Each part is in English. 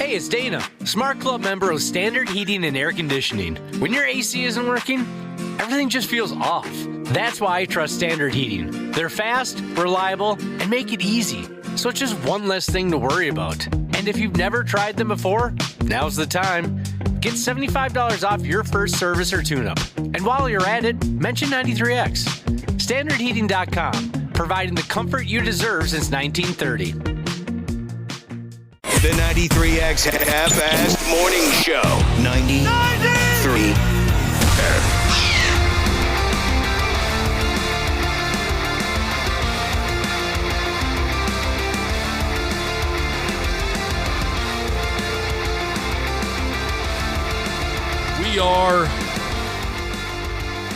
Hey, it's Dana, Smart Club member of Standard Heating and Air Conditioning. When your AC isn't working, everything just feels off. That's why I trust Standard Heating. They're fast, reliable, and make it easy, so it's just one less thing to worry about. And if you've never tried them before, now's the time. Get $75 off your first service or tune-up. And while you're at it, mention 93X. StandardHeating.com, providing the comfort you deserve since 1930. The 93X Half-Assed Morning Show. 93X.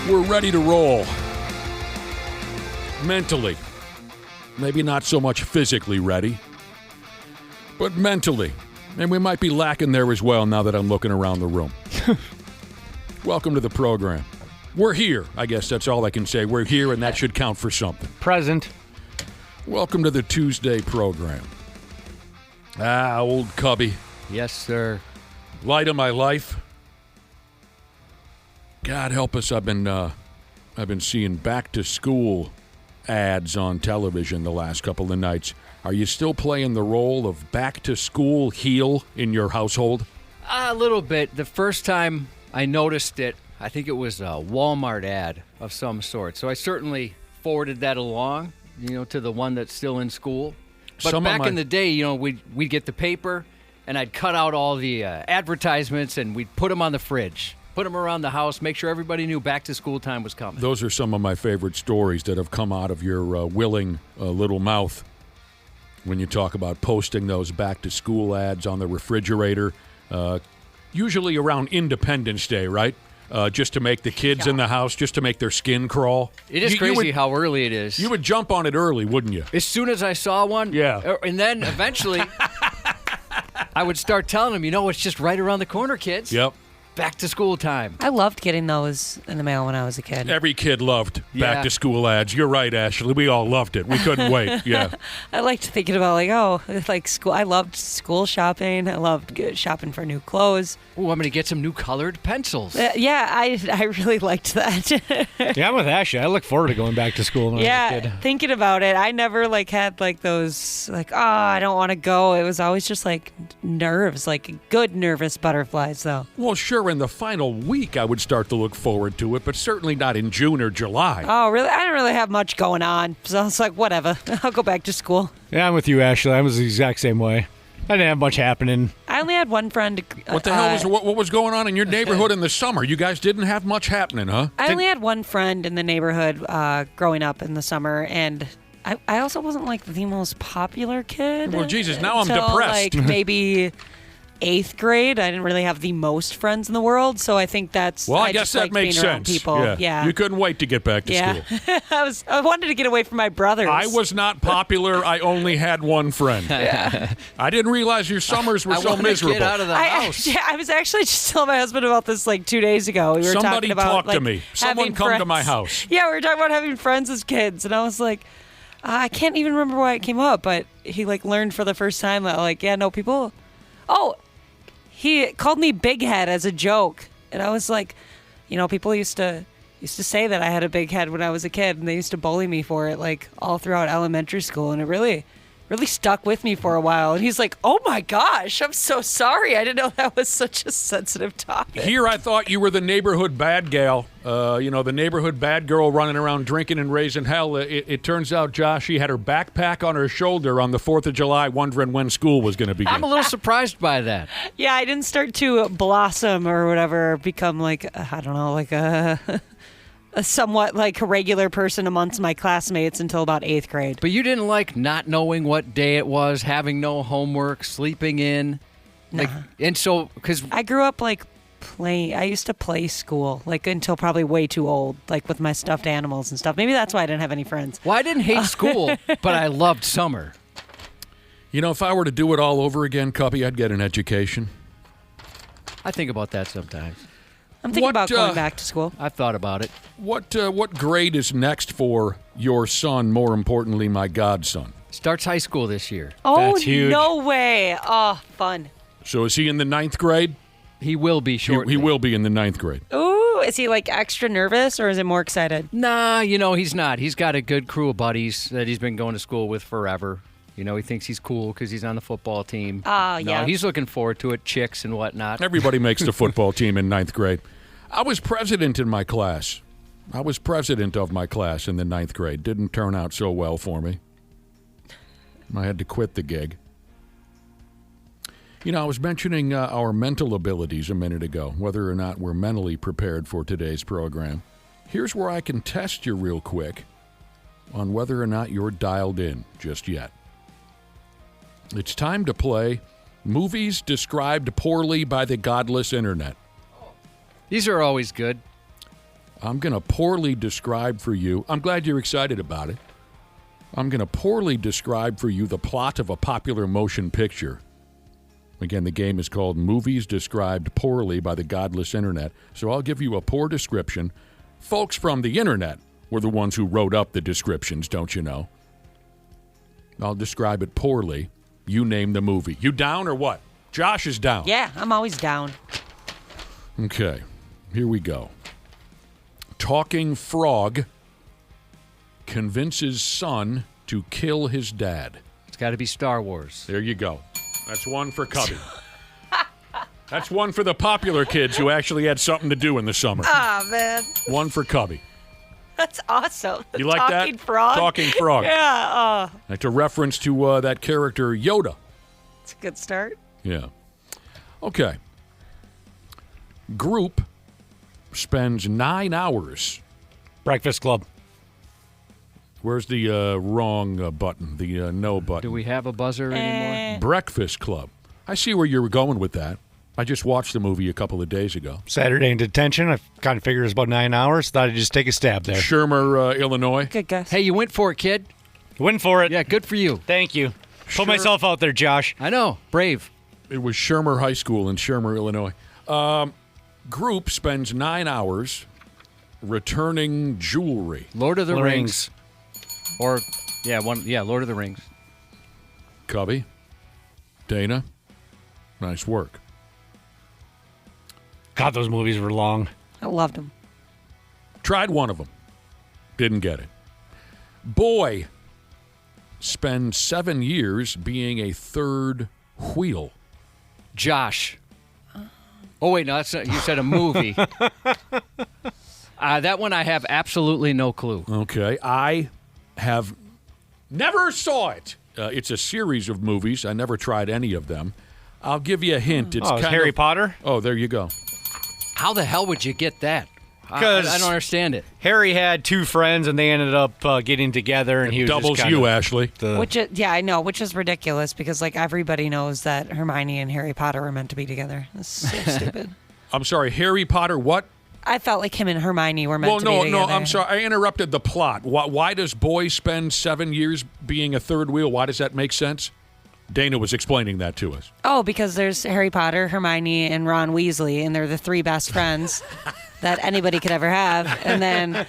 We're ready to roll. Mentally. Maybe not so much physically ready, but mentally. And we might be lacking there as well now that I'm looking around the room. Welcome to the program. We're here. I guess that's all I can say. We're here, and that should count for something. Present. Welcome to the Tuesday program. Old Cubby. Yes, sir. Light of my life. God help us, I've been seeing back-to-school ads on television the last couple of nights. Are you still playing the role of back-to-school heel in your household? A little bit. The first time I noticed it, I think it was a Walmart ad of some sort. So I certainly forwarded that along, to the one that's still in school. But back in the day, we'd get the paper, and I'd cut out all the advertisements, and we'd put them on the fridge. Put them around the house, make sure everybody knew back-to-school time was coming. Those are some of my favorite stories that have come out of your willing little mouth when you talk about posting those back-to-school ads on the refrigerator, usually around Independence Day, right? Just to make the kids in the house, just to make their skin crawl. It is crazy how early it is. You would jump on it early, wouldn't you? As soon as I saw one. Yeah. And then eventually I would start telling them, it's just right around the corner, kids. Yep. Back to school time. I loved getting those in the mail when I was a kid. Every kid loved back to school ads. You're right, Ashley. We all loved it. We couldn't wait. Yeah. I liked thinking about school. I loved school shopping. I loved shopping for new clothes. Oh, I'm going to get some new colored pencils. I really liked that. Yeah, I'm with Ashley. I look forward to going back to school when I was a kid. Thinking about it, I never had those I don't want to go. It was always just nerves, good nervous butterflies though. Well, sure. In the final week, I would start to look forward to it, but certainly not in June or July. Oh, really? I didn't really have much going on, so I was like, whatever. I'll go back to school. Yeah, I'm with you, Ashley. I was the exact same way. I didn't have much happening. I only had one friend. What the hell was going on in your neighborhood in the summer? You guys didn't have much happening, huh? I only had one friend in the neighborhood growing up in the summer, and I also wasn't the most popular kid. Well, Jesus, now I'm depressed. Maybe 8th grade. I didn't really have the most friends in the world, so I think that's. Well, I guess that makes sense. People. Yeah. You couldn't wait to get back to school. I wanted to get away from my brothers. I was not popular. I only had one friend. I didn't realize your summers were so miserable. Get out of the house. I was actually just telling my husband about this 2 days ago. We were Somebody talking about talk to me. Someone come friends. to my house. Yeah, we were talking about having friends as kids, and I was like, I can't even remember why it came up, but he learned for the first time that people. Oh. He called me big head as a joke, and I was like, people used to say that I had a big head when I was a kid, and they used to bully me for it all throughout elementary school, and it really stuck with me for a while. And he's like, oh my gosh, I'm so sorry. I didn't know that was such a sensitive topic. Here I thought you were the neighborhood bad gal, the neighborhood bad girl running around drinking and raising hell. It turns out, Josh, she had her backpack on her shoulder on the 4th of July wondering when school was going to begin. I'm a little surprised by that. Yeah, I didn't start to blossom or whatever, become a somewhat a regular person amongst my classmates until about 8th grade. But you didn't not knowing what day it was, having no homework, sleeping in? Nah. And so, because I grew up playing. I used to play school until probably way too old, with my stuffed animals and stuff. Maybe that's why I didn't have any friends. Well, I didn't hate school, but I loved summer. If I were to do it all over again, Cubby, I'd get an education. I think about that sometimes. I'm thinking about going back to school. I've thought about it. What grade is next for your son, more importantly, my godson? Starts high school this year. Oh, That's huge. No way. Oh, fun. So is he in the 9th grade? He will be shortly. He will be in the 9th grade. Ooh, is he like extra nervous or is it more excited? Nah, he's not. He's got a good crew of buddies that he's been going to school with forever. He thinks he's cool because he's on the football team. Yeah. He's looking forward to it, chicks and whatnot. Everybody makes the football team in 9th grade. I was president in my class. I was president of my class in the 9th grade. Didn't turn out so well for me. I had to quit the gig. I was mentioning our mental abilities a minute ago, whether or not we're mentally prepared for today's program. Here's where I can test you real quick on whether or not you're dialed in just yet. It's time to play Movies Described Poorly by the Godless Internet. These are always good. I'm going to poorly describe for you. I'm glad you're excited about it. I'm going to poorly describe for you the plot of a popular motion picture. Again, the game is called Movies Described Poorly by the Godless Internet. So I'll give you a poor description. Folks from the internet were the ones who wrote up the descriptions, don't you know? I'll describe it poorly. You name the movie. You down or what? Josh is down. Yeah, I'm always down. Okay, here we go. Talking frog convinces son to kill his dad. It's got to be Star Wars. There you go. That's one for Cubby. That's one for the popular kids who actually had something to do in the summer. Ah, man. One for Cubby. That's awesome. You like Talking that? Frog? Talking frog. Yeah. That's a reference to that character Yoda. It's a good start. Yeah. Okay. Group spends 9 hours. Breakfast Club. Where's the wrong button? The no button. Do we have a buzzer anymore? Breakfast Club. I see where you were going with that. I just watched the movie a couple of days ago. Saturday in detention. I kind of figured it was about 9 hours. Thought I'd just take a stab there. Shermer, Illinois. Good guess. Hey, you went for it, kid. Win for it. Yeah, good for you. Thank you. Put myself out there, Josh. I know. Brave. It was Shermer High School in Shermer, Illinois. Group spends 9 hours returning jewelry. Lord of the Rings. Or, Lord of the Rings. Cubby, Dana, nice work. God, those movies were long. I loved him. Tried one of them. Didn't get it. Boy spends 7 years being a third wheel. Josh. Oh, wait, no, that's not, you said a movie. That one I have absolutely no clue. Okay, I have never saw it. It's a series of movies. I never tried any of them. I'll give you a hint. It's kind Harry of, Potter? Oh, there you go. How the hell would you get that? I 'Cause don't understand it. Harry had two friends, and they ended up getting together, and he was Doubles just you, kinda Ashley. I know, which is ridiculous because like everybody knows that Hermione and Harry Potter were meant to be together. That's so stupid. I'm sorry, Harry Potter what? I felt like him and Hermione were meant to be together. No, I'm sorry. I interrupted the plot. Why does Boy spend 7 years being a third wheel? Why does that make sense? Dana was explaining that to us. Oh, because there's Harry Potter, Hermione, and Ron Weasley, and they're the three best friends that anybody could ever have. And then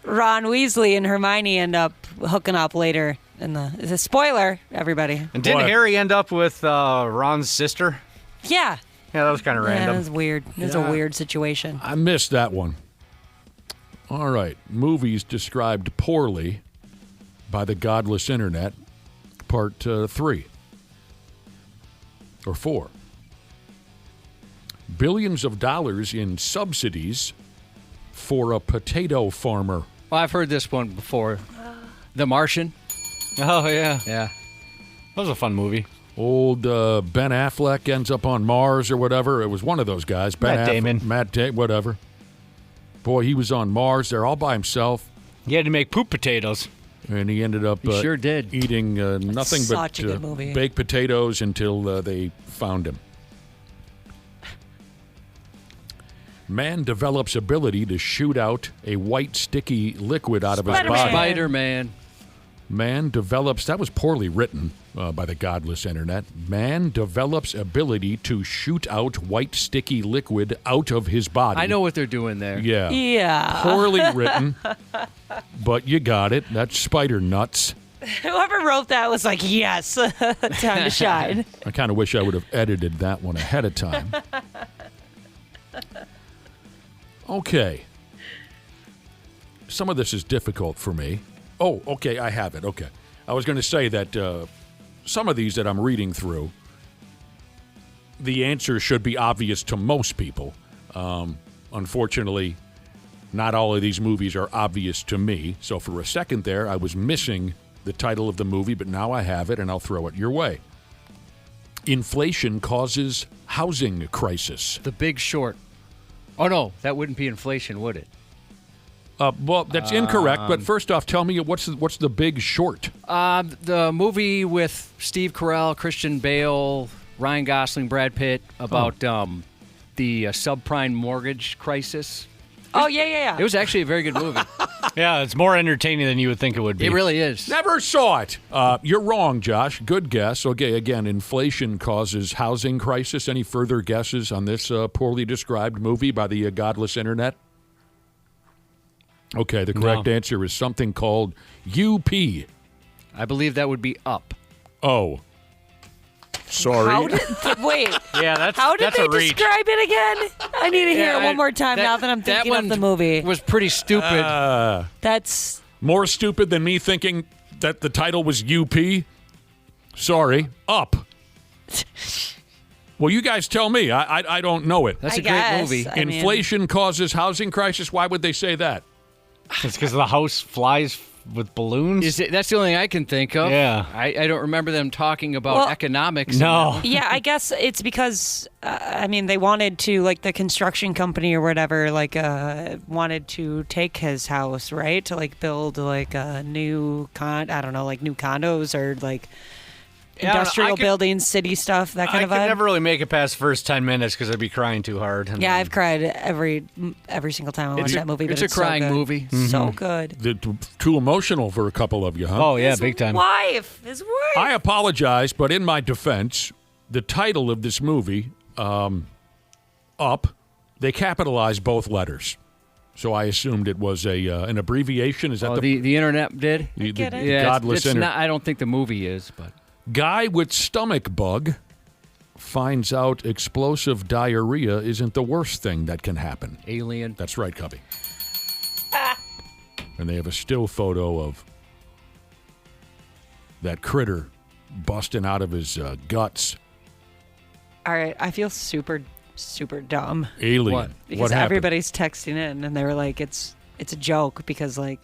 Ron Weasley and Hermione end up hooking up later. It's a spoiler, everybody. And didn't What? Harry end up with Ron's sister? Yeah. Yeah, that was kind of Yeah, random. that was weird. It was a weird situation. I missed that one. All right. Movies described poorly by the godless internet, part 3 or 4. Billions of dollars in subsidies for a potato farmer. Well, I've heard this one before. The Martian. Oh, yeah. Yeah. That was a fun movie. Old Ben Affleck ends up on Mars or whatever. It was one of those guys. Matt Damon. Whatever. Boy, he was on Mars there all by himself. He had to make poop potatoes. And he ended up He sure did. eating nothing but such a good movie. baked potatoes until they found him. Man develops ability to shoot out a white sticky liquid out of his Spider-Man. body. Spider-Man. Man develops, that was poorly written by the godless internet. Man develops ability to shoot out white sticky liquid out of his body. I know what they're doing there. Yeah. Poorly written, but you got it. That's spider nuts. Whoever wrote that was like, yes, time to shine. I kind of wish I would have edited that one ahead of time. Okay. Some of this is difficult for me. Oh, okay, I have it. Okay. I was going to say that some of these that I'm reading through, the answer should be obvious to most people. Unfortunately, not all of these movies are obvious to me. So for a second there, I was missing the title of the movie, but now I have it, and I'll throw it your way. Inflation causes housing crisis. The Big Short. Oh, no, that wouldn't be inflation, would it? Well, that's incorrect, but first off, tell me, what's the Big Short? The movie with Steve Carell, Christian Bale, Ryan Gosling, Brad Pitt about the subprime mortgage crisis. Oh, yeah. It was actually a very good movie. Yeah, it's more entertaining than you would think it would be. It really is. Never saw it. You're wrong, Josh. Good guess. Okay, again, inflation causes housing crisis. Any further guesses on this poorly described movie by the godless internet? Okay, the correct answer is something called UP. I believe that would be Up. Oh. Sorry. Wait. Yeah, How did that's they a reach. describe it again? I need to hear it one more time now that I'm thinking of the movie. Was pretty stupid. That's More stupid than me thinking that the title was UP? Sorry. Up. Well, you guys tell me. I don't know it. That's I a great guess. movie. I mean- Inflation causes housing crisis. Why would they say that? It's because the house flies with balloons. That's the only thing I can think of. Yeah. I don't remember them talking about Well, economics. No. yeah, I guess it's because they wanted to, like, the construction company or whatever, like, wanted to take his house, right, to like build like a new new condos or like Yeah, I don't know. industrial buildings, city stuff, that kind I of could vibe. never really make it past the first 10 minutes because I'd be crying too hard. And Yeah, then- I've cried every single time I watch that movie. But it's a so crying good. movie. So good. Too emotional for a couple of you, huh? Oh, yeah, His big time. His wife. I apologize, but in my defense, the title of this movie, Up, they capitalized both letters. So I assumed it was an abbreviation. Is that Oh, the internet did? the get it. Yeah, godless it's internet? not. I don't think the movie is, but Guy with stomach bug finds out explosive diarrhea isn't the worst thing that can happen. Alien. That's right, Cubby. And they have a still photo of that critter busting out of his guts. All right, I feel super, super dumb Alien. What? because happened? everybody's texting in and they were like, "It's a joke," because like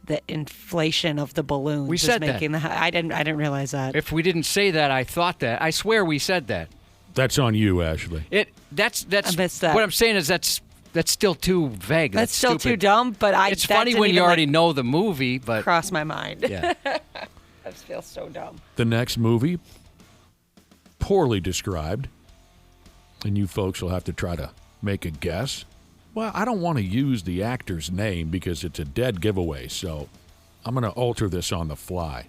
the inflation of the balloons We is said that. making the. I didn't realize that. If we didn't say that, I thought that. I swear we said that. That's on you, Ashley. That's I missed that. what I'm saying is that's still too vague. That's still too stupid. dumb. But It's that funny didn't when you even, already like, know the movie, but cross my mind. yeah. I just feel so dumb. The next movie, poorly described, and you folks will have to try to make a guess. Well, I don't want to use the actor's name because it's a dead giveaway, so I'm going to alter this on the fly.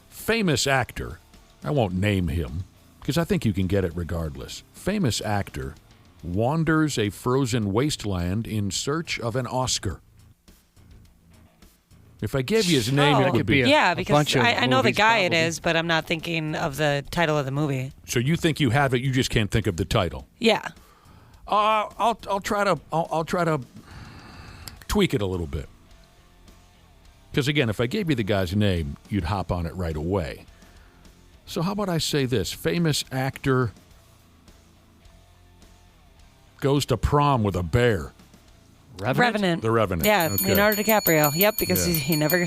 Famous actor, I won't name him because I think you can get it regardless. Famous actor wanders a frozen wasteland in search of an Oscar. If I gave you his name, it Oh. would be. Yeah, a because bunch of I know the movies, guy it probably. is, but I'm not thinking of the title of the movie. So you think you have it, you just can't think of the title. Yeah. I'll try to tweak it a little bit. Because again, if I gave you the guy's name, you'd hop on it right away. So how about I say this? Famous actor goes to prom with a bear. Revenant. The Revenant. Yeah, Okay. Leonardo DiCaprio. Yep, because Yeah. he never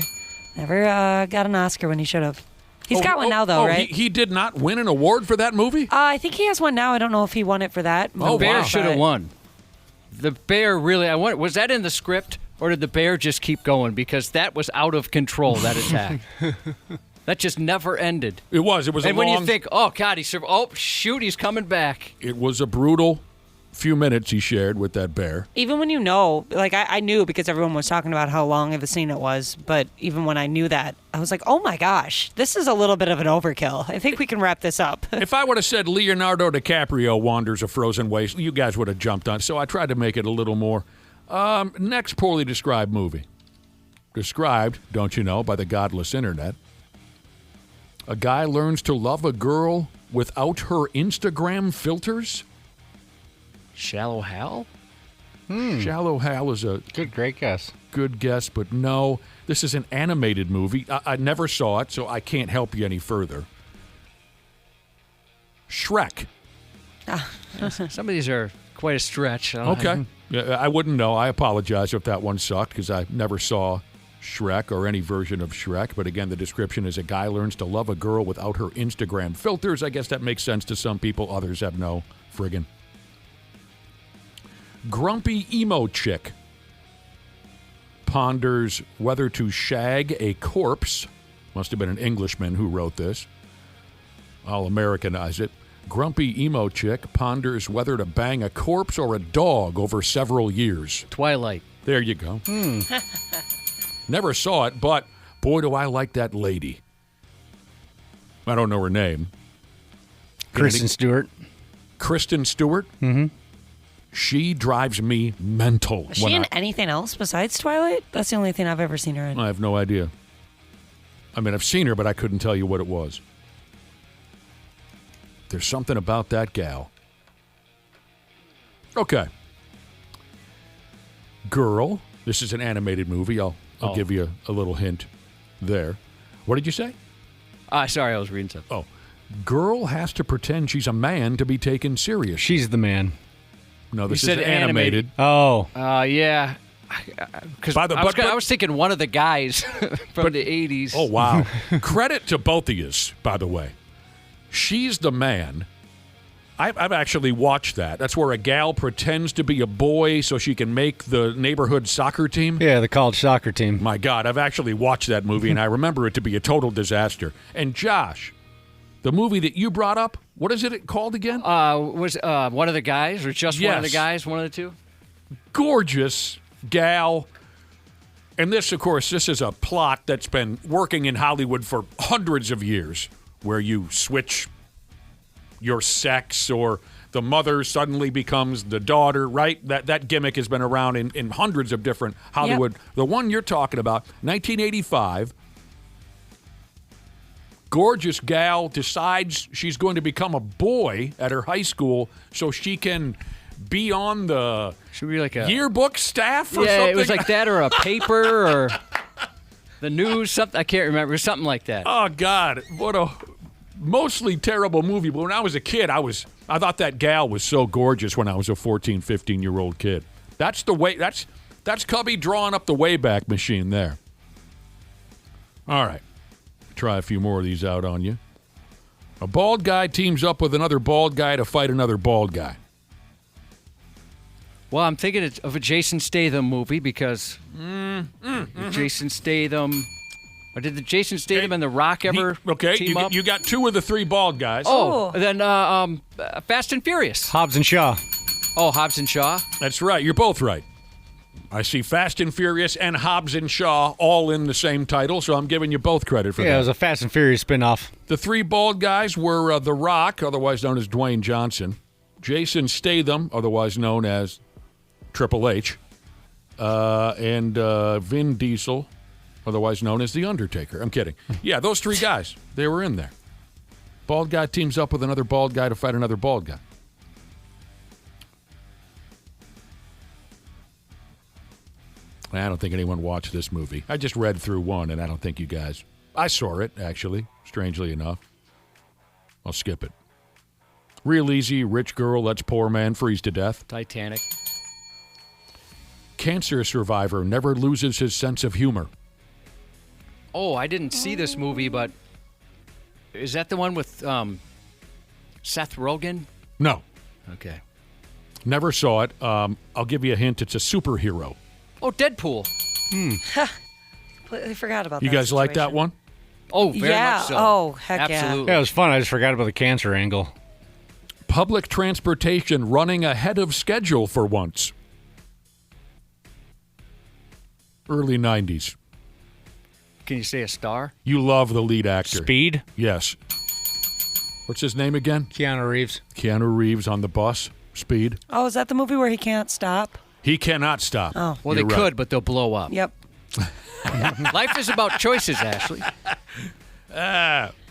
got an Oscar when he should have. He's got one now, though, right? He did not win an award for that movie? I think he has one now. I don't know if he won it for that. Oh, The bear wow. should have won. The bear really. I wonder, was that in the script, or did the bear just keep going? Because that was out of control. That attack. That just never ended. It was. It was And a when long... you think, oh God, oh shoot, he's coming back. It was a brutal few minutes he shared with that bear. Even when you know, like I knew because everyone was talking about how long of a scene it was, but even when I knew that, I was like, oh my gosh, this is a little bit of an overkill. I think we can wrap this up. If I would have said Leonardo DiCaprio wanders a frozen waste, you guys would have jumped on. So I tried to make it a little more. Next poorly described movie. Described, don't you know, by the godless internet. A guy learns to love a girl without her Instagram filters? Shallow Hal? Shallow Hal is a Great guess. good guess, but no. This is an animated movie. I never saw it, so I can't help you any further. Shrek. Some of these are quite a stretch. Okay. Yeah, I wouldn't know. I apologize if that one sucked because I never saw Shrek or any version of Shrek. But again, the description is a guy learns to love a girl without her Instagram filters. I guess that makes sense to some people. Others have no friggin'. Grumpy emo chick ponders whether to shag a corpse. Must have been an Englishman who wrote this. I'll Americanize it. Grumpy emo chick ponders whether to bang a corpse or a dog over several years. Twilight. There you go. Never saw it, but boy, do I like that lady. I don't know her name. Kristen Stewart. Kristen Stewart? Mm-hmm. She drives me mental. Is she in anything else besides Twilight? That's the only thing I've ever seen her in. I have no idea. I mean, I've seen her, but I couldn't tell you what it was. There's something about that gal. Okay. Girl. This is an animated movie. I'll give you a little hint there. What did you say? Sorry, I was reading something. Oh. Girl has to pretend she's a man to be taken serious. She's the man. No, this You is said animated. Oh. Yeah. Because I was thinking one of the guys from the 80s. Oh, wow. Credit to both of yous, by the way. She's the man. I've actually watched that. That's where a gal pretends to be a boy so she can make the neighborhood soccer team. Yeah, the college soccer team. My God, I've actually watched that movie, and I remember it to be a total disaster. And Josh, the movie that you brought up, what is it called again? Was one of the guys, or just one of the Yes. guys, one of the two? Gorgeous gal. And this, of course, this is a plot that's been working in Hollywood for hundreds of years, where you switch your sex or the mother suddenly becomes the daughter, right? That gimmick has been around in hundreds of different Hollywood. Yep. The one you're talking about, 1985, gorgeous gal decides she's going to become a boy at her high school so she can be on the Should be like a yearbook staff or yeah, something. it was like that, or a paper, or the news. Something I can't remember. Something like that. Oh, God, what a mostly terrible movie. But when I was a kid, I thought that gal was so gorgeous when I was a 14, 15-year-old kid. That's the way. That's Cubby drawing up the Wayback Machine there. All right. Try a few more of these out on you. A bald guy teams up with another bald guy to fight another bald guy. Well, I'm thinking of a Jason Statham movie because Jason Statham. Or did the Jason Statham and The Rock ever team up? You got two of the three bald guys. Oh, then Fast and Furious. Hobbs and Shaw. Oh, Hobbs and Shaw. That's right. You're both right. I see Fast and Furious and Hobbs and Shaw all in the same title, so I'm giving you both credit for that. Yeah, it was a Fast and Furious spinoff. The three bald guys were The Rock, otherwise known as Dwayne Johnson, Jason Statham, otherwise known as Triple H, and Vin Diesel, otherwise known as The Undertaker. I'm kidding. Yeah, those three guys, they were in there. Bald guy teams up with another bald guy to fight another bald guy. I don't think anyone watched this movie. I just read through one, and I don't think you guys... I saw it, actually, strangely enough. I'll skip it. Real easy, rich girl lets poor man freeze to death. Titanic. Cancer survivor never loses his sense of humor. Oh, I didn't see this movie, but is that the one with Seth Rogen? No, Okay. never saw it. I'll give you a hint. It's a superhero. Oh, Deadpool. Completely forgot about You that. guys like that situation. one? Oh, very Yeah. much so. Oh, heck yeah. Absolutely. Yeah, it was fun. I just forgot about the cancer angle. Public transportation running ahead of schedule for once. Early 90s. Can you say a star? You love the lead actor. Speed. Yes. What's his name again? Keanu Reeves. Keanu Reeves on the bus. Speed. Oh, is that the movie where he can't stop? He cannot stop. Oh. Well, You're they right. could, but they'll blow up. Yep. Life is about choices, Ashley.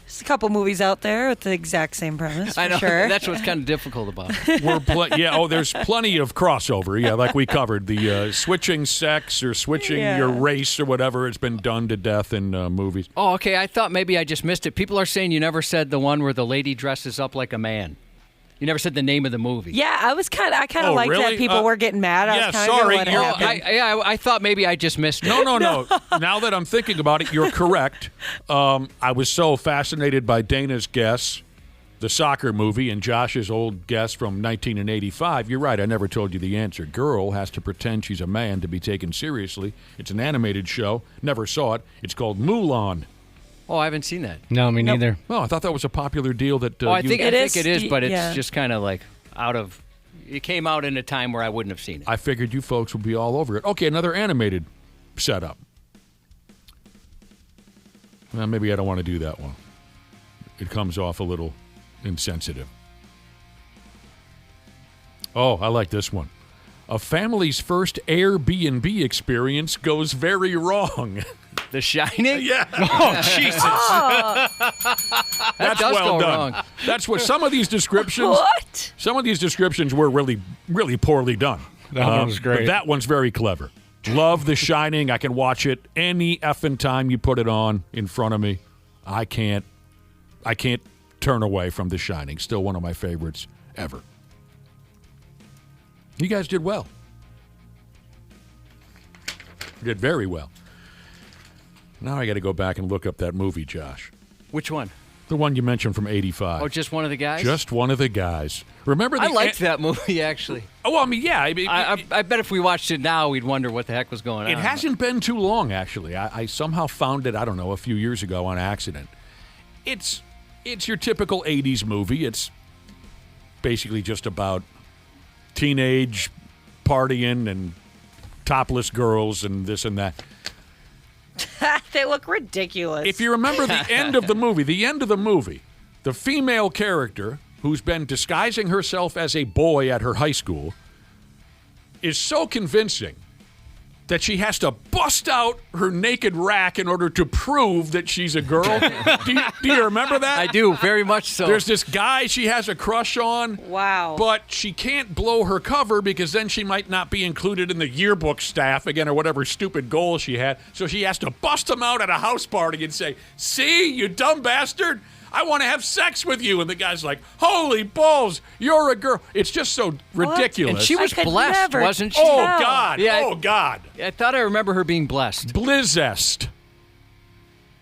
There's a couple movies out there with the exact same premise. For I know. Sure. That's what's kind of difficult about it. There's plenty of crossover. Yeah, like we covered. The switching sex or switching your race or whatever, it's been done to death in movies. Oh, okay. I thought maybe I just missed it. People are saying you never said the one where the lady dresses up like a man. You never said the name of the movie. Yeah, I kind of liked really? that people were getting mad. I was kinda sorry, gonna let it happen. I thought maybe I just missed it. No. Now that I'm thinking about it, you're correct. I was so fascinated by Dana's guess, the soccer movie, and Josh's old guess from 1985. You're right. I never told you the answer. Girl has to pretend she's a man to be taken seriously. It's an animated show. Never saw it. It's called Mulan. Oh, I haven't seen that. No, me neither. Well, I thought that was a popular deal that I think it is, but it's yeah. just kind of like out of. It came out in a time where I wouldn't have seen it. I figured you folks would be all over it. Okay, another animated setup. Well, maybe I don't want to do that one. It comes off a little insensitive. Oh, I like this one. A family's first Airbnb experience goes very wrong. The Shining? Yeah. Oh, Jesus. That's does well go done. wrong. That's what some of these descriptions. What? Some of these descriptions were really, really poorly done. That one was great. But that one's very clever. Love The Shining. I can watch it any effing time you put it on in front of me. I can't turn away from The Shining. Still one of my favorites ever. You guys did well. You did very well. Now I got to go back and look up that movie, Josh. Which one? The one you mentioned from 85. Oh, just one of the guys? Just one of the guys. Remember the I liked that movie, actually. Oh, well, I mean, yeah. I bet if we watched it now, we'd wonder what the heck was going on. It hasn't been too long, actually. I somehow found it, I don't know, a few years ago on accident. It's your typical 80s movie. It's basically just about teenage partying and topless girls and this and that. They look ridiculous. If you remember the end of the movie, the female character who's been disguising herself as a boy at her high school is so convincing that she has to bust out her naked rack in order to prove that she's a girl. do you remember that? I do, very much so. There's this guy she has a crush on. Wow. But she can't blow her cover because then she might not be included in the yearbook staff again or whatever stupid goal she had. So she has to bust him out at a house party and say, "See, you dumb bastard, I want to have sex with you." And the guy's like, "Holy balls, you're a girl." It's just so ridiculous. And she was I could blessed, never wasn't she? Oh, tell. God. Yeah, Oh, God. I thought I remember her being blessed. Blizzest.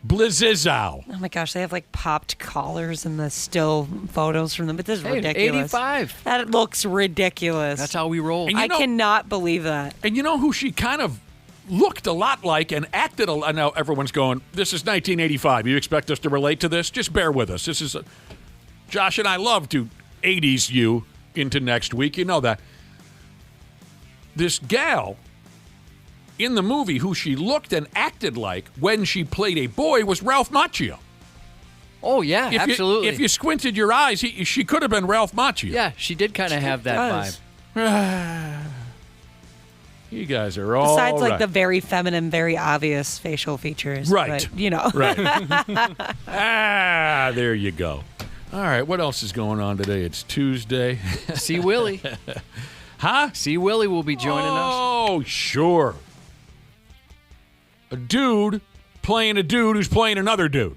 Blizzizow. Oh my gosh, they have like popped collars in the still photos from them. But this is ridiculous. 85. That looks ridiculous. That's how we roll. And I cannot believe that. And you know who she kind of looked a lot like and acted a lot. Now everyone's going, this is 1985. You expect us to relate to this? Just bear with us. This is Josh and I love to 80s you into next week. You know that. This gal in the movie who she looked and acted like when she played a boy was Ralph Macchio. Oh, yeah, absolutely. If you squinted your eyes, she could have been Ralph Macchio. Yeah, she did kind of have that does. vibe. You guys are all Besides, like right. the very feminine, very obvious facial features. Right. But, you know. Right. There you go. All right, what else is going on today? It's Tuesday. See Willie. Huh? See Willie will be joining us. Oh, sure. A dude playing a dude who's playing another dude.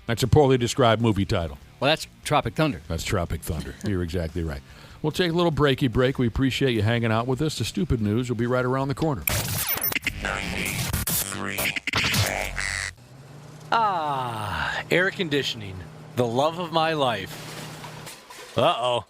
That's a poorly described movie title. Well, that's Tropic Thunder. That's Tropic Thunder. You're exactly right. We'll take a little breaky break. We appreciate you hanging out with us. The stupid news will be right around the corner. 93. Air conditioning. The love of my life. Uh-oh.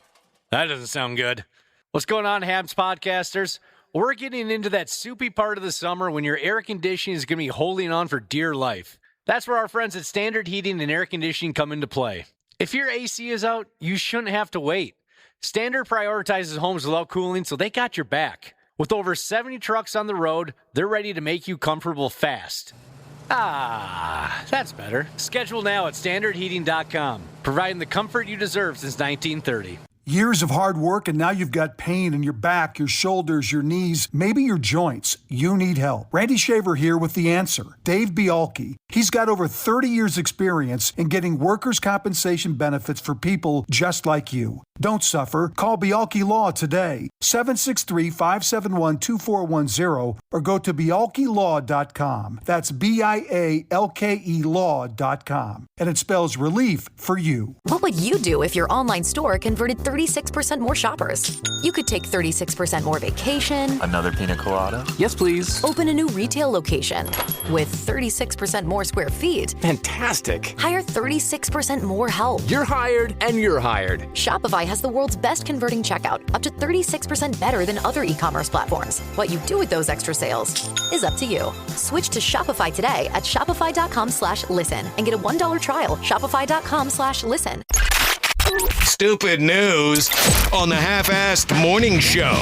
That doesn't sound good. What's going on, Habs podcasters? We're getting into that soupy part of the summer when your air conditioning is going to be holding on for dear life. That's where our friends at Standard Heating and Air Conditioning come into play. If your AC is out, you shouldn't have to wait. Standard prioritizes homes without cooling, so they got your back. With over 70 trucks on the road, they're ready to make you comfortable fast. That's better. Schedule now at standardheating.com, providing the comfort you deserve since 1930. Years of hard work, and now you've got pain in your back, your shoulders, your knees, maybe your joints. You need help. Randy Shaver here with the answer. Dave Bialke. He's got over 30 years experience in getting workers' compensation benefits for people just like you. Don't suffer. Call Bialke Law today. 763-571-2410 or go to bialkelaw.com. That's BIALKE law.com. And it spells relief for you. What would you do if your online store converted 36% more shoppers? You could take 36% more vacation. Another pina colada? Yes, please. Open a new retail location with 36% more square feet. Fantastic. Hire 36% more help. You're hired and you're hired. Shopify has the world's best converting checkout, up to 36% better than other e-commerce platforms. What you do with those extra sales is up to you. Switch to Shopify today at shopify.com/listen and get a $1 trial. Shopify.com/listen. Stupid news on the Half-Assed Morning Show.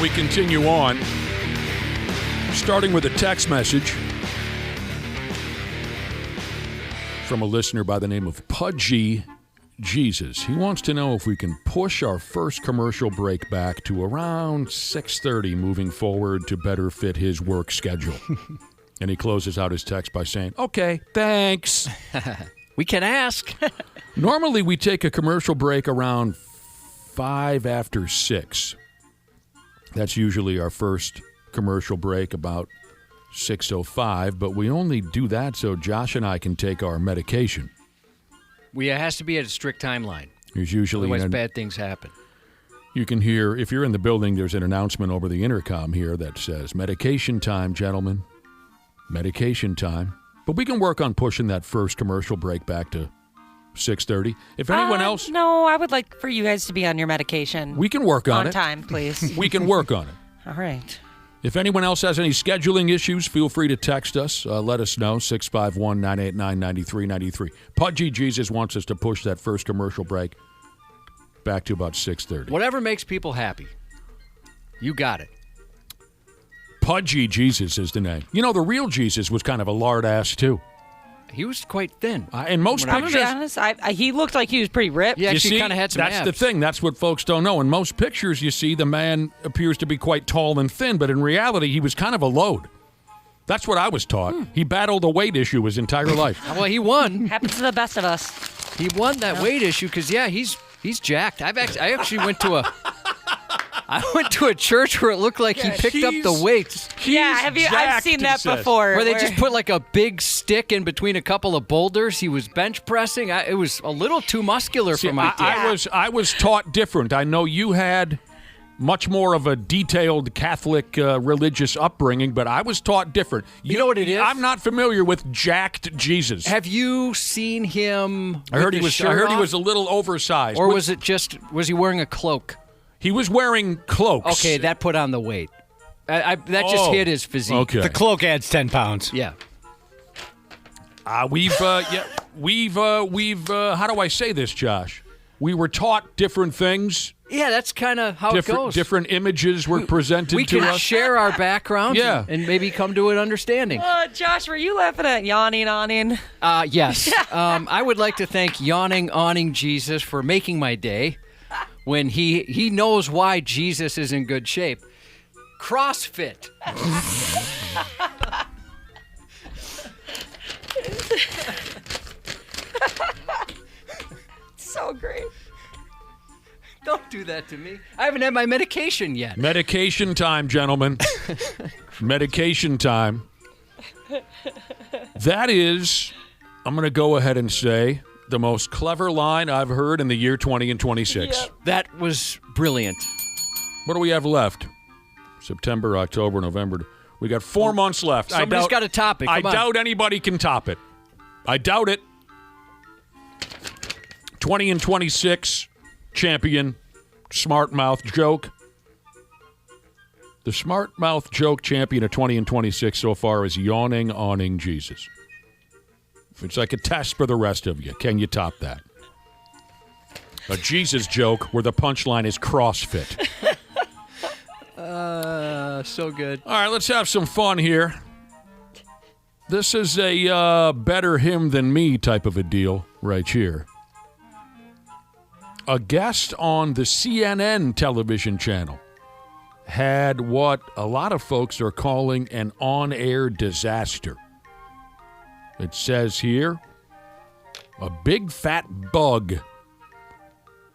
We continue on, starting with a text message from a listener by the name of Pudgy Jesus. He wants to know if we can push our first commercial break back to around 6:30 moving forward to better fit his work schedule. And he closes out his text by saying, okay, thanks. We can ask. Normally we take a commercial break around 5 after 6. That's usually our first commercial break, about 6:05, but we only do that so Josh and I can take our medication. It has to be at a strict timeline. There's usually Otherwise, bad things happen. You can hear, if you're in the building, there's an announcement over the intercom here that says, medication time, gentlemen. Medication time. But we can work on pushing that first commercial break back to 6:30. If anyone else... No, I would like for you guys to be on your medication. We can work on it. On time, please. We can work on it. All right. If anyone else has any scheduling issues, feel free to text us. Let us know, 651-989-9393. Pudgy Jesus wants us to push that first commercial break back to about 6:30. Whatever makes people happy. You got it. Pudgy Jesus is the name. You know, the real Jesus was kind of a lard ass, too. He was quite thin. In most I'm going to pictures... be honest, he looked like he was pretty ripped. Yeah, You actually see, kind of had some that's abs. the thing. That's what folks don't know. In most pictures, you see the man appears to be quite tall and thin, but in reality, he was kind of a load. That's what I was taught. He battled a weight issue his entire life. Well, he won. Happens to the best of us. He won that weight issue because, yeah, he's jacked. I actually went to a church where it looked like he picked up the weights. Yeah, I've jacked, seen that he says. before. Where they just put like a big stick in between a couple of boulders. He was bench pressing. It was a little too muscular for my taste. I was taught different. I know you had much more of a detailed Catholic religious upbringing, but I was taught different. You know what it is? I'm not familiar with jacked Jesus. Have you seen him? I heard he was a a little oversized. Or was he wearing a cloak? He was wearing cloaks. Okay, that put on the weight. That just hit his physique. Okay. The cloak adds 10 pounds. Yeah. We've how do I say this, Josh? We were taught different things. Yeah, that's kind of how it goes. Different images were presented we to can us. share our backgrounds and maybe come to an understanding. Josh, were you laughing at yawning awning? Yes. I would like to thank Yawning Awning Jesus for making my day when he knows why Jesus is in good shape. CrossFit. So great. Don't do that to me. I haven't had my medication yet. Medication time, gentlemen. Medication time. That is, I'm going to go ahead and say, the most clever line I've heard in the year 20 and 26. Yep. That was brilliant. What do we have left? September, October, November. We got 4 months left. Somebody's got to top it. I Come on. doubt anybody can top it. I doubt it. 20 and 26 champion, smart mouth joke. The smart mouth joke champion of 20 and 26 so far is Yawning Awning Jesus. It's like a test for the rest of you. Can you top that? A Jesus joke where the punchline is CrossFit. So good. All right, let's have some fun here. This is a better him than me type of a deal right here. A guest on the CNN television channel had what a lot of folks are calling an on-air disaster. It says here, a big fat bug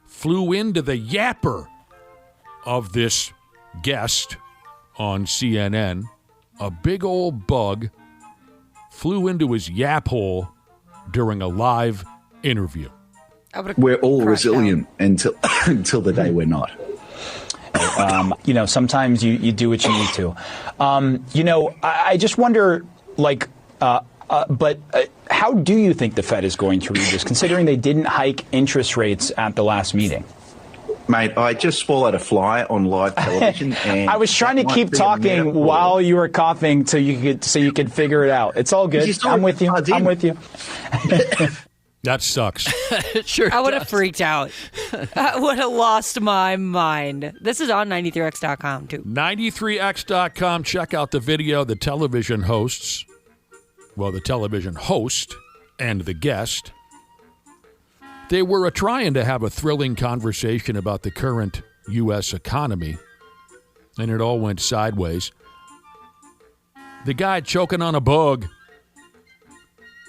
flew into the yapper of this guest on CNN. A big old bug flew into his yap hole during a live interview. We're all resilient until the day we're not. Sometimes you do what you need to. I just wonder, how do you think the Fed is going to read this, considering they didn't hike interest rates at the last meeting? Mate, I just swallowed a fly on live television. And I was trying to keep talking while you were coughing so you could figure it out. It's all good. I'm with you. I'm with you. That sucks. Sure. I would have freaked out. I would have lost my mind. This is on 93x.com, too. 93x.com. Check out the video. The television hosts, the television host and the guest, they were trying to have a thrilling conversation about the current U.S. economy, and it all went sideways. The guy choking on a bug,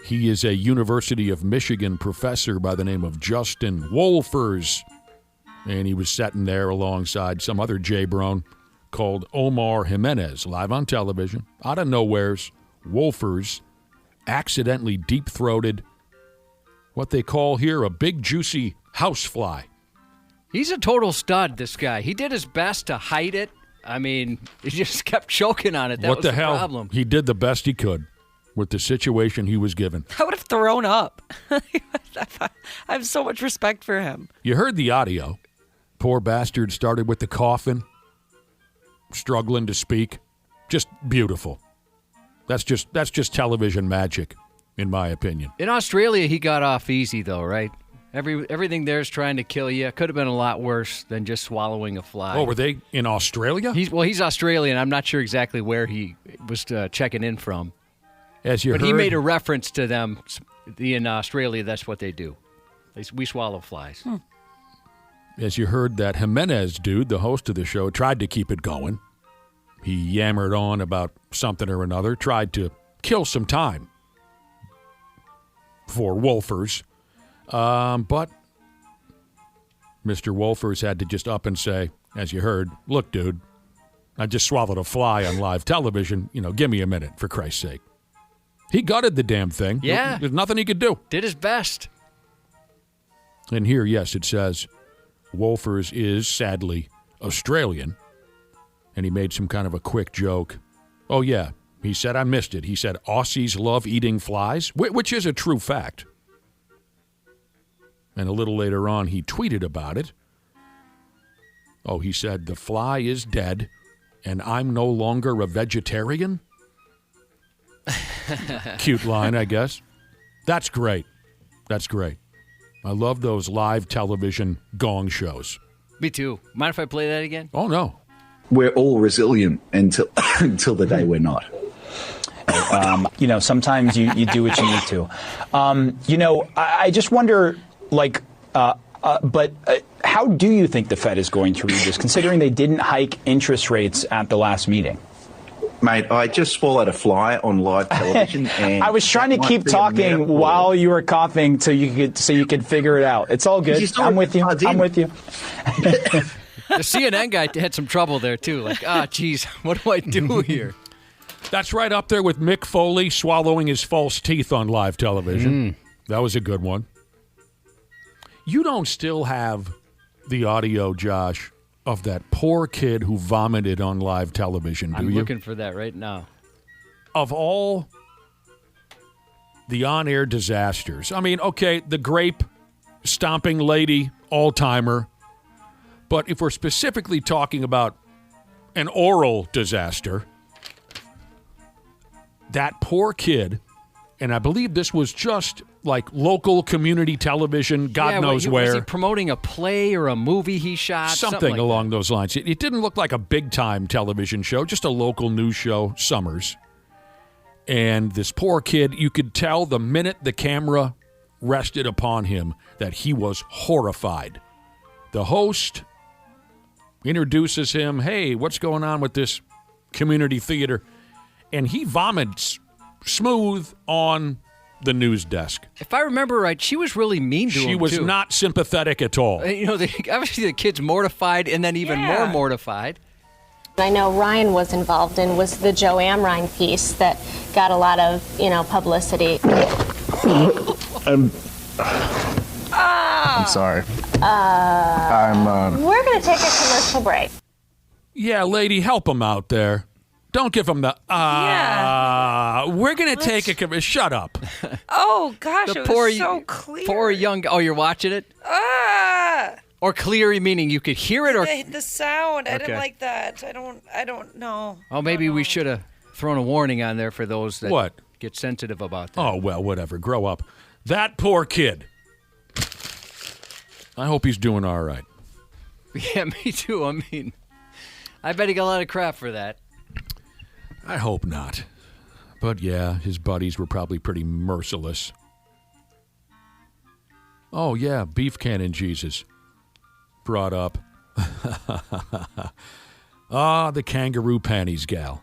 he is a University of Michigan professor by the name of Justin Wolfers, and he was sitting there alongside some other J-Bron called Omar Jimenez, live on television. Out of nowheres, Wolfers accidentally deep-throated what they call here a big, juicy housefly. He's a total stud, this guy. He did his best to hide it. I mean, he just kept choking on it. That was the problem. He did the best he could with the situation he was given. I would have thrown up. I have so much respect for him. You heard the audio. Poor bastard started with the coughing, struggling to speak. Just beautiful. That's just television magic, in my opinion. In Australia, he got off easy, though, right? Everything there's trying to kill you. Could have been a lot worse than just swallowing a fly. Oh, were they in Australia? He's Australian. I'm not sure exactly where he was checking in from. But he made a reference to them. In Australia, that's what they do. We swallow flies. As you heard, that Jimenez dude, the host of the show, tried to keep it going. He yammered on about something or another, tried to kill some time for Wolfers. But Mr. Wolfers had to just up and say, as you heard, look, dude, I just swallowed a fly on live television. Give me a minute, for Christ's sake. He gutted the damn thing. Yeah. There's nothing he could do. Did his best. And here, yes, it says Wolfers is, sadly, Australian. And he made some kind of a quick joke. Oh, yeah. He said, I missed it. He said, Aussies love eating flies, which is a true fact. And a little later on, he tweeted about it. Oh, he said, the fly is dead, and I'm no longer a vegetarian? Cute line, I guess. That's great. That's great. I love those live television gong shows. Me too. Mind if I play that again? Oh, no. We're all resilient until the day we're not. Sometimes you do what you need to. I just wonder, how do you think the Fed is going to read this, considering they didn't hike interest rates at the last meeting? Mate, I just swallowed a fly on live television. And I was trying to keep talking while you were coughing so you could figure it out. It's all good. I'm with you. I'm with you. The CNN guy had some trouble there, too. Geez, what do I do here? That's right up there with Mick Foley swallowing his false teeth on live television. That was a good one. You don't still have the audio, Josh, of that poor kid who vomited on live television, do you? I'm looking for that right now. Of all the on-air disasters, I mean, okay, the grape stomping lady, all-timer, but if we're specifically talking about an oral disaster, that poor kid And I believe this was just like local community television, God knows where. Was he promoting a play or a movie he shot? Something like along those lines. It didn't look like a big-time television show, just a local news show, Summers. And this poor kid, you could tell the minute the camera rested upon him that he was horrified. The host introduces him, hey, what's going on with this community theater? And he vomits smooth on the news desk. If I remember right, she was really mean to him, She was too. not sympathetic at all. Obviously the kid's mortified and then even more mortified. I know Ryan was involved in was the Joe Amrine piece that got a lot of, publicity. I'm sorry. We're going to take a commercial break. Yeah, lady, help him out there. Don't give him the, we're going to take a, shut up. Oh, gosh, The it poor, was so clear. Poor young, you're watching it? Or clear, meaning you could hear it, or The sound, I Okay. didn't like that. I don't know. Oh, maybe we should have thrown a warning on there for those that What? get sensitive about that. Oh, well, whatever. Grow up. That poor kid. I hope he's doing all right. Yeah, me too. I mean, I bet he got a lot of crap for that. I hope not. But yeah, his buddies were probably pretty merciless. Oh, yeah, Beef Cannon Jesus brought up. The kangaroo panties gal.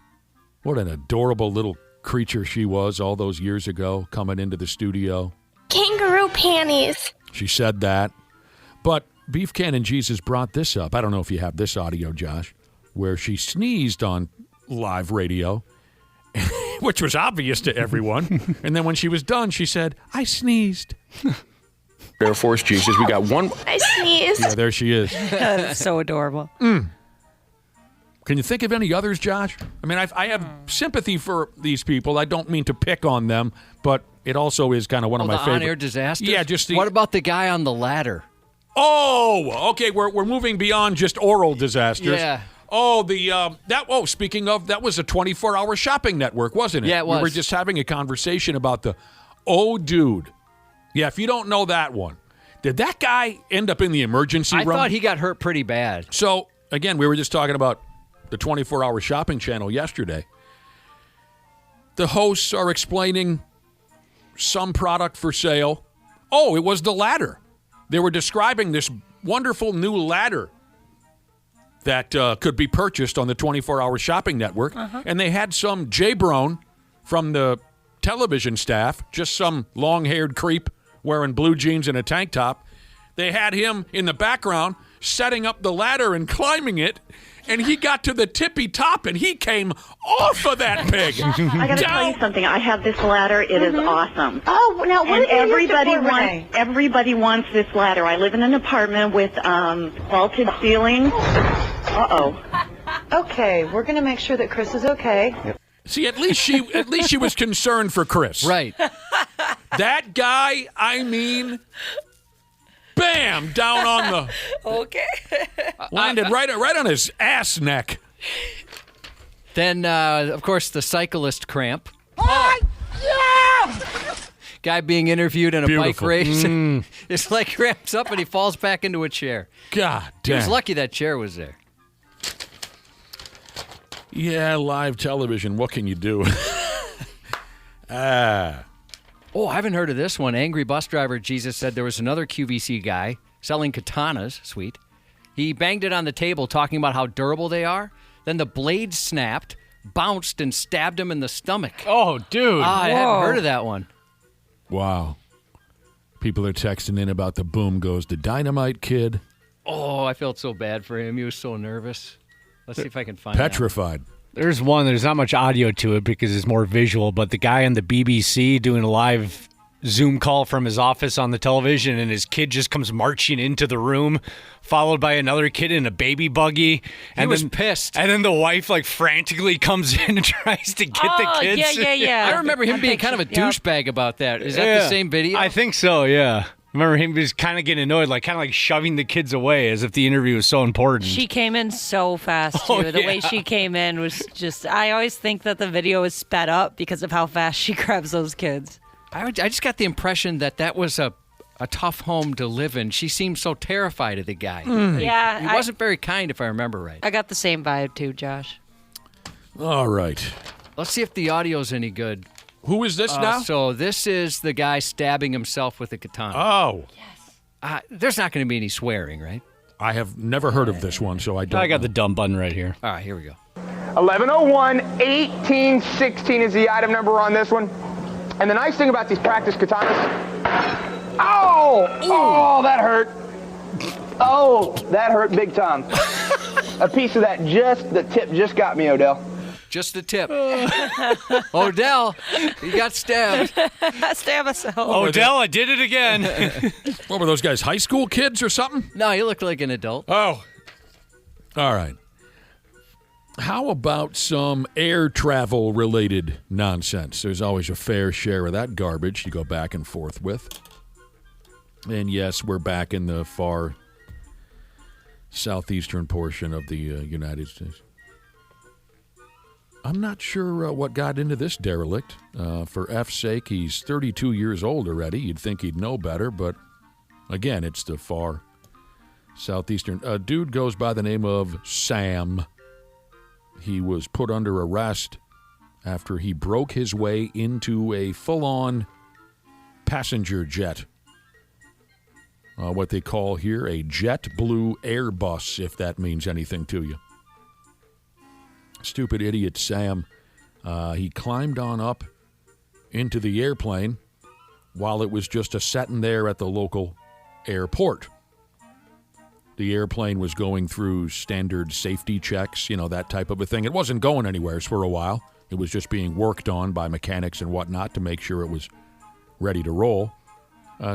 What an adorable little creature she was all those years ago coming into the studio. Kangaroo panties. She said that. But Beef Cannon Jesus brought this up. I don't know if you have this audio, Josh, where she sneezed on live radio, which was obvious to everyone. And then when she was done, she said, I sneezed. Air Force Jesus, we got one. I sneezed. Yeah, there she is. That's so adorable. Can you think of any others, Josh? I mean, I have sympathy for these people. I don't mean to pick on them, but it also is kind of one of my the favorite. on-air disasters? Yeah, just the. What about the guy on the ladder? Oh, okay. We're moving beyond just oral disasters. Yeah. Oh, speaking of, that was a 24-hour shopping network, wasn't it? Yeah, it was. We were just having a conversation about the dude. Yeah, if you don't know that one. Did that guy end up in the emergency room? I thought he got hurt pretty bad. So, again, we were just talking about the 24-hour shopping channel yesterday. The hosts are explaining some product for sale. Oh, it was the ladder. They were describing this wonderful new ladder that could be purchased on the 24-hour shopping network. And they had some J-Brone from the television staff, just some long-haired creep wearing blue jeans and a tank top. They had him in the background setting up the ladder and climbing it, and he got to the tippy top, and he came off of that pig. I got to tell you something. I have this ladder. It is awesome. Oh, now what And did you use it for, everybody Renee? wants everybody wants this ladder. I live in an apartment with vaulted ceilings. Okay, we're going to make sure that Chris is okay. See, at least she was concerned for Chris. Right. That guy, I mean, bam, down on the Okay. landed right on his ass neck. Then, of course, the cyclist cramp. Guy being interviewed in a bike Beautiful. race. His leg cramps up and he falls back into a chair. God He was damn. lucky that chair was there. Yeah, live television. What can you do? Oh, I haven't heard of this one. Angry bus driver Jesus said there was another QVC guy selling katanas. Sweet. He banged it on the table talking about how durable they are. Then the blade snapped, bounced, and stabbed him in the stomach. Oh, dude. I hadn't heard of that one. Wow. People are texting in about the boom goes the dynamite kid. Oh, I felt so bad for him. He was so nervous. Let's see if I can find that. Petrified. There's one, there's not much audio to it because it's more visual, but the guy on the BBC doing a live Zoom call from his office on the television, and his kid just comes marching into the room, followed by another kid in a baby buggy. He was pissed. And then the wife frantically comes in and tries to get the kids. Yeah. I remember him being kind of a douchebag about that. Is that the same video? I think so, yeah. I remember him just kind of getting annoyed, kind of shoving the kids away as if the interview was so important. She came in so fast, too. Oh, The way she came in was just... I always think that the video is sped up because of how fast she grabs those kids. I just got the impression that was a tough home to live in. She seemed so terrified of the guy. Yeah. He wasn't very kind, if I remember right. I got the same vibe, too, Josh. All right. Let's see if the audio's any good. Who is this now? So this is the guy stabbing himself with a katana. Oh. Yes. There's not going to be any swearing, right? I have never heard of this one, so I don't I got know. the dumb button right here. All right, here we go. 1101 1816 is the item number on this one. And the nice thing about these practice katanas... Oh! Oh, that hurt. Oh, that hurt big time. A piece of the tip just got me, Odell. Just the tip. Odell, you got stabbed. Stab us all. Odell, I did it again. What were those guys, high school kids or something? No, you look like an adult. Oh. All right. How about some air travel related nonsense? There's always a fair share of that garbage you go back and forth with. And yes, we're back in the far southeastern portion of the United States. I'm not sure what got into this derelict. For F's sake, he's 32 years old already. You'd think he'd know better, but again, it's the far southeastern. A dude goes by the name of Sam. He was put under arrest after he broke his way into a full-on passenger jet. What they call here a JetBlue Airbus, if that means anything to you. Stupid idiot Sam. He climbed on up into the airplane while it was just a-setting there at the local airport. The airplane was going through standard safety checks, that type of a thing. It wasn't going anywhere for a while. It was just being worked on by mechanics and whatnot to make sure it was ready to roll.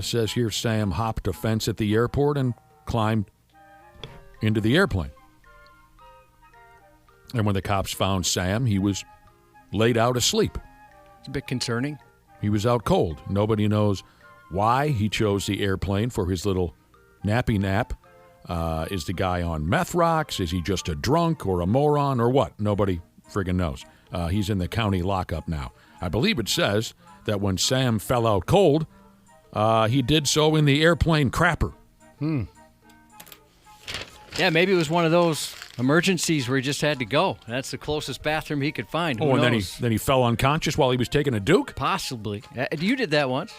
Says here Sam hopped a fence at the airport and climbed into the airplane. And when the cops found Sam, he was laid out asleep. It's a bit concerning. He was out cold. Nobody knows why he chose the airplane for his little nappy nap. Is the guy on meth rocks? Is he just a drunk or a moron or what? Nobody friggin' knows. He's in the county lockup now. I believe it says that when Sam fell out cold, he did so in the airplane crapper. Yeah, maybe it was one of those emergencies where he just had to go. That's the closest bathroom he could find. Who knows? Then he fell unconscious while he was taking a Duke? Possibly. You did that once.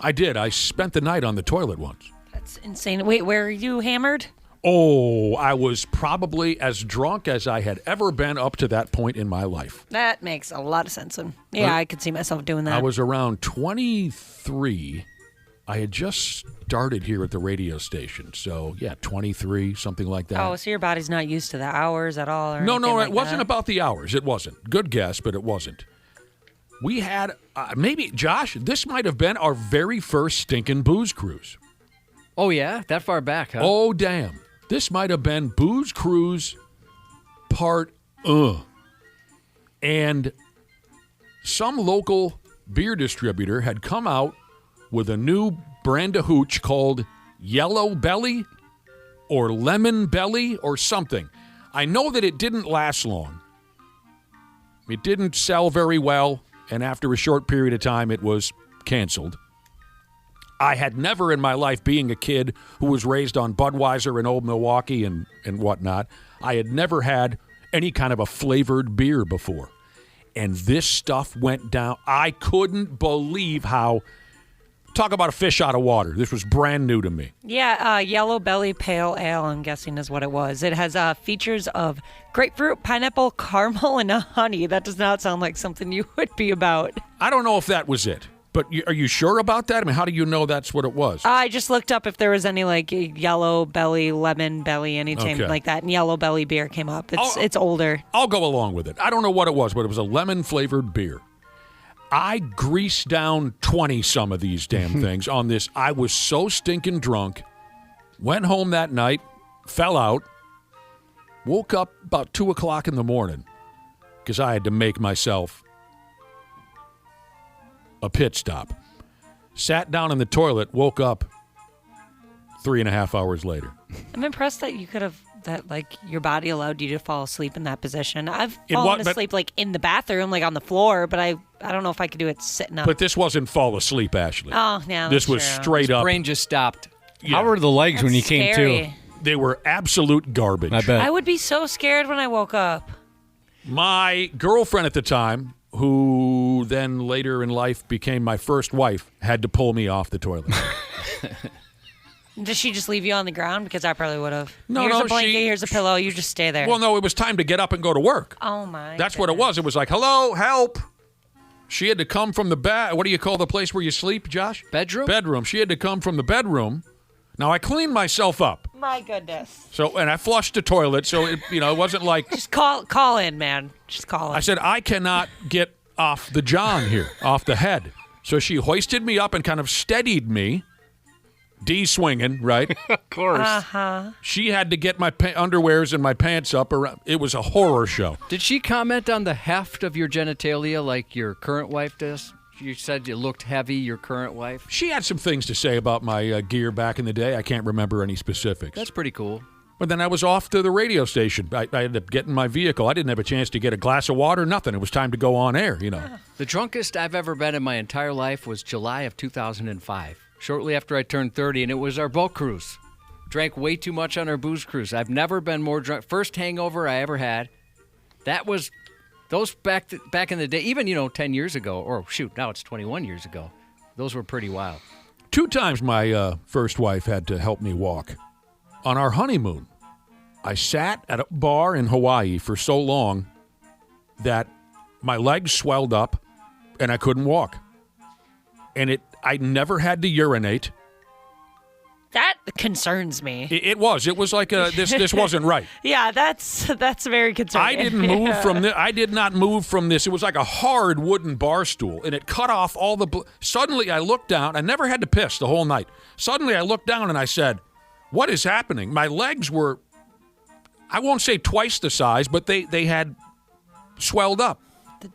I did. I spent the night on the toilet once. That's insane. Wait, were you hammered? Oh, I was probably as drunk as I had ever been up to that point in my life. That makes a lot of sense. Yeah, I could see myself doing that. I was around 23. I had just started here at the radio station. So, 23, something like that. Oh, so your body's not used to the hours at all? Or No, like it wasn't that? about the hours. It wasn't. Good guess, but it wasn't. We had, maybe, Josh, this might have been our very first stinking booze cruise. Oh, yeah? That far back, huh? Oh, damn. This might have been Booze Cruise Part And some local beer distributor had come out with a new brand of hooch called Yellow Belly or Lemon Belly or something. I know that it didn't last long. It didn't sell very well, and after a short period of time, it was canceled. I had never in my life, being a kid who was raised on Budweiser and Old Milwaukee and whatnot, I had never had any kind of a flavored beer before. And this stuff went down. I couldn't believe how... Talk about a fish out of water. This was brand new to me. Yeah, Yellow Belly Pale Ale, I'm guessing is what it was. It has features of grapefruit, pineapple, caramel, and honey. That does not sound like something you would be about. I don't know if that was it. But are you sure about that? I mean, how do you know that's what it was? I just looked up if there was any like Yellow Belly, Lemon Belly, anything like that. And Yellow Belly beer came up. It's older. I'll go along with it. I don't know what it was, but it was a lemon-flavored beer. I greased down 20 some of these damn things on this. I was so stinking drunk. Went home that night, fell out, woke up about 2 o'clock in the morning because I had to make myself a pit stop. Sat down in the toilet, woke up 3.5 hours later. I'm impressed that you could have, that like your body allowed you to fall asleep in that position. I've fallen asleep like in the bathroom, like on the floor, but I I don't know if I could do it sitting up. But this wasn't fall asleep, Ashley. Oh, yeah. This that's was true. straight up. Brain just stopped. Yeah. How were the legs when you came scary. to? They were absolute garbage. I bet. I would be so scared when I woke up. My girlfriend at the time, who then later in life became my first wife, had to pull me off the toilet. Does she just leave you on the ground? Because I probably would have. No, here's no, a blanket, here's a pillow. You just stay there. Well, no, it was time to get up and go to work. Oh, my That's what it was. It was like, hello, help. She had to come from the bed. What do you call the place where you sleep, Josh? Bedroom? Bedroom. She had to come from the bedroom. Now, I cleaned myself up. My goodness. And I flushed the toilet, so it wasn't like... Just call in, man. Just call in. I said, I cannot get off the john here, off the head. So she hoisted me up and kind of steadied me. D-swinging, right? Of course. Uh-huh. She had to get my underwears and my pants up. It was a horror show. Did she comment on the heft of your genitalia like your current wife does? You said it looked heavy, your current wife. She had some things to say about my gear back in the day. I can't remember any specifics. That's pretty cool. But then I was off to the radio station. I ended up getting my vehicle. I didn't have a chance to get a glass of water, nothing. It was time to go on air, The drunkest I've ever been in my entire life was July of 2005, shortly after I turned 30, and it was our boat cruise. Drank way too much on our booze cruise. I've never been more drunk. First hangover I ever had. That was... Those back in the day, even, 10 years ago, or shoot, now it's 21 years ago. Those were pretty wild. 2 times my first wife had to help me walk. On our honeymoon, I sat at a bar in Hawaii for so long that my legs swelled up and I couldn't walk. And I never had to urinate. That concerns me. It was like this wasn't right. Yeah, that's very concerning. I did not move from this. It was like a hard wooden bar stool, and it cut off all the... Suddenly, I looked down. I never had to piss the whole night. Suddenly, I looked down, and I said, what is happening? My legs were, I won't say twice the size, but they had swelled up.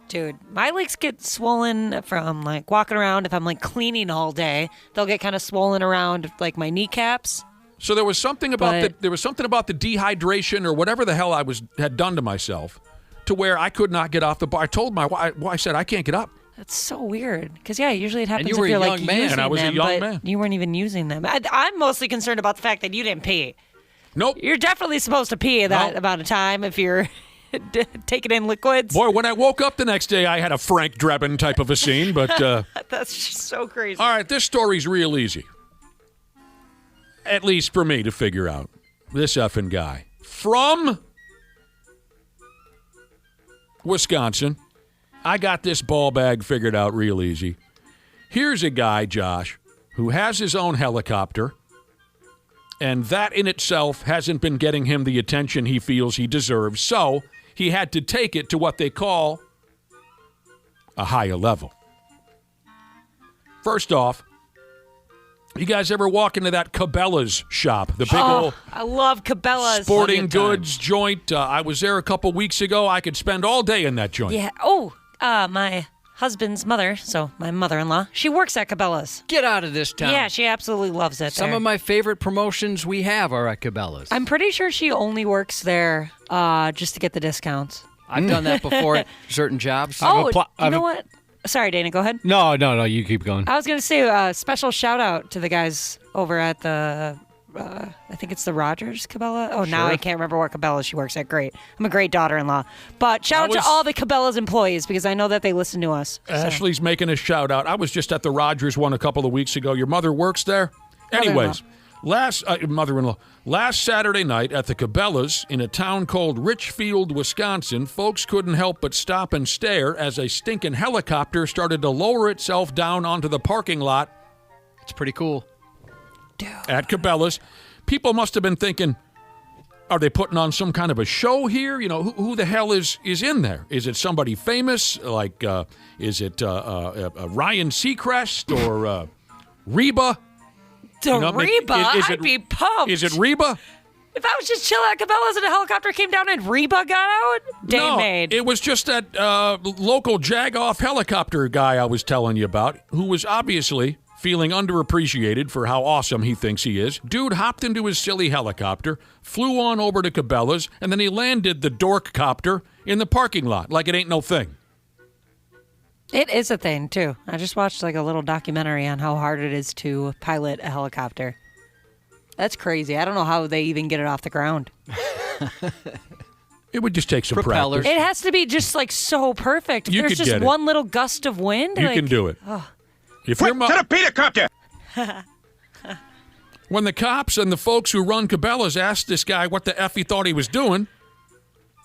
Dude, my legs get swollen from walking around. If I'm cleaning all day, they'll get kind of swollen around my kneecaps. So there was something about the dehydration or whatever the hell had done to myself, to where I could not get off the bar. I told my wife, I said I can't get up. That's so weird. Because usually it happens you were if you're a young man. using And I was a them, young but man. you weren't even using them. I'm mostly concerned about the fact that you didn't pee. Nope. You're definitely supposed to pee that amount of time if you're taking in liquids. Boy, when I woke up the next day, I had a Frank Drebin type of a scene, but... That's just so crazy. All right, this story's real easy. At least for me to figure out. This effing guy. From Wisconsin. I got this ball bag figured out real easy. Here's a guy, Josh, who has his own helicopter, and that in itself hasn't been getting him the attention he feels he deserves, so he had to take it to what they call a higher level. First off, you guys ever walk into that Cabela's shop? The big old I love Cabela's. sporting goods joint. I was there a couple weeks ago. I could spend all day in that joint. Yeah. Oh, my husband's mother, so my mother-in-law, she works at Cabela's. Get out of this town. Yeah, she absolutely loves it. Some there. of my favorite promotions we have are at Cabela's. I'm pretty sure she only works there just to get the discounts. I've done that before at certain jobs. Oh, you know what? Sorry, Dana, go ahead. No, you keep going. I was going to say a special shout-out to the guys over at the, I think it's the Rogers Cabela. Oh, now I can't remember what Cabela she works at. Great. I'm a great daughter-in-law. But shout out to all the Cabela's employees because I know that they listen to us. Ashley's making a shout-out. I was just at the Rogers one a couple of weeks ago. Your mother works there? Anyways, mother-in-law. Last Saturday night at the Cabela's in a town called Richfield, Wisconsin, folks couldn't help but stop and stare as a stinking helicopter started to lower itself down onto the parking lot. It's pretty cool. At Cabela's. People must have been thinking, are they putting on some kind of a show here? Who the hell is in there? Is it somebody famous? Is it Ryan Seacrest or Reba? Reba? I'd be pumped. Is it Reba? If I was just chilling at Cabela's and a helicopter came down and Reba got out, day made. It was just that local jag-off helicopter guy I was telling you about, who was obviously feeling underappreciated for how awesome he thinks he is. Dude hopped into his silly helicopter, flew on over to Cabela's, and then he landed the dork copter in the parking lot like it ain't no thing. It is a thing, too. I just watched like a little documentary on how hard it is to pilot a helicopter. That's crazy. I don't know how they even get it off the ground. It would just take some practice. It has to be just like so perfect. If You there's could just get it. one little gust of wind. You like, can do it. Oh. If your to the pedicopter! When the cops and the folks who run Cabela's asked this guy what the F he thought he was doing,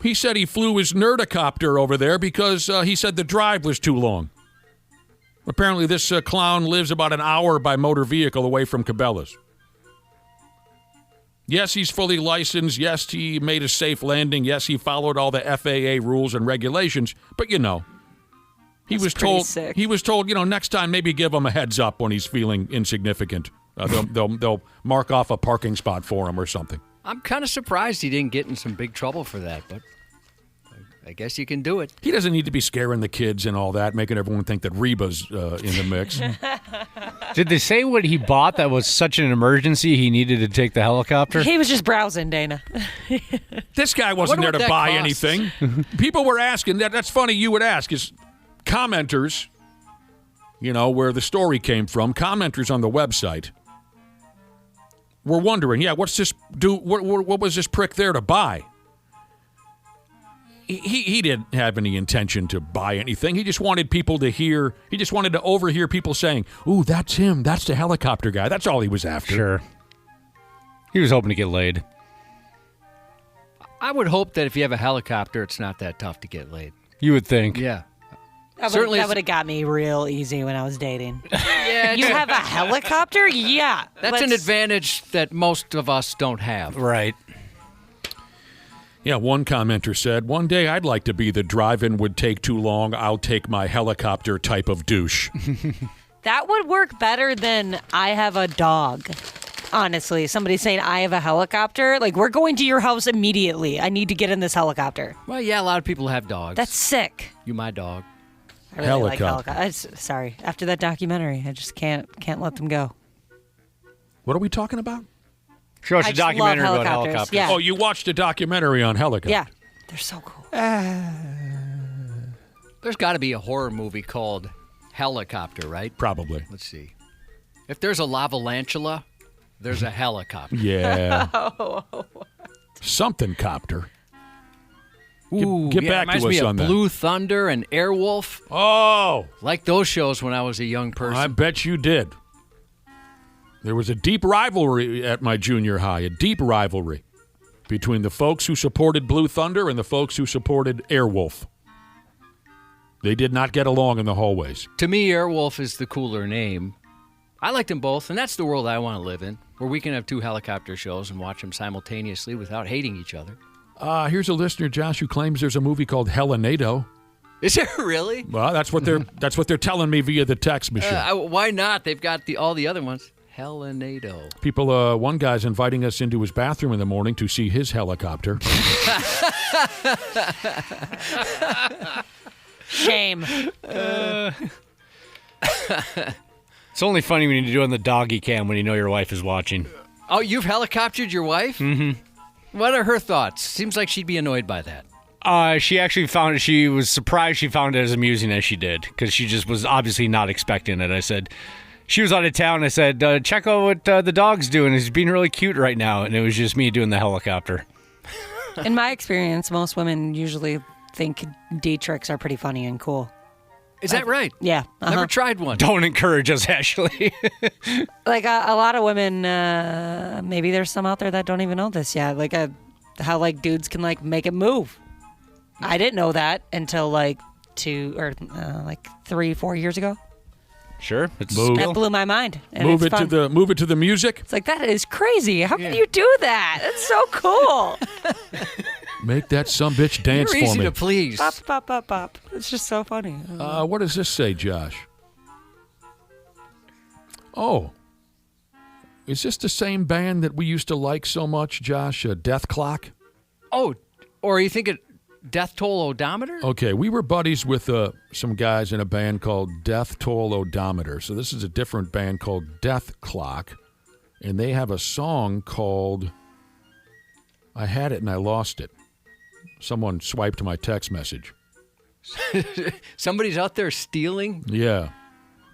he said he flew his nerdicopter over there because he said the drive was too long. Apparently this clown lives about an hour by motor vehicle away from Cabela's. Yes, he's fully licensed. Yes, he made a safe landing. Yes, he followed all the FAA rules and regulations. But, you know, he was told, you know, next time maybe give him a heads up when he's feeling insignificant. They'll mark off a parking spot for him or something. I'm kind of surprised he didn't get in some big trouble for that, but I guess you can do it. He doesn't need to be scaring the kids and all that, making everyone think that Reba's in the mix. Did they say what he bought that was such an emergency he needed to take the helicopter? He was just browsing, Dana. This guy wasn't there to buy costs. anything. People were asking. That's funny you would ask. Is commenters, you know, where the story came from, commenters on the website were wondering, what's this do? What was this prick there to buy? He didn't have any intention to buy anything. He just wanted people to hear. He just wanted to overhear people saying, "Ooh, that's him. That's the helicopter guy." That's all he was after. Sure. He was hoping to get laid. I would hope that if you have a helicopter, it's not that tough to get laid. You would think. Yeah. That would have got me real easy when I was dating. Yeah, You have a helicopter? Yeah. That's an advantage that most of us don't have. Right. Yeah, one commenter said, "One day I'd like to be the drive-in would take too long. I'll take my helicopter type of douche." That would work better than I have a dog. Honestly, somebody saying I have a helicopter, like we're going to your house immediately. I need to get in this helicopter. Well, yeah, a lot of people have dogs. That's sick. You my dog. I really like helicopters. Sorry, after that documentary, I just can't let them go. What are we talking about? She watched a documentary about helicopters. Yeah. Oh, you watched a documentary on helicopters? Yeah, they're so cool. There's got to be a horror movie called Helicopter, right? Probably. Let's see. If there's a lavalantula, there's a helicopter. Yeah. Something copter. Ooh, get back reminds to us me on of that. Blue Thunder and Airwolf. Oh, like those shows when I was a young person. I bet you did. There was a deep rivalry at my junior high, a deep rivalry between the folks who supported Blue Thunder and the folks who supported Airwolf. They did not get along in the hallways. To me, Airwolf is the cooler name. I like them both, and that's the world I want to live in, where we can have two helicopter shows and watch them simultaneously without hating each other. Here's a listener, Josh, who claims there's a movie called Hella-NATO. Is there really? Well, that's what they're telling me via the text machine. Why not? They've got all the other ones. Hella-NATO. People, one guy's inviting us into his bathroom in the morning to see his helicopter. Shame. It's only funny when you do it on the doggy cam when you know your wife is watching. Oh, you've helicoptered your wife? Mm-hmm. What are her thoughts? Seems like she'd be annoyed by that. She actually found it. She was surprised she found it as amusing as she did because she just was obviously not expecting it. I said, she was out of town. I said, check out what the dog's doing. He's being really cute right now. And it was just me doing the helicopter. In my experience, most women usually think D-tricks are pretty funny and cool. Is that right? Yeah. Never tried one. Don't encourage us, Ashley. Like a lot of women, maybe there's some out there that don't even know this yet. Like how like dudes can like make it move. I didn't know that until like 3-4 years ago. Sure, that blew my mind. And move it's it fun. move it to the music. It's like that is crazy. How can you do that? That's so cool. Make that sumbitch dance You're for easy me. to please. Pop, pop, pop, pop. It's just so funny. What does this say, Josh? Oh, is this the same band that we used to like so much, Josh? Death Clock. Oh, or are you thinking Death Toll Odometer? Okay, we were buddies with some guys in a band called Death Toll Odometer. So this is a different band called Death Clock, and they have a song called I Had It and I Lost It. Someone swiped my text message. Somebody's out there stealing? Yeah.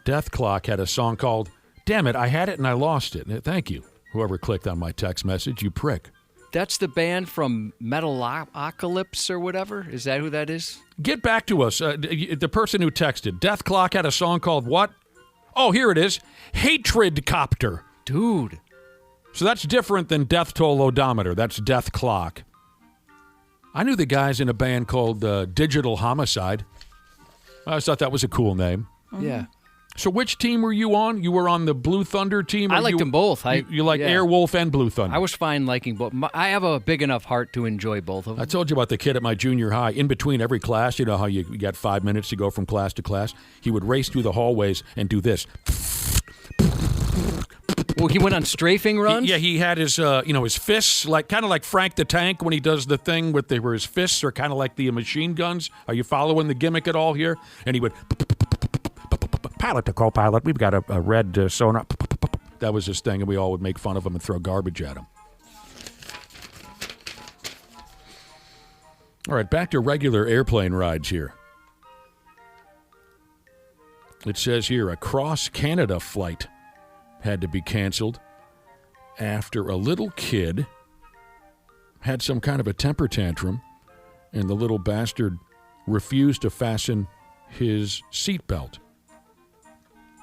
Death Clock had a song called Damn It, I Had It and I Lost It. Thank you, whoever clicked on my text message, you prick. That's the band from Metalocalypse or whatever? Is that who that is? Get back to us. The person who texted. Death Clock had a song called what? Oh, here it is. Hatred Copter. Dude. So that's different than Death Toll Odometer. That's Death Clock. I knew the guys in a band called Digital Homicide. I always thought that was a cool name. Yeah. So which team were you on? You were on the Blue Thunder team? I liked them both. You like Airwolf and Blue Thunder? I was fine liking both. I have a big enough heart to enjoy both of them. I told you about the kid at my junior high. In between every class, you know how you got 5 minutes to go from class to class? He would race through the hallways and do this. Well, he went on strafing runs? He had his, his fists, kind of like Frank the Tank when he does the thing where his fists are kind of like the machine guns. Are you following the gimmick at all here? And he would... Pilot to co-pilot, we've got a red sonar. That was his thing, and we all would make fun of him and throw garbage at him. All right, back to regular airplane rides here. It says here, a cross-Canada flight had to be canceled after a little kid had some kind of a temper tantrum, and the little bastard refused to fasten his seatbelt.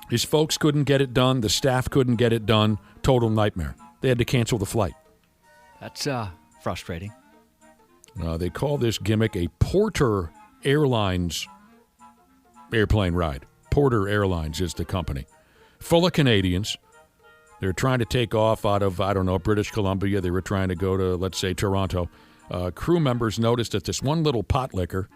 His folks couldn't get it done. The staff couldn't get it done. Total nightmare. They had to cancel the flight. That's frustrating. They call this gimmick a Porter Airlines airplane ride. Porter Airlines is the company. Full of Canadians. They're trying to take off out of, British Columbia. They were trying to go to, let's say, Toronto. Crew members noticed that this one little pot licker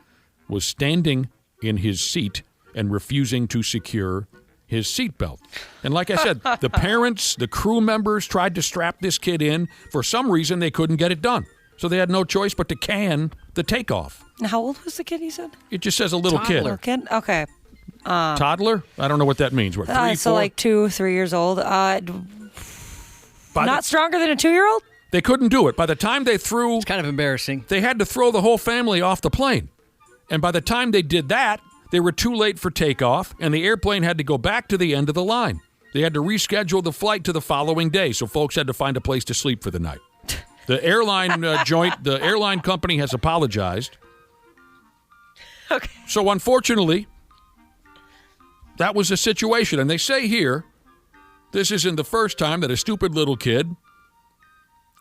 was standing in his seat and refusing to secure his seatbelt. And like I said, the parents, the crew members tried to strap this kid in. For some reason, they couldn't get it done. So they had no choice but to can the takeoff. How old was the kid, you said? It just says a little kid. Little kid? Okay. Toddler? I don't know what that means. What, 3, 4? So like 2, 3 years old. Not stronger than a 2-year-old? They couldn't do it. By the time they threw... It's kind of embarrassing. They had to throw the whole family off the plane. And by the time they did that, they were too late for takeoff, and the airplane had to go back to the end of the line. They had to reschedule the flight to the following day, so folks had to find a place to sleep for the night. The airline the airline company has apologized. Okay. So unfortunately, that was the situation. And they say here, this isn't the first time that a stupid little kid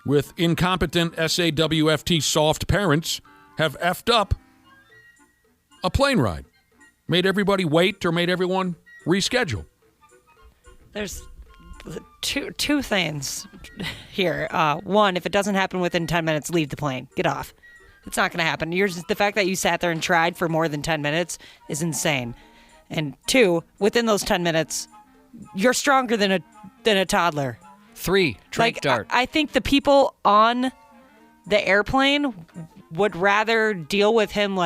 with incompetent SAWFT soft parents have effed up a plane ride. Made everybody wait or made everyone reschedule. There's two things here. One, if it doesn't happen within 10 minutes, leave the plane. Get off. It's not going to happen. The fact that you sat there and tried for more than 10 minutes is insane. And 2, within those 10 minutes, you're stronger than a toddler. 3, trank dart. I think the people on the airplane would rather deal with him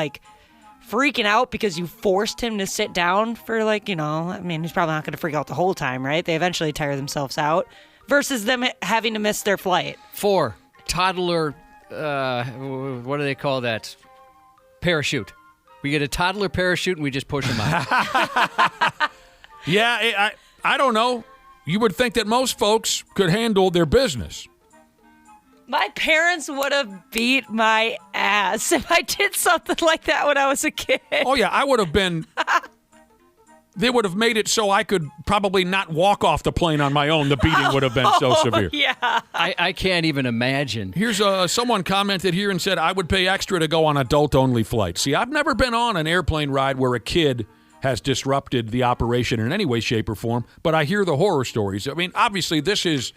freaking out because you forced him to sit down for he's probably not going to freak out the whole time, right? They eventually tire themselves out versus them having to miss their flight. 4, toddler, what do they call that? Parachute. We get a toddler parachute and we just push him out. Yeah, I don't know. You would think that most folks could handle their business. My parents would have beat my ass if I did something like that when I was a kid. Oh, yeah, I would have been... They would have made it so I could probably not walk off the plane on my own. The beating would have been so severe. Yeah. I can't even imagine. Here's someone commented here and said, I would pay extra to go on adult-only flights. See, I've never been on an airplane ride where a kid has disrupted the operation in any way, shape, or form, but I hear the horror stories. I mean, obviously, this is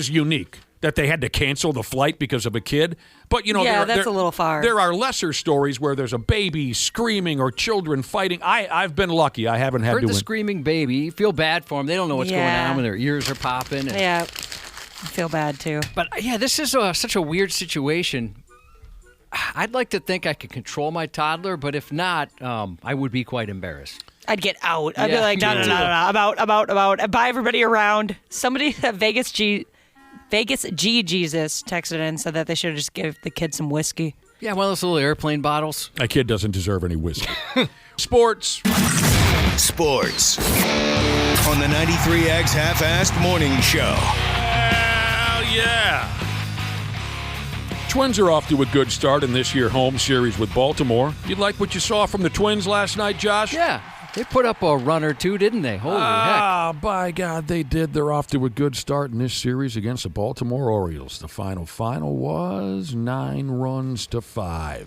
unique. That they had to cancel the flight because of a kid. But, that's a little far. There are lesser stories where there's a baby screaming or children fighting. I've been lucky. I haven't had Heard the screaming baby. You feel bad for them. They don't know what's going on when their ears are popping. Yeah, I feel bad, too. But, this is such a weird situation. I'd like to think I could control my toddler, but if not, I would be quite embarrassed. I'd get out. I'd be like, no, I'm out. Bye, everybody around. Somebody at Vegas G Jesus texted in and said that they should have just give the kid some whiskey. Yeah, one of those little airplane bottles. That kid doesn't deserve any whiskey. Sports. Sports. On the 93X Half-Assed Morning Show. Hell yeah. Twins are off to a good start in this year's home series with Baltimore. You like what you saw from the Twins last night, Josh? Yeah. They put up a run or two, didn't they? Holy heck. By God, they did. They're off to a good start in this series against the Baltimore Orioles. The final was 9-5.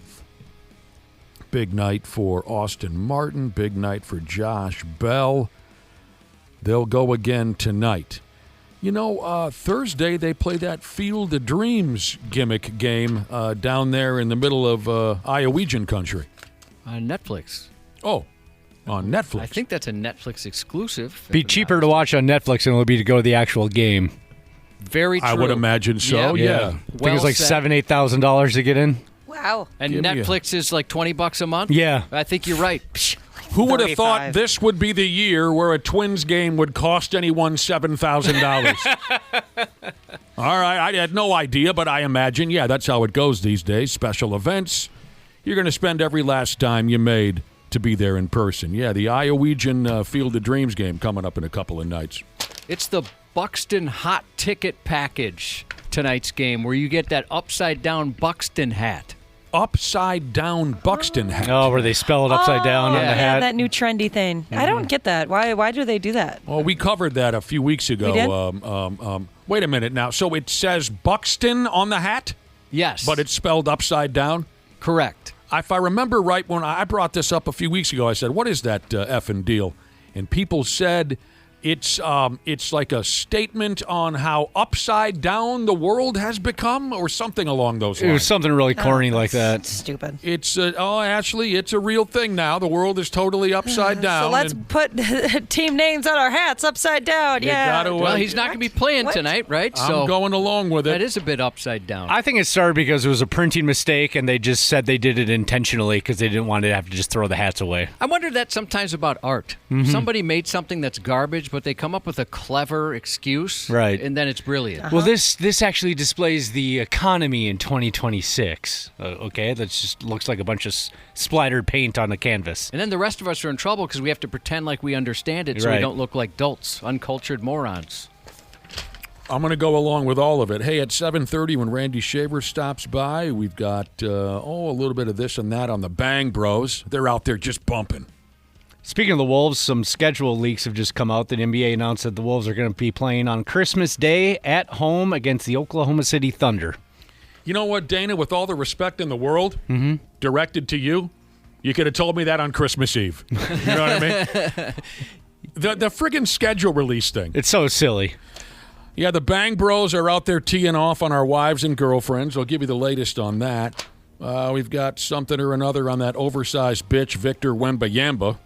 Big night for Austin Martin. Big night for Josh Bell. They'll go again tonight. You know, Thursday they play that Field of Dreams gimmick game down there in the middle of Iowegian country. On Netflix. Oh. On Netflix. I think that's a Netflix exclusive. Be cheaper to watch on Netflix than it would be to go to the actual game. Very true. I would imagine so, yeah. I think it's like $7,000-$8,000 to get in. Wow. And Netflix is like $20 a month? Yeah. I think you're right. Who would have thought this would be the year where a Twins game would cost anyone $7,000? All right, I had no idea, but I imagine, that's how it goes these days. Special events, you're going to spend every last dime you made to be there in person. Yeah, the Iowegian Field of Dreams game coming up in a couple of nights. It's the Buxton Hot Ticket Package, tonight's game, where you get that upside-down Buxton hat. Upside-down Buxton hat. Oh, where they spell it upside down on the hat. Yeah, that new trendy thing. Mm-hmm. I don't get that. Why do they do that? Well, we covered that a few weeks ago. We did? Wait a minute now. So it says Buxton on the hat? Yes. But it's spelled upside down? Correct. If I remember right, when I brought this up a few weeks ago, I said, what is that effing deal? And people said it's like a statement on how upside down the world has become or something along those lines. It was something really corny like that. Stupid. It's Ashley, it's a real thing now. The world is totally upside down. So let's put team names on our hats upside down. Yeah. Well, he's not going to be playing tonight, right? I'm going along with it. That is a bit upside down. I think it started because it was a printing mistake and they just said they did it intentionally because they didn't want to have to just throw the hats away. I wonder that sometimes about art. Mm-hmm. Somebody made something that's garbage, but they come up with a clever excuse, right? And then it's brilliant. Well, this actually displays the economy in 2026. Okay, that just looks like a bunch of splattered paint on the canvas. And then the rest of us are in trouble because we have to pretend like we understand it, so we don't look like dolts, uncultured morons. I'm going to go along with all of it. Hey, at 7:30 when Randy Shaver stops by, we've got a little bit of this and that on the Bang Bros. They're out there just bumping. Speaking of the Wolves, some schedule leaks have just come out that NBA announced that the Wolves are going to be playing on Christmas Day at home against the Oklahoma City Thunder. You know what, Dana, with all the respect in the world directed to you, you could have told me that on Christmas Eve. You know what I mean? The friggin' schedule release thing. It's so silly. Yeah, the Bang Bros are out there teeing off on our wives and girlfriends. I'll give you the latest on that. We've got something or another on that oversized bitch, Victor Wembanyama.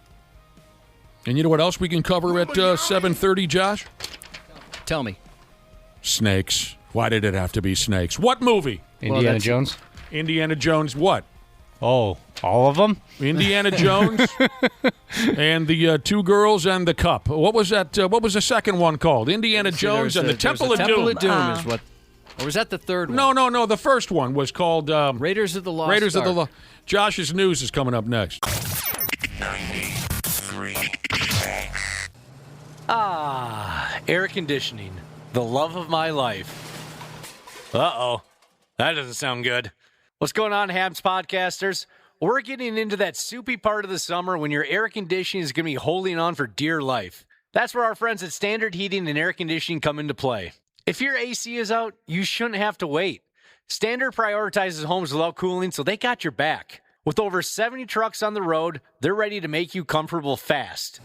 And you know what else we can cover at 7:30, Josh? Tell me. Snakes. Why did it have to be snakes? What movie? Indiana Jones? Indiana Jones what? Oh, all of them? Indiana Jones and the two girls and the cup. What was that? What was the second one called? Indiana Jones and the Temple of Doom. Temple of Doom is what. Or was that the third one? No. The first one was called Raiders of the Lost Ark. of the Lost. Josh's News is coming up next. Air conditioning, the love of my life. Uh-oh, that doesn't sound good. What's going on, Habs podcasters? We're getting into that soupy part of the summer when your air conditioning is going to be holding on for dear life. That's where our friends at Standard Heating and Air Conditioning come into play. If your AC is out, you shouldn't have to wait. Standard prioritizes homes without cooling, so they got your back. With over 70 trucks on the road, they're ready to make you comfortable fast.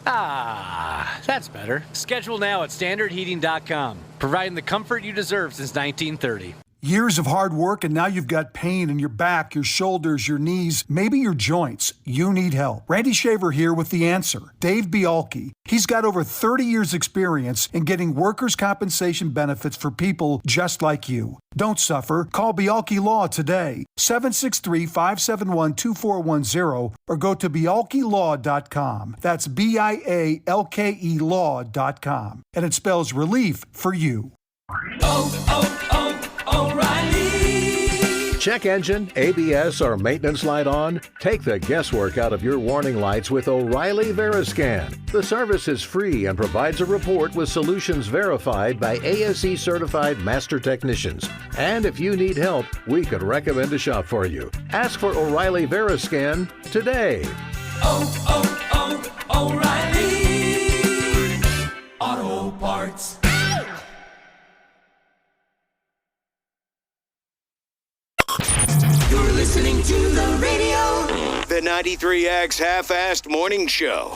That's better. Schedule now at standardheating.com, providing the comfort you deserve since 1930. Years of hard work, and now you've got pain in your back, your shoulders, your knees, maybe your joints. You need help. Randy Shaver here with the answer. Dave Bialke. He's got over 30 years experience in getting workers' compensation benefits for people just like you. Don't suffer. Call Bialke Law today. 763-571-2410 or go to bialkelaw.com. That's BIALKE law.com. And it spells relief for you. O'Reilly Check engine, ABS, or maintenance light on? Take the guesswork out of your warning lights with O'Reilly Veriscan. The service is free and provides a report with solutions verified by ASE certified master technicians. And if you need help, we could recommend a shop for you. Ask for O'Reilly Veriscan today. O'Reilly Auto Parts. You're listening to the radio. The 93X Half-Assed Morning Show.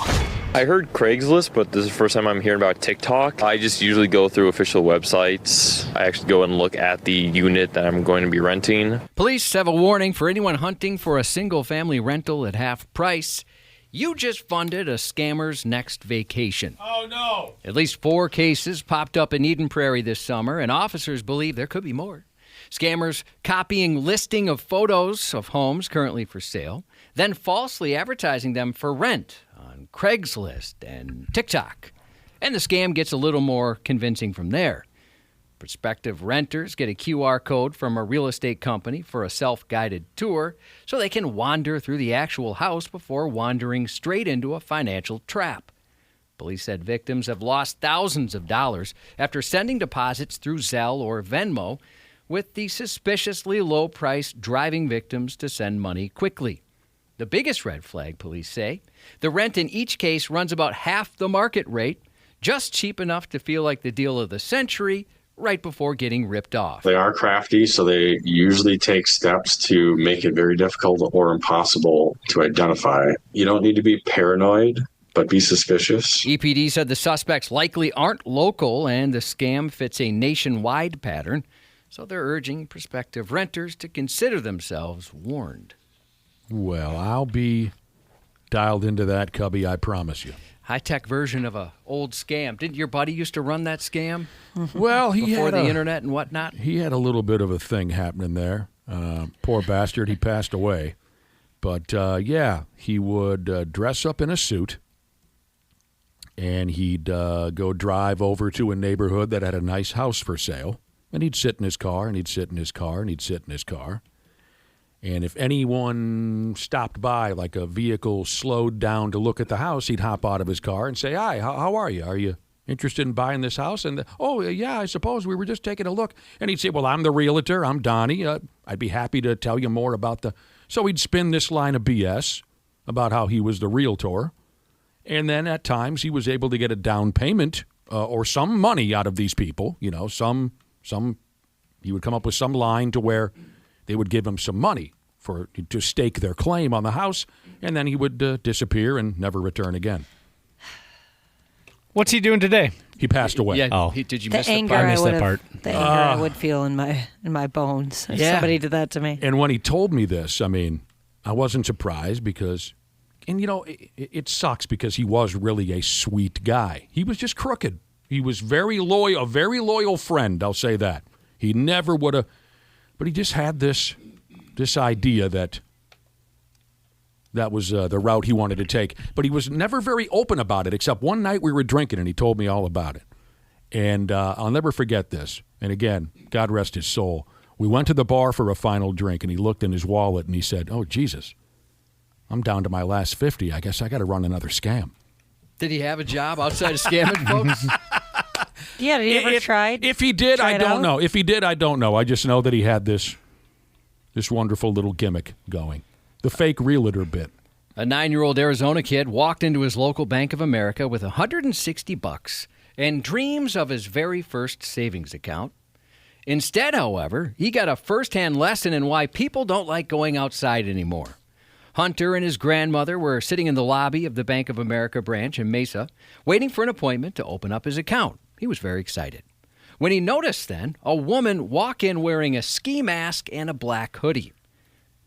I heard Craigslist, but this is the first time I'm hearing about TikTok. I just usually go through official websites. I actually go and look at the unit that I'm going to be renting. Police have a warning for anyone hunting for a single-family rental at half price. You just funded a scammer's next vacation. Oh, no. At least 4 cases popped up in Eden Prairie this summer, and officers believe there could be more. Scammers copying listing of photos of homes currently for sale, then falsely advertising them for rent on Craigslist and TikTok. And the scam gets a little more convincing from there. Prospective renters get a QR code from a real estate company for a self-guided tour so they can wander through the actual house before wandering straight into a financial trap. Police said victims have lost thousands of dollars after sending deposits through Zelle or Venmo, with the suspiciously low price driving victims to send money quickly. The biggest red flag, police say, the rent in each case runs about half the market rate, just cheap enough to feel like the deal of the century right before getting ripped off. They are crafty, so they usually take steps to make it very difficult or impossible to identify. You don't need to be paranoid, but be suspicious. EPD said the suspects likely aren't local and the scam fits a nationwide pattern. So they're urging prospective renters to consider themselves warned. Well, I'll be dialed into that, Cubby, I promise you. High-tech version of a old scam. Didn't your buddy used to run that scam? Well, before the internet and whatnot? He had a little bit of a thing happening there. Poor bastard, he passed away. But, yeah, he would dress up in a suit, and he'd go drive over to a neighborhood that had a nice house for sale. And he'd sit in his car, and he'd sit in his car, and he'd sit in his car. And if anyone stopped by, like a vehicle slowed down to look at the house, he'd hop out of his car and say, "Hi, how are you? Are you interested in buying this house?" And, "Oh, yeah, I suppose we were just taking a look." And he'd say, "Well, I'm the realtor. I'm Donnie. I'd be happy to tell you more about the..." So he'd spin this line of BS about how he was the realtor. And then at times he was able to get a down payment or some money out of these people, you know, he would come up with some line to where they would give him some money to stake their claim on the house, and then he would disappear and never return again. What's he doing today? He passed away. Yeah, did you miss the part? I missed that part. The anger I would feel in my bones if somebody did that to me. And when he told me this, I mean, I wasn't surprised because, and you know, it sucks because he was really a sweet guy. He was just crooked. He was very loyal, a very loyal friend, I'll say that. He never would have, but he just had this idea that was the route he wanted to take. But he was never very open about it, except one night we were drinking and he told me all about it. And I'll never forget this. And again, God rest his soul. We went to the bar for a final drink and he looked in his wallet and he said, "Oh, Jesus, I'm down to my last 50. I guess I got to run another scam." Did he have a job outside of scamming folks? Yeah, did he ever try? If he did, I don't know. If he did, I don't know. I just know that he had this wonderful little gimmick going. The fake realtor bit. A 9-year-old Arizona kid walked into his local Bank of America with $160 and dreams of his very first savings account. Instead, however, he got a first-hand lesson in why people don't like going outside anymore. Hunter and his grandmother were sitting in the lobby of the Bank of America branch in Mesa, waiting for an appointment to open up his account. He was very excited. When he noticed then a woman walk in wearing a ski mask and a black hoodie.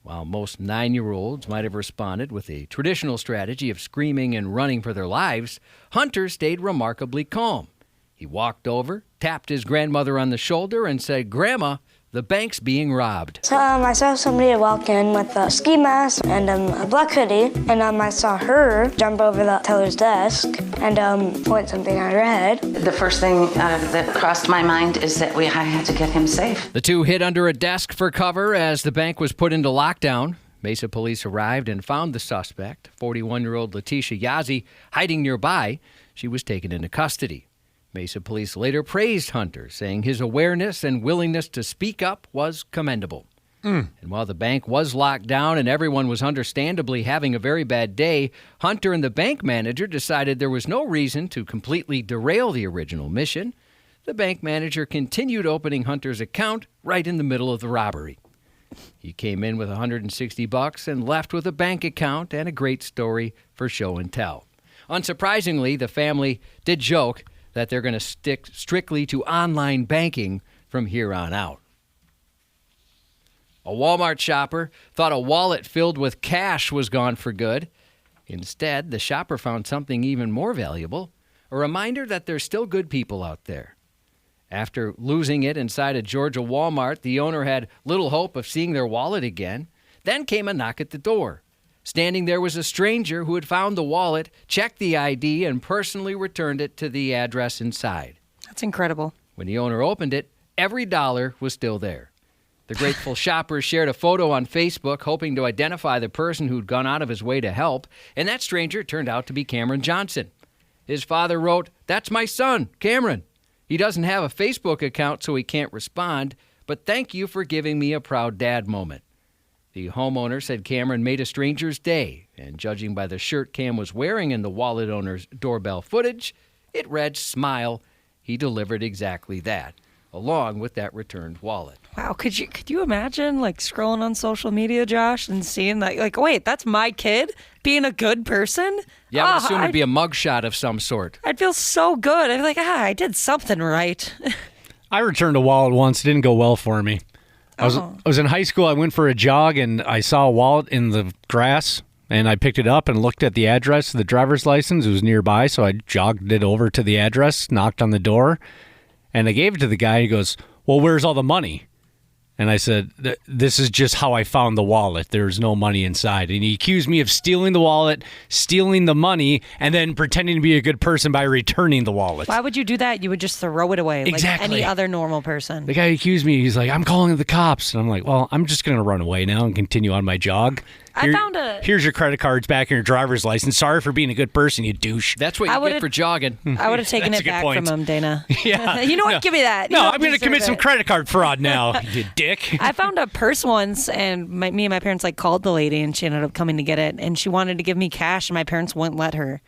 While most 9-year-olds might have responded with a traditional strategy of screaming and running for their lives, Hunter stayed remarkably calm. He walked over, tapped his grandmother on the shoulder, and said, "Grandma, the bank's being robbed. So I saw somebody walk in with a ski mask and a black hoodie, and I saw her jump over the teller's desk and point something at her head. The first thing that crossed my mind is that I had to get him safe. The two hid under a desk for cover as the bank was put into lockdown. Mesa police arrived and found the suspect, 41-year-old Letitia Yazzie, hiding nearby. She was taken into custody. Mesa police later praised Hunter, saying his awareness and willingness to speak up was commendable. And while the bank was locked down and everyone was understandably having a very bad day, Hunter and the bank manager decided there was no reason to completely derail the original mission. The bank manager continued opening Hunter's account right in the middle of the robbery. He came in with $160 and left with a bank account and a great story for show and tell. Unsurprisingly, the family did joke that they're going to stick strictly to online banking from here on out. A Walmart shopper thought a wallet filled with cash was gone for good. Instead, the shopper found something even more valuable, a reminder that there's still good people out there. After losing it inside a Georgia Walmart, the owner had little hope of seeing their wallet again. Then came a knock at the door. Standing there was a stranger who had found the wallet, checked the ID, and personally returned it to the address inside. That's incredible. When the owner opened it, every dollar was still there. The grateful shopper shared a photo on Facebook, hoping to identify the person who'd gone out of his way to help, and that stranger turned out to be Cameron Johnson. His father wrote, "That's my son, Cameron. He doesn't have a Facebook account, so he can't respond, but thank you for giving me a proud dad moment." The homeowner said Cameron made a stranger's day, and judging by the shirt Cam was wearing in the wallet owner's doorbell footage, it read "Smile." He delivered exactly that, along with that returned wallet. Wow, could you imagine like scrolling on social media, Josh, and seeing that like, wait, that's my kid being a good person? Yeah, I would assume it'd be a mugshot of some sort. I'd feel so good. I'd be like, I did something right. I returned a wallet once. It didn't go well for me. I was in high school. I went for a jog, and I saw a wallet in the grass, and I picked it up and looked at the address of the driver's license. It was nearby, so I jogged it over to the address, knocked on the door, and I gave it to the guy. He goes, "Well, where's all the money?" And I said, "This is just how I found the wallet. There's no money inside." And he accused me of stealing the wallet, stealing the money, and then pretending to be a good person by returning the wallet. Why would you do that? You would just throw it away like any other normal person. The guy accused me. He's like, "I'm calling the cops." And I'm like, "Well, I'm just going to run away now and continue on my jog. Here's your credit cards back and your driver's license. Sorry for being a good person, you douche." That's what you get for jogging. I would have taken it back from him, Dana. Yeah. You know what? Give me that. No, I'm going to commit some credit card fraud now, you dick. I found a purse once, and me and my parents called the lady, and she ended up coming to get it, and she wanted to give me cash, and my parents wouldn't let her.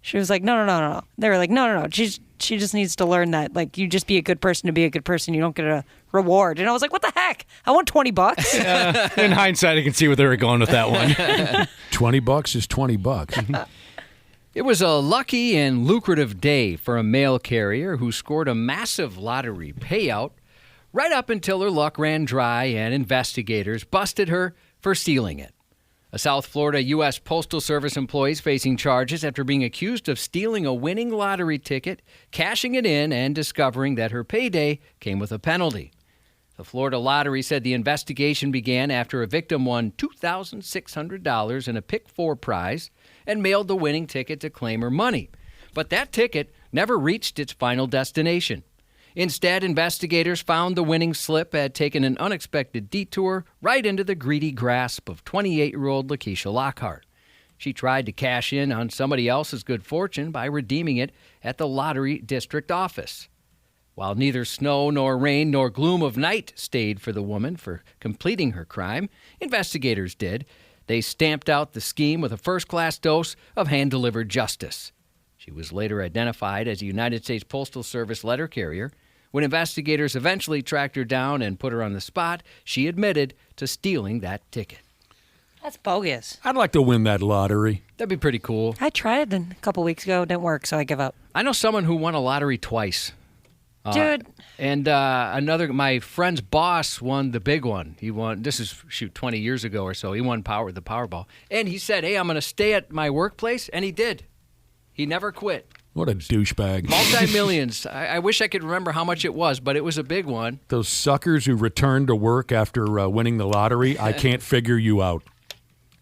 She was like, no. They were like, no. She just needs to learn that, you just be a good person to be a good person. You don't get a reward. And I was like, what the heck? I want $20. In hindsight, I can see where they were going with that one. $20 is $20. It was a lucky and lucrative day for a mail carrier who scored a massive lottery payout right up until her luck ran dry and investigators busted her for stealing it. A South Florida U.S. Postal Service employee is facing charges after being accused of stealing a winning lottery ticket, cashing it in, and discovering that her payday came with a penalty. The Florida Lottery said the investigation began after a victim won $2,600 in a Pick 4 prize and mailed the winning ticket to claim her money. But that ticket never reached its final destination. Instead, investigators found the winning slip had taken an unexpected detour right into the greedy grasp of 28-year-old Lakeisha Lockhart. She tried to cash in on somebody else's good fortune by redeeming it at the lottery district office. While neither snow nor rain nor gloom of night stayed for the woman for completing her crime, investigators did. They stamped out the scheme with a first-class dose of hand-delivered justice. She was later identified as a United States Postal Service letter carrier. When investigators eventually tracked her down and put her on the spot, she admitted to stealing that ticket. That's bogus. I'd like to win that lottery. That'd be pretty cool. I tried a couple weeks ago. It didn't work, so I give up. I know someone who won a lottery twice. Dude. And my friend's boss won the big one. He won, 20 years ago or so. He won the Powerball. And he said, "Hey, I'm going to stay at my workplace." And he did. He never quit. What a douchebag. Multi-millions. I wish I could remember how much it was, but it was a big one. Those suckers who return to work after winning the lottery, I can't figure you out.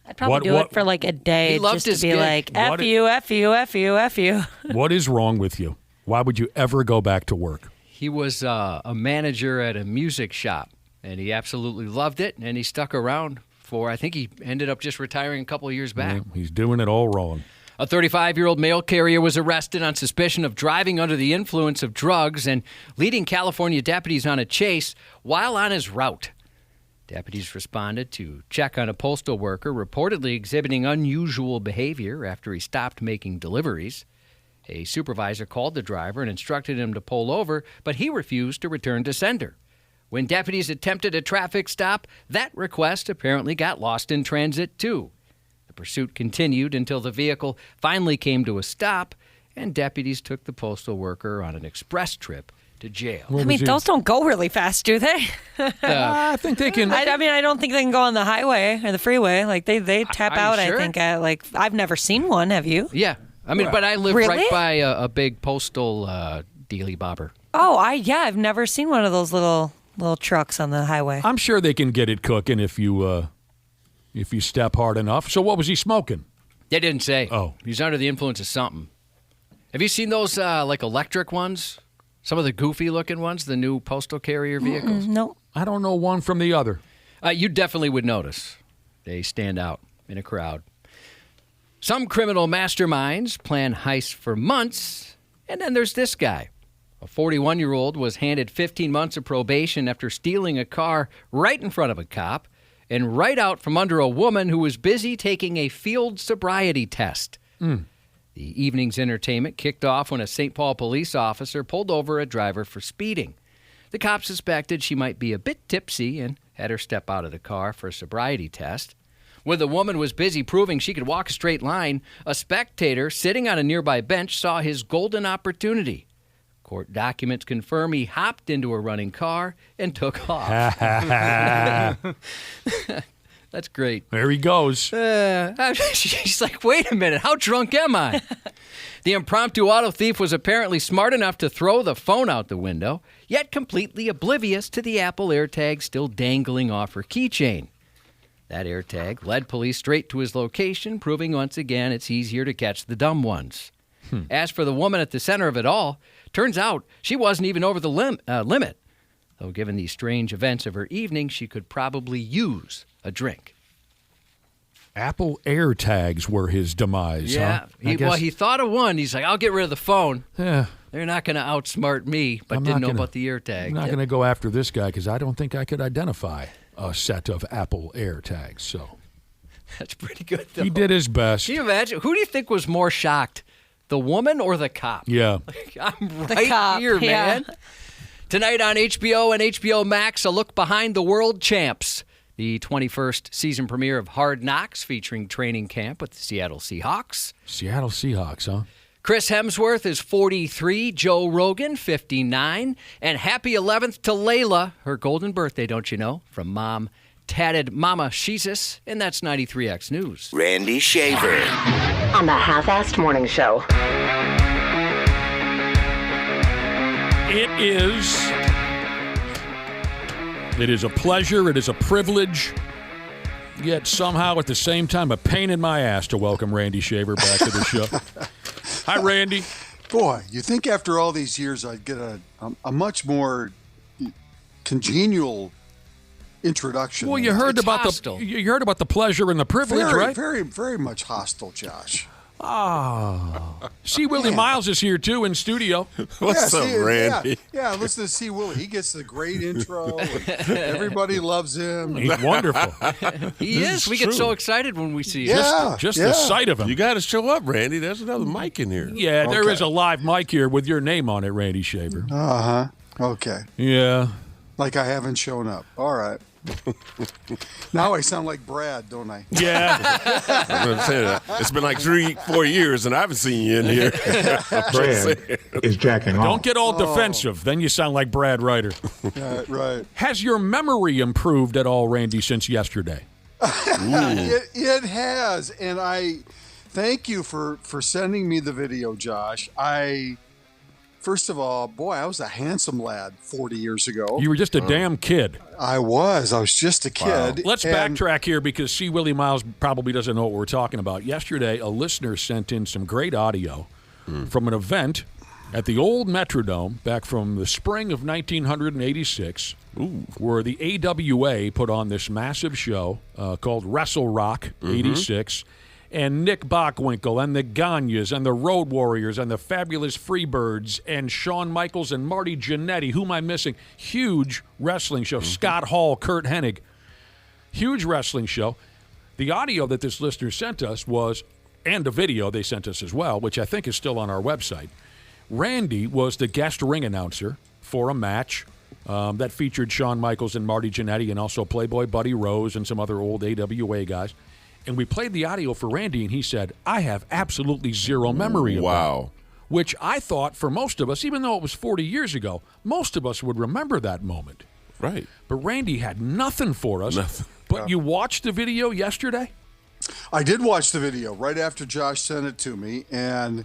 I'd probably do it for like a day He loved just to his be gig. like, F you, F you, F you, F you. What is wrong with you? Why would you ever go back to work? He was a manager at a music shop, and he absolutely loved it, and he stuck around for, I think he ended up just retiring a couple of years back. Yeah, he's doing it all wrong. A 35-year-old mail carrier was arrested on suspicion of driving under the influence of drugs and leading California deputies on a chase while on his route. Deputies responded to check on a postal worker reportedly exhibiting unusual behavior after he stopped making deliveries. A supervisor called the driver and instructed him to pull over, but he refused to return to sender. When deputies attempted a traffic stop, that request apparently got lost in transit, too. The pursuit continued until the vehicle finally came to a stop, and deputies took the postal worker on an express trip to jail. I mean, those don't go really fast, do they? I think they can. I mean, I don't think they can go on the highway or the freeway. Like they tap Are you out. sure? I think at like I've never seen one. Have you? Yeah. I mean, but I live Really? right by a big postal dealy bobber. Oh, I've never seen one of those little trucks on the highway. I'm sure they can get it cooking if you step hard enough. So what was he smoking? They didn't say. Oh. He's under the influence of something. Have you seen those like electric ones? Some of the goofy-looking ones, the new postal carrier vehicles? No. I don't know one from the other. You definitely would notice. They stand out in a crowd. Some criminal masterminds plan heists for months, and then there's this guy. A 41-year-old was handed 15 months of probation after stealing a car right in front of a cop and right out from under a woman who was busy taking a field sobriety test. The evening's entertainment kicked off when a St. Paul police officer pulled over a driver for speeding. The cop suspected she might be a bit tipsy and had her step out of the car for a sobriety test. When the woman was busy proving she could walk a straight line, a spectator sitting on a nearby bench saw his golden opportunity. Court documents confirm he hopped into a running car and took off. That's great. There he goes. She's like, wait a minute, how drunk am I? The impromptu auto thief was apparently smart enough to throw the phone out the window, yet completely oblivious to the Apple AirTag still dangling off her keychain. That AirTag led police straight to his location, proving once again it's easier to catch the dumb ones. As for the woman at the center of it all, turns out she wasn't even over the limit. Though given the strange events of her evening, she could probably use a drink. Apple AirTags were his demise, Yeah. huh? He thought of one. He's like, I'll get rid of the phone. Yeah. They're not going to outsmart me, but I'm didn't not know gonna- about the AirTag. I'm not going to go after this guy because I don't think I could identify a set of Apple AirTags. So That's pretty good, though. he did his best. Can you imagine? Who do you think was more shocked, the woman or the cop? Yeah. I'm The right cop, here, yeah. man. Tonight on HBO and HBO Max, a look behind the world champs. The 21st season premiere of Hard Knocks featuring training camp with the Seattle Seahawks. Seattle Seahawks, huh? Chris Hemsworth is 43, Joe Rogan 59, and happy 11th to Layla, her golden birthday, don't you know, from mom, tatted Mama Jesus, and that's 93X News. Randy Shaver. On the Half-Assed Morning Show. It is a pleasure, it is a privilege, yet somehow at the same time a pain in my ass to welcome Randy Shaver back to the show. Hi, Randy. Boy, you think after all these years I'd get a much more congenial introduction. Well, you heard about the pleasure and the privilege, very, right? Very, very much hostile, Josh. Oh. See, Willi Myles is here, too, in studio. Yeah, listen to see Willie. He gets the great intro. Everybody loves him. He's wonderful. He is. We get so excited when we see him. Just the sight of him. You got to show up, Randy. There's another mic in here. Yeah, there is a live mic here with your name on it, Randy Shaver. Uh-huh. Okay. Yeah. Like I haven't shown up. All right. Now I sound like Brad, don't I? Yeah. I'm gonna say that. It's been like 3-4 years, and I haven't seen you in here. Brad is jacking Don't get all defensive. Then you sound like Brad Ryder. Right. Has your memory improved at all, Randy, since yesterday? It has, and thank you for sending me the video, Josh. First of all, boy, I was a handsome lad 40 years ago. You were just a damn kid. I was just a kid. Wow. Let's backtrack here because C. Willi Myles probably doesn't know what we're talking about. Yesterday, a listener sent in some great audio from an event at the old Metrodome back from the spring of 1986, where the AWA put on this massive show called Wrestle Rock 86. And Nick Bockwinkel and the Gagnes and the Road Warriors and the Fabulous Freebirds and Shawn Michaels and Marty Jannetty. Who am I missing? Huge wrestling show. Scott Hall, Kurt Hennig. Huge wrestling show. The audio that this listener sent us was, and the video they sent us as well, which I think is still on our website. Randy was the guest ring announcer for a match that featured Shawn Michaels and Marty Jannetty and also Playboy Buddy Rose and some other old AWA guys. And we played the audio for Randy, and he said, I have absolutely zero memory of that. Which I thought for most of us, even though it was 40 years ago, most of us would remember that moment. Right. But Randy had nothing for us. Nothing. But you watched the video yesterday? I did watch the video right after Josh sent it to me, and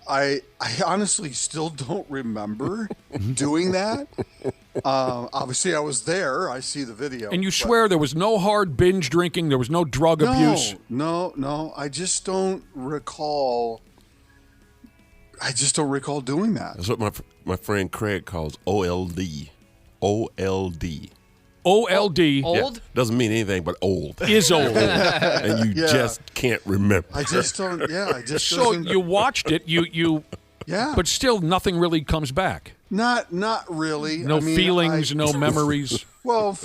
I honestly still don't remember doing that. Obviously, I was there. I see the video. And you swear there was no hard binge drinking? There was no drug abuse? No. I just don't recall. I just don't recall doing that. That's what my friend Craig calls OLD. OLD. OLD. Old? Yeah, doesn't mean anything but old. Is old. And you just can't remember. I just don't, So you watched it, you but still nothing really comes back. Not really. No feelings, no memories. Well,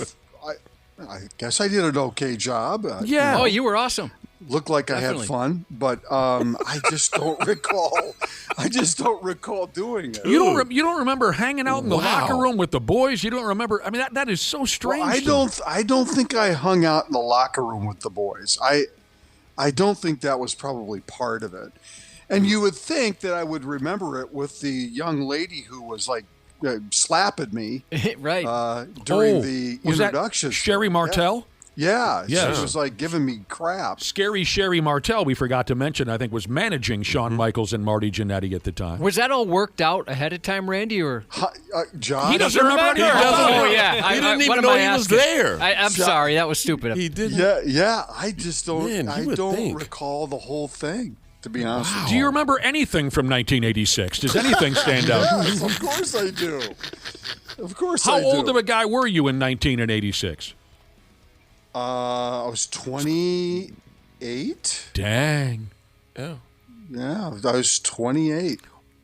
I guess I did an okay job. Yeah. Oh, you were awesome. Looked like I Definitely. had fun, but I just don't recall. I just don't recall doing it. You don't remember hanging out in the locker room with the boys? You don't remember? I mean, that is so strange. Well, I don't think I hung out in the locker room with the boys. I don't think that was probably part of it. And you would think that I would remember it with the young lady who was like slapping me right during the introduction. Was that Sherry Martel? Yeah. She was like giving me crap. Scary Sherry Martel, we forgot to mention, I think was managing Shawn Michaels and Marty Jannetty at the time. Was that all worked out ahead of time, Randy? Or John? He doesn't remember. He doesn't. Oh, yeah. He didn't even know he was there. I'm sorry. That was stupid. He didn't. Yeah. I just don't. Man, I don't recall the whole thing. To be honest with you. Do you remember anything from 1986? Does anything stand out? Yes, of course I do. Of course I do. How old of a guy were you in 1986? I was 28. Dang. Yeah. Yeah, I was 28.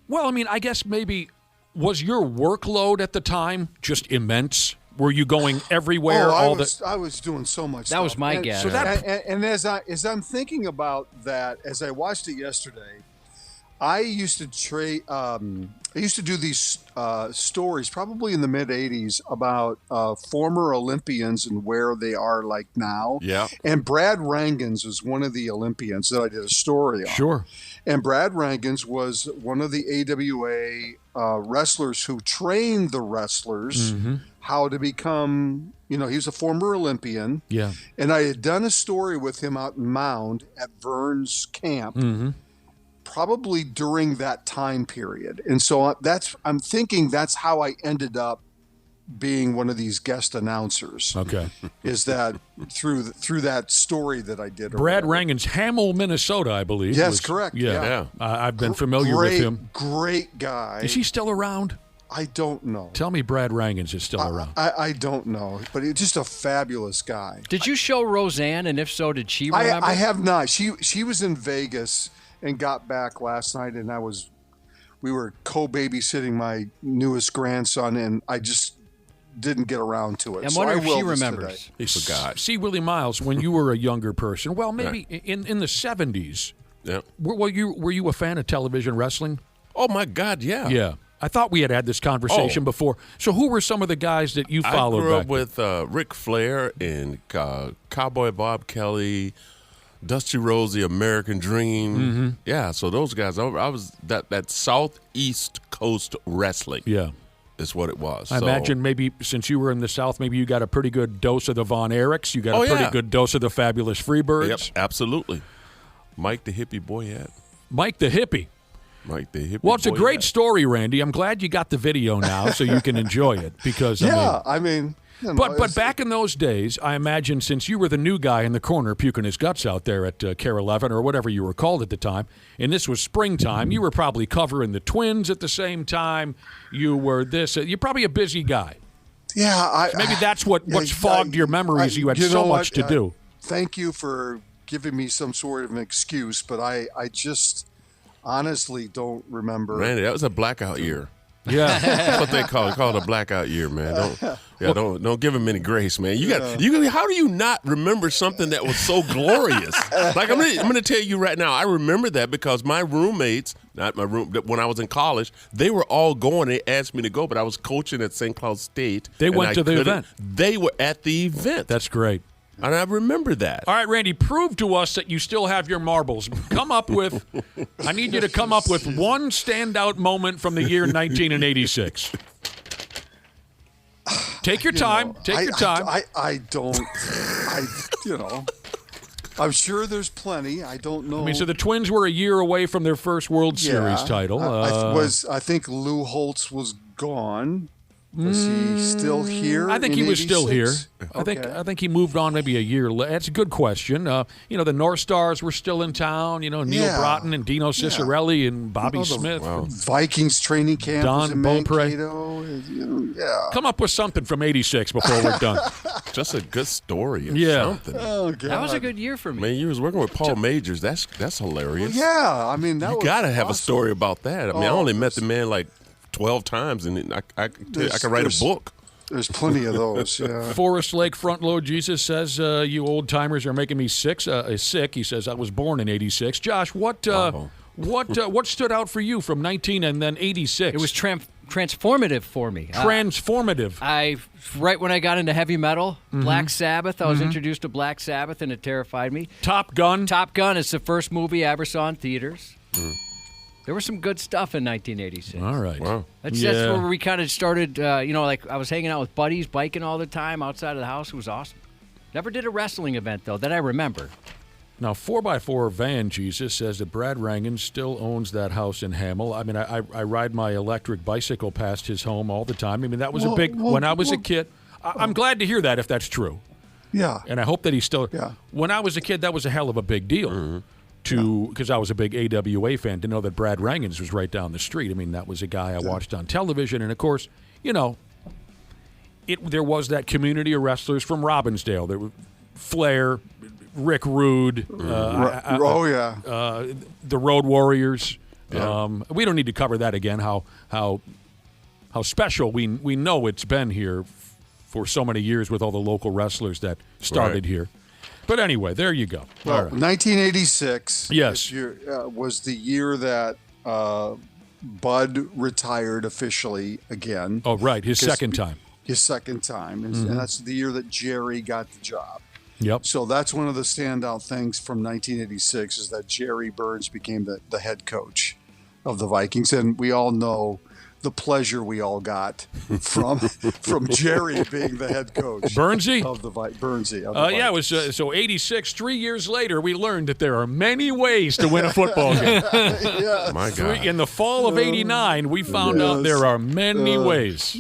Well, I mean, I guess maybe was your workload at the time just immense? Were you going everywhere? I was doing so much. That was my guess. So and as I'm thinking about that, as I watched it yesterday, I used to do these stories probably in the mid '80s about former Olympians and where they are like now. Yeah. And Brad Rangans was one of the Olympians that I did a story on. Sure. And Brad Rangans was one of the AWA wrestlers who trained the wrestlers how to become, he was a former Olympian. Yeah. And I had done a story with him out in Mound at Vern's camp, probably during that time period. And so I'm thinking that's how I ended up being one of these guest announcers. Okay. Is that through that story that I did. Brad Rangan's Hamill, Minnesota, I believe. Yes, correct. Yeah. I've been familiar with him. Great guy. Is he still around? I don't know. Tell me Brad Rangans is still around. I don't know, but he's just a fabulous guy. Did you show Roseanne, and if so, did she remember? I have not. She was in Vegas and got back last night, and we were co-babysitting my newest grandson, and I just didn't get around to it. I wonder if she remembers. He forgot. See, Willi Myles, when you were a younger person, well, maybe in the 70s, were you a fan of television wrestling? Oh, my God, yeah. Yeah. I thought we had this conversation before. So who were some of the guys that you followed? I grew up back with Ric Flair and Cowboy Bob Kelly, Dusty Rhodes, the American Dream. Yeah, so those guys, I was that Southeast Coast wrestling. Yeah. Is what it was. I imagine maybe since you were in the South, maybe you got a pretty good dose of the Von Erichs. You got a pretty good dose of the Fabulous Freebirds. Yep, absolutely. Mike the hippie boyette. Mike the hippie. Mike the hippie. Well, it's a great boyette. story, Randy. I'm glad you got the video now so you can enjoy it because I mean, you know, but back in those days, I imagine since you were the new guy in the corner puking his guts out there at Care 11 or whatever you were called at the time, and this was springtime, you were probably covering the Twins at the same time. You were this. You're probably a busy guy. Yeah, maybe that's what's fogged your memories. You had so much to do. Thank you for giving me some sort of an excuse, but I just honestly don't remember. Randy, that was a blackout year. Yeah, that's what they call it. Call it a blackout year, man. Don't give him any grace, man. How do you not remember something that was so glorious? Like I'm gonna tell you right now, I remember that because my roommates, when I was in college, they were all going. They asked me to go, but I was coaching at St. Cloud State. They went to the event. They were at the event. That's great. And I remember that. All right, Randy, prove to us that you still have your marbles. I need you to come up with one standout moment from the year 1986. Take your time. I don't, I'm sure there's plenty. I don't know. I mean, so the Twins were a year away from their first World Series title. I think Lou Holtz was gone. Was he still here? I think he was still here. I think he moved on maybe a year later. That's a good question. The North Stars were still in town. Neil Broughton and Dino Cicerelli and Bobby Smith. Vikings training camp. Don Beaupre. Come up with something from '86 before we're done. Just a good story. Something. Oh, God. That was a good year for me. Man, you was working with Paul Majors. That's hilarious. Yeah, I mean, you got to have a story about that. I mean, I only met the man like 12 times, and I can write a book. There's plenty of those. Yeah. Forest Lake Front Load Jesus says, you old timers are making me sick. He says, I was born in '86. Josh, what stood out for you from 19 and then '86? It was transformative for me. Transformative. Right when I got into heavy metal, Black Sabbath, I was introduced to Black Sabbath, and it terrified me. Top Gun. Top Gun is the first movie I ever saw in theaters. There was some good stuff in 1986. All right. Wow. That's where we kind of started, like I was hanging out with buddies, biking all the time outside of the house. It was awesome. Never did a wrestling event, though, that I remember. Now, 4x4 Van Jesus says that Brad Rangan still owns that house in Hamel. I mean, I ride my electric bicycle past his home all the time. I mean, that was a big, when I was a kid. I'm glad to hear that if that's true. Yeah. And I hope that he's still, yeah. When I was a kid, that was a hell of a big deal. Because I was a big AWA fan, to know that Brad Rangan's was right down the street. I mean, that was a guy I watched on television. And, of course, there was that community of wrestlers from Robbinsdale. There were Flair, Rick Rude. The Road Warriors. Yeah. We don't need to cover that again, how special we know it's been here for so many years with all the local wrestlers that started here. But anyway, there you go. Well, all right. 1986 yes. Was the year that Bud retired officially again. Oh, right. His second time. His second time. And that's the year that Jerry got the job. Yep. So that's one of the standout things from 1986 is that Jerry Burns became the head coach of the Vikings. And we all know the pleasure we all got from Jerry being the head coach. Bernsey? Of the Bernsey. It was so 86. 3 years later, we learned that there are many ways to win a football game. Yes. My God. In the fall of 89, we found out there are many ways.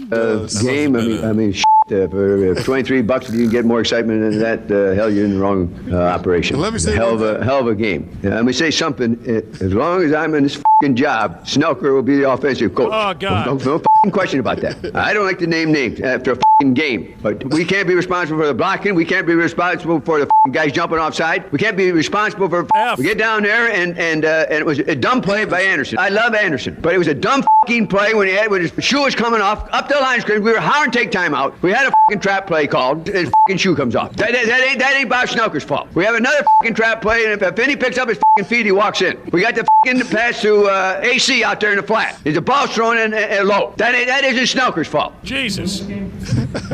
Game, I mean, for $23, if you can get more excitement than that, hell, you're in the wrong operation. Let me say hell of a game. Let me say something. As long as I'm in this fucking job, Snelker will be the offensive coach. Oh, God. No fucking question about that. I don't like to name names after a fucking game, but we can't be responsible for the blocking. We can't be responsible for the fucking guys jumping offside. We can't be responsible for. We get down there and it was a dumb play by Anderson. I love Anderson, but it was a dumb fucking play when his shoe was coming off up the line scrimmage. We were hollering take timeout. We had a fucking trap play called. His fucking shoe comes off. That ain't Bob Snelker's fault. We have another fucking trap play, and if Finney picks up his fucking feet, he walks in. We got the fucking pass to AC out there in the flat. There's a ball thrown in low. That isn't Snelker's fault. Jesus.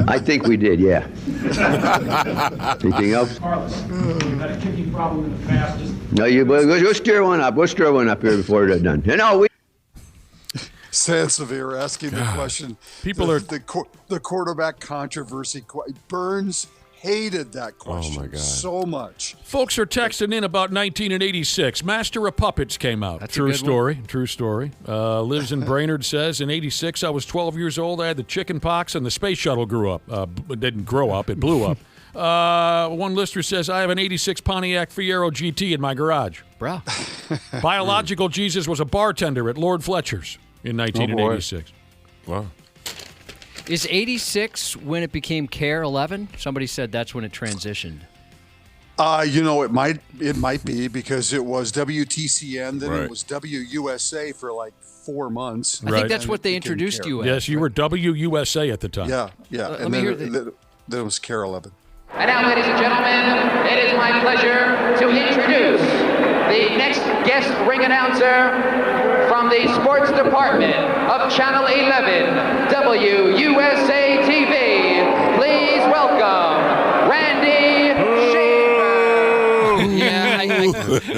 I think we did, yeah. Anything else? Carlos, you've had a kicking problem in the past. No, we'll stir one up. We'll stir one up here before they're done. Sansevere asking the question. People are the quarterback controversy. Burns hated that question. Oh, my God. So much. Folks are texting in about 1986. Master of Puppets came out. That's a True good story. True story. Lives in Brainerd says, in 86, I was 12 years old. I had the chicken pox, and the space shuttle grew up. It didn't grow up. It blew up. One listener says, I have an 86 Pontiac Fiero GT in my garage. Bro. Biological Jesus was a bartender at Lord Fletcher's in 1986. Wow. Is 86 when it became Care 11? Somebody said that's when it transitioned. It might be because it was WTCN, then it was WUSA for like 4 months. I think that's what they introduced you as. Yes, you were WUSA at the time. Yeah. Let me hear then it was Care 11. And now, ladies and gentlemen, it is my pleasure to introduce the next guest ring announcer from the sports department of Channel 11, WUSA TV. Please welcome Randy Shaver. Yeah,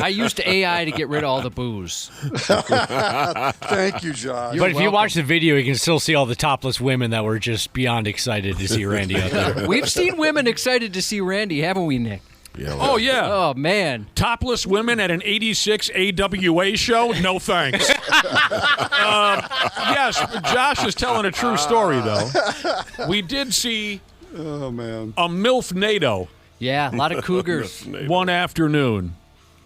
I used AI to get rid of all the booze. Thank you, Josh. But if you watch the video, you can still see all the topless women that were just beyond excited to see Randy out there. We've seen women excited to see Randy, haven't we, Nick? Yeah, Oh, yeah. Oh, man. Topless women at an 86 AWA show? No thanks. Yes, Josh is telling a true story, though. We did see a MILF NATO. Yeah, a lot of cougars. One afternoon.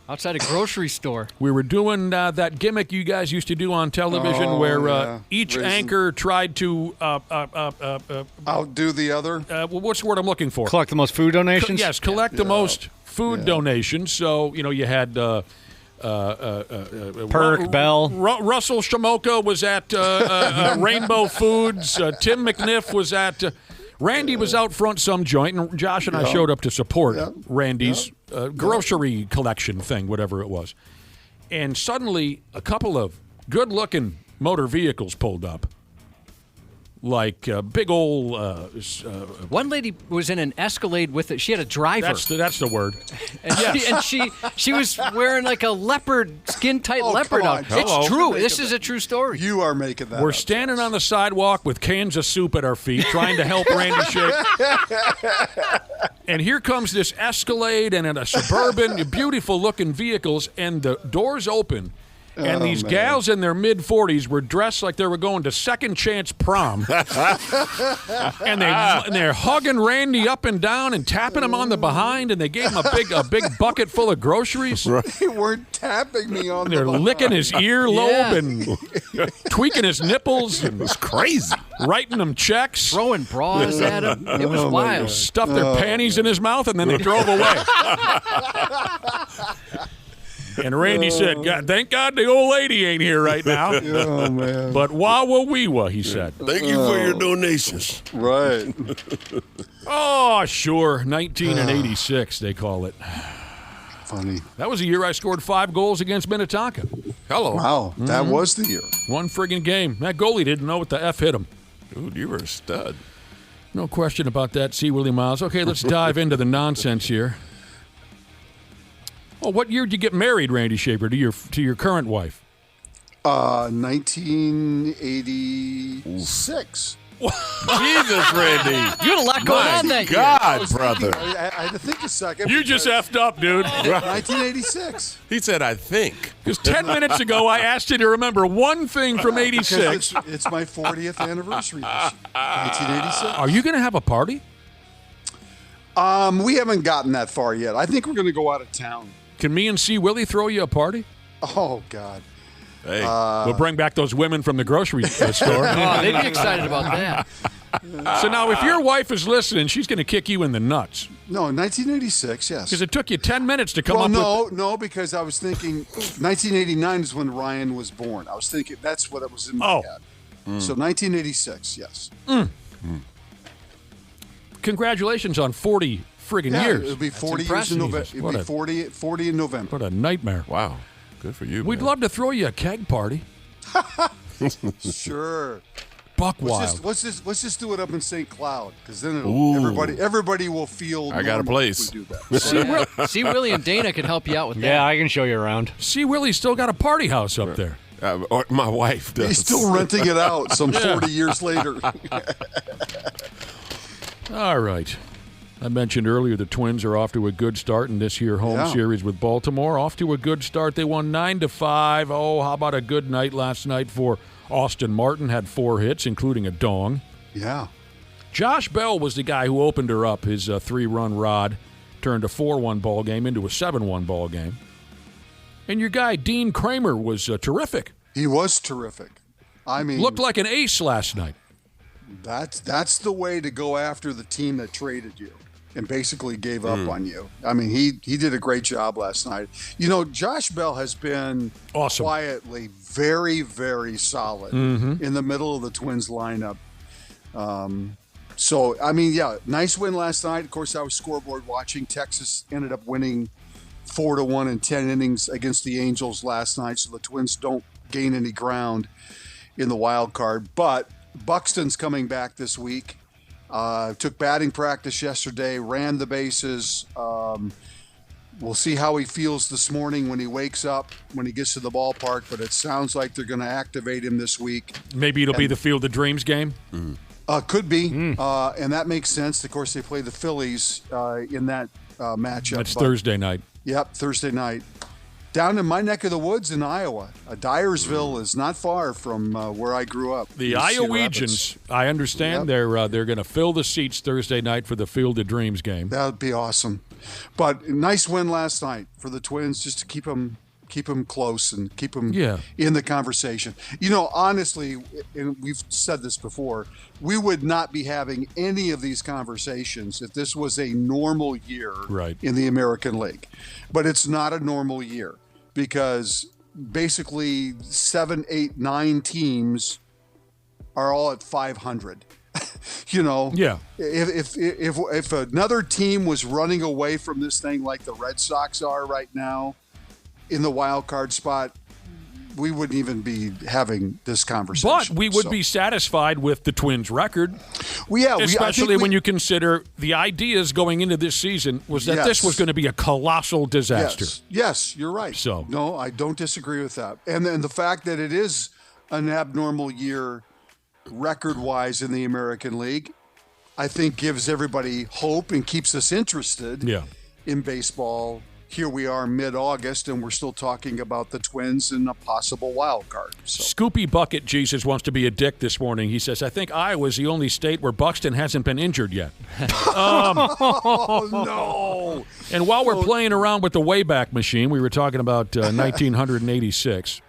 Outside a grocery store. We were doing that gimmick you guys used to do on television where each anchor tried to outdo the other. What's the word I'm looking for? Collect the most food donations? Yes, collect the most food donations. So, you had Perk, Bell. Russell Shamoka was at Rainbow Foods. Tim McNiff was at... Randy was out front some joint, and Josh and I showed up to support Randy's grocery collection thing, whatever it was. And suddenly, a couple of good-looking motor vehicles pulled up. Like big old... One lady was in an Escalade with it. She had a driver. That's the word. And she was wearing like a leopard, skin-tight leopard on. It's true. This is a true story. You are making that We're up. standing on the sidewalk with cans of soup at our feet, trying to help Randy shake. And here comes this Escalade and a Suburban, beautiful-looking vehicles, and the doors open. And these gals in their mid-40s were dressed like they were going to Second Chance Prom. and they're hugging Randy up and down and tapping him on the behind, and they gave him a big bucket full of groceries. They weren't tapping me on They're the licking his earlobe and tweaking his nipples. It was crazy. Writing him checks. Throwing bras at him. It was wild. Stuffed their panties in his mouth, and then they drove away. And Randy said, thank God the old lady ain't here right now. Oh, man. But wah-wah-wee-wah, he said. Thank you for your donations. Right. Oh, sure. 1986, they call it. Funny. That was the year I scored 5 goals against Minnetonka. Hello. Wow, that was the year. One friggin' game. That goalie didn't know what the F hit him. Dude, you were a stud. No question about that. See, Willi Myles. Okay, let's dive into the nonsense here. Oh, what year did you get married, Randy Shaver, to your current wife? 1986. Jesus, Randy. You had a lot going on that year. God, brother. I had to think a second. You just effed up, dude. 1986. He said, I think. Because 10 minutes ago, I asked you to remember one thing from 86. It's my 40th anniversary this year, 1986. Are you going to have a party? We haven't gotten that far yet. I think we're going to go out of town. Can me and C. Willie throw you a party? Oh, God. Hey. We'll bring back those women from the grocery store. Oh, they'd be excited about that. So now, if your wife is listening, she's going to kick you in the nuts. No, 1986, yes. Because it took you 10 minutes to come up with... No, because I was thinking 1989 is when Ryan was born. I was thinking that's what it was in my head. So 1986, yes. Congratulations on 40 friggin' years. It'll be 40 years in November. It'll be 40 in November. What a nightmare. Wow. Good for you, We'd love to throw you a keg party. Sure. Buck wild. Let's just do it up in St. Cloud, because then everybody will feel. I got a place. If we do that. See, Willie and Dana can help you out with that. Yeah, I can show you around. See, Willie's still got a party house up there. Or my wife does. He's still renting it out some 40 years later. All right. I mentioned earlier the Twins are off to a good start in this here home series with Baltimore. Off to a good start. They won 9-5. Oh, how about a good night last night for Austin Martin? Had 4 hits, including a dong. Yeah. Josh Bell was the guy who opened her up. His 3-run rod turned a 4-1 ball game into a 7-1 ball game. And your guy, Dean Kramer, was terrific. He was terrific. I mean, looked like an ace last night. That's the way to go after the team that traded you and basically gave up on you. I mean, he did a great job last night. You know, Josh Bell has been awesome. Quietly very, very solid in the middle of the Twins lineup. So, I mean, yeah, nice win last night. Of course, I was scoreboard watching. Texas ended up winning 4-1 in 10 innings against the Angels last night, so the Twins don't gain any ground in the wild card. But Buxton's coming back this week. Took batting practice yesterday, ran the bases. We'll see how he feels this morning when he wakes up, when he gets to the ballpark, but it sounds like they're going to activate him this week. Maybe it'll be the Field of Dreams game? Could be, and that makes sense. Of course, they play the Phillies in that matchup. That's Thursday night. Yep, Thursday night. Down in my neck of the woods in Iowa. Dyersville is not far from where I grew up. The Iowegians, I understand, they're going to fill the seats Thursday night for the Field of Dreams game. That would be awesome. But nice win last night for the Twins, just to keep them close and keep them in the conversation. You know, honestly, and we've said this before, we would not be having any of these conversations if this was a normal year in the American League. But it's not a normal year because basically 7, 8, 9 teams are all at 500. You know, if another team was running away from this thing like the Red Sox are right now in the wild card spot, we wouldn't even be having this conversation. But we would be satisfied with the Twins' record. Well, yeah, especially when you consider the ideas going into this season was that this was going to be a colossal disaster. Yes, you're right. So no, I don't disagree with that. And then the fact that it is an abnormal year record-wise in the American League, I think gives everybody hope and keeps us interested in baseball. Here we are mid-August, and we're still talking about the Twins and a possible wild card. So. Scoopy Bucket Jesus wants to be a dick this morning. He says, I think Iowa's the only state where Buxton hasn't been injured yet. Oh, no. And while we're playing around with the Wayback Machine, we were talking about 1986.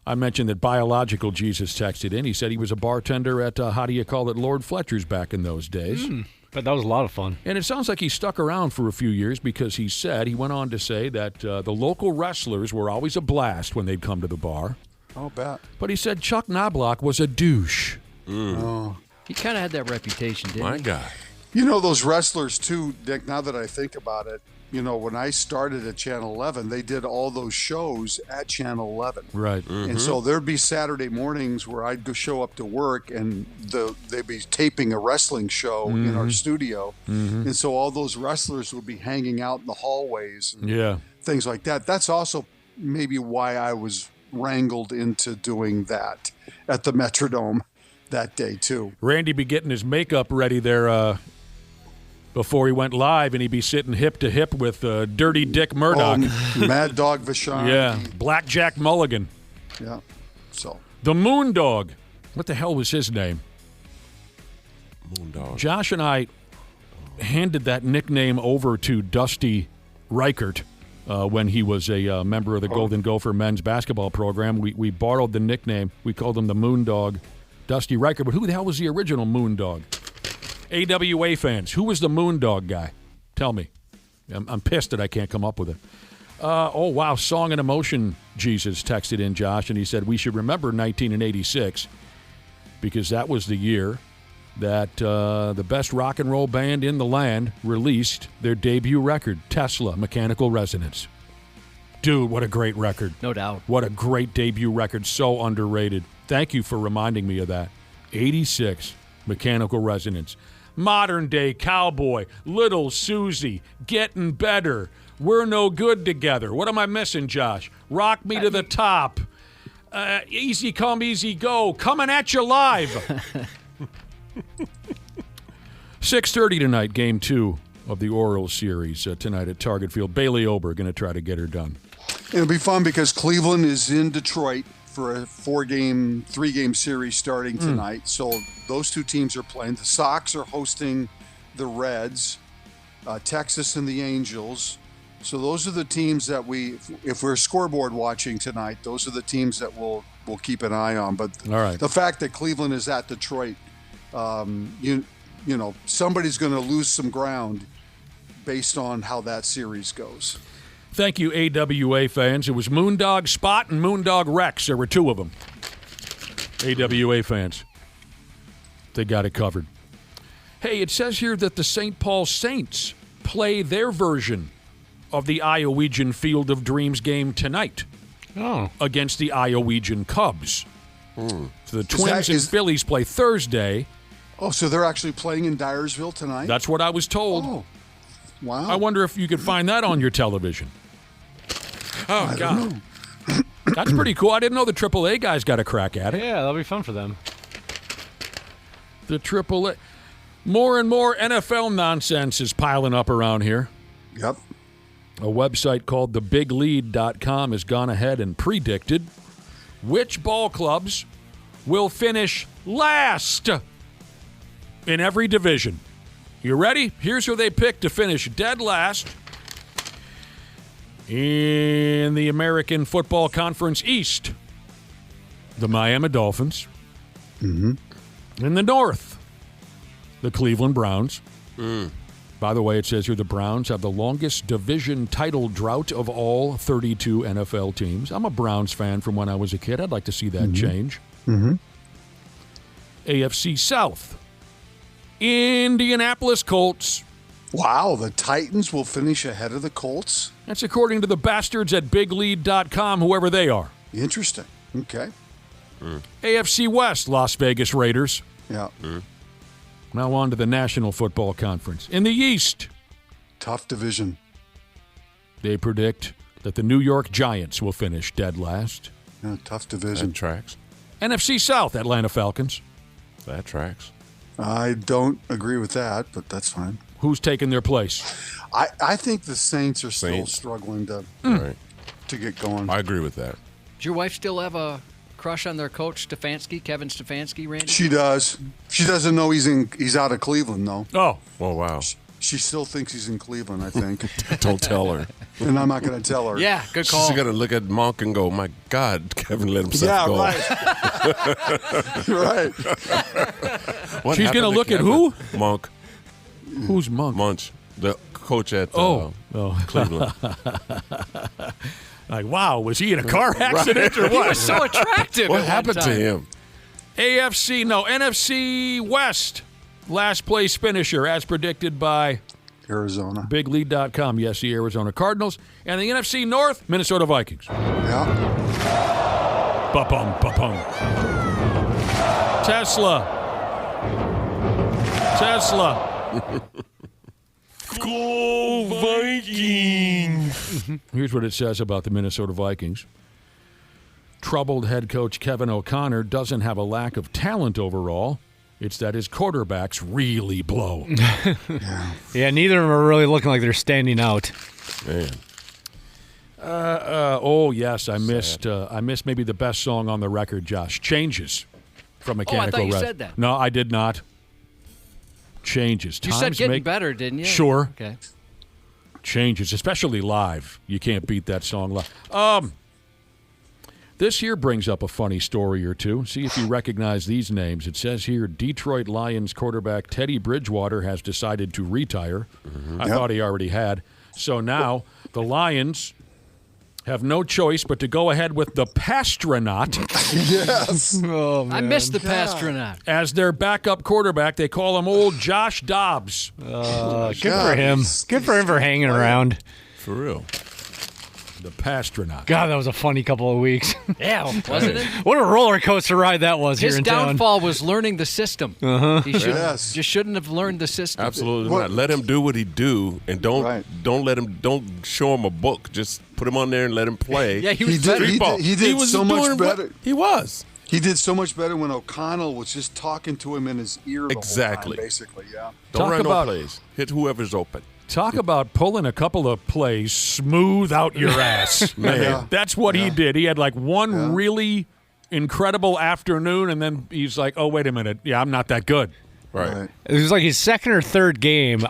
I mentioned that Biological Jesus texted in. He said he was a bartender at, Lord Fletcher's back in those days. But that was a lot of fun. And it sounds like he stuck around for a few years because he went on to say that the local wrestlers were always a blast when they'd come to the bar. I'll bet. But he said Chuck Knobloch was a douche. Oh. He kind of had that reputation, didn't he? My God. You know, those wrestlers, too, Dick, now that I think about it, you know, when I started at Channel 11, they did all those shows at Channel 11. Right. And so there'd be Saturday mornings where I'd go show up to work and they'd be taping a wrestling show in our studio. And so all those wrestlers would be hanging out in the hallways and things like that. That's also maybe why I was wrangled into doing that at the Metrodome that day, too. Randy be getting his makeup ready there before he went live, and he'd be sitting hip to hip with Dirty Dick Murdoch. Mad Dog Vachon. Yeah, Blackjack Mulligan. Yeah, so. The Moon Dog. What the hell was his name? Moondog. Josh and I handed that nickname over to Dusty Reichert when he was a member of the Golden Gopher men's basketball program. We borrowed the nickname. We called him the Moon Dog, Dusty Reichert. But who the hell was the original Moon Dog? AWA fans, who was the Moon Dog guy? Tell me. I'm pissed that I can't come up with it. Oh, wow, Song and Emotion Jesus texted in, Josh, and he said we should remember 1986 because that was the year that the best rock and roll band in the land released their debut record, Tesla, Mechanical Resonance. Dude, what a great record. No doubt. What a great debut record, so underrated. Thank you for reminding me of that. 86, Mechanical Resonance. Modern Day Cowboy, Little Susie, Getting Better, We're No Good Together. What am I missing, Josh? Rock Me to the Top, Easy Come, Easy Go, Coming at You Live. 6:30 tonight, Game 2 of the Orioles series tonight at Target Field. Bailey Ober going to try to get her done. It'll be fun because Cleveland is in Detroit for a 3-game series starting tonight. So those two teams are playing. The Sox are hosting the Reds, Texas and the Angels. So those are the teams that if we're scoreboard watching tonight, those are the teams that we'll keep an eye on. But all right. The fact that Cleveland is at Detroit, you know, somebody's going to lose some ground based on how that series goes. Thank you, AWA fans. It was Moondog Spot and Moondog Rex. There were two of them. AWA fans. They got it covered. Hey, it says here that the St. Paul Saints play their version of the Iowegian Field of Dreams game tonight against the Iowegian Cubs. So the Twins and Phillies play Thursday. Oh, so they're actually playing in Dyersville tonight? That's what I was told. Oh, wow. I wonder if you could find that on your television. Oh, God. That's pretty cool. I didn't know the AAA guys got a crack at it. Yeah, that'll be fun for them. The AAA. More and more NFL nonsense is piling up around here. Yep. A website called thebiglead.com has gone ahead and predicted which ball clubs will finish last in every division. You ready? Here's who they picked to finish dead last in the American Football Conference East. The Miami Dolphins. Mm-hmm. In the North, the Cleveland Browns. By the way, it says here the Browns have the longest division title drought of all 32 NFL teams. I'm a Browns fan from when I was a kid. I'd like to see that change. Mm-hmm. AFC South. Indianapolis Colts. Wow, the Titans will finish ahead of the Colts? That's according to the bastards at biglead.com, whoever they are. Interesting. Okay. AFC West, Las Vegas Raiders. Yeah. Now on to the National Football Conference. In the East. Tough division. They predict that the New York Giants will finish dead last. Yeah, tough division. That tracks. NFC South, Atlanta Falcons. That tracks. I don't agree with that, but that's fine. Who's taking their place? I think the Saints are still struggling to get going. I agree with that. Does your wife still have a crush on their coach, Stefanski, Kevin Stefanski, Randy? She does. She doesn't know he's out of Cleveland, though. Oh, wow. She still thinks he's in Cleveland, I think. Don't tell her. And I'm not going to tell her. Yeah, good call. She's going to look at Monk and go, my God, Kevin let himself go. Right. She's going to look at who? Monk. Who's Monk? Munch, the coach at Cleveland. Like, wow, was he in a car accident or what? He was so attractive. What happened to him? NFC West. Last place finisher, as predicted by Arizona. BigLead.com. Yes, the Arizona Cardinals. And the NFC North, Minnesota Vikings. Yeah. Ba-bum, ba-bum. Tesla. Go Vikings! Here's what it says about the Minnesota Vikings. Troubled head coach Kevin O'Connor doesn't have a lack of talent overall. It's that his quarterbacks really blow. Yeah, neither of them are really looking like they're standing out. Man. Yes, I missed maybe the best song on the record, Josh. Changes from Mechanical I thought you Red. said that. No, I did not. Changes. You said getting better, didn't you? Sure. Okay. Changes, especially live. You can't beat that song live. This here brings up a funny story or two. See if you recognize these names. It says here, Detroit Lions quarterback Teddy Bridgewater has decided to retire. I thought he already had. So now the Lions have no choice but to go ahead with the Pastronaut. Yes. Oh, man. I missed the Pastronaut. As their backup quarterback. They call him old Josh Dobbs. Good for him. Good for him for hanging around. For real. The Pastronaut. God, that was a funny couple of weeks. Yeah, wasn't it? What a roller coaster ride that was His here in town. downfall was learning the system. He just shouldn't have learned the system. Absolutely not. Let him do what he do, and don't show him a book. Just put him on there and let him play. Yeah, he was better. He did so much better. He was. He did so much better when O'Connell was just talking to him in his ear the whole time, basically, yeah. Don't run no plays. Hit whoever's open. Talk about pulling a couple of plays smooth out your ass. Man, Yeah. that's what he did. He had like one really incredible afternoon, and then he's like, oh, wait a minute. Yeah, I'm not that good. Right. It was like his second or third game.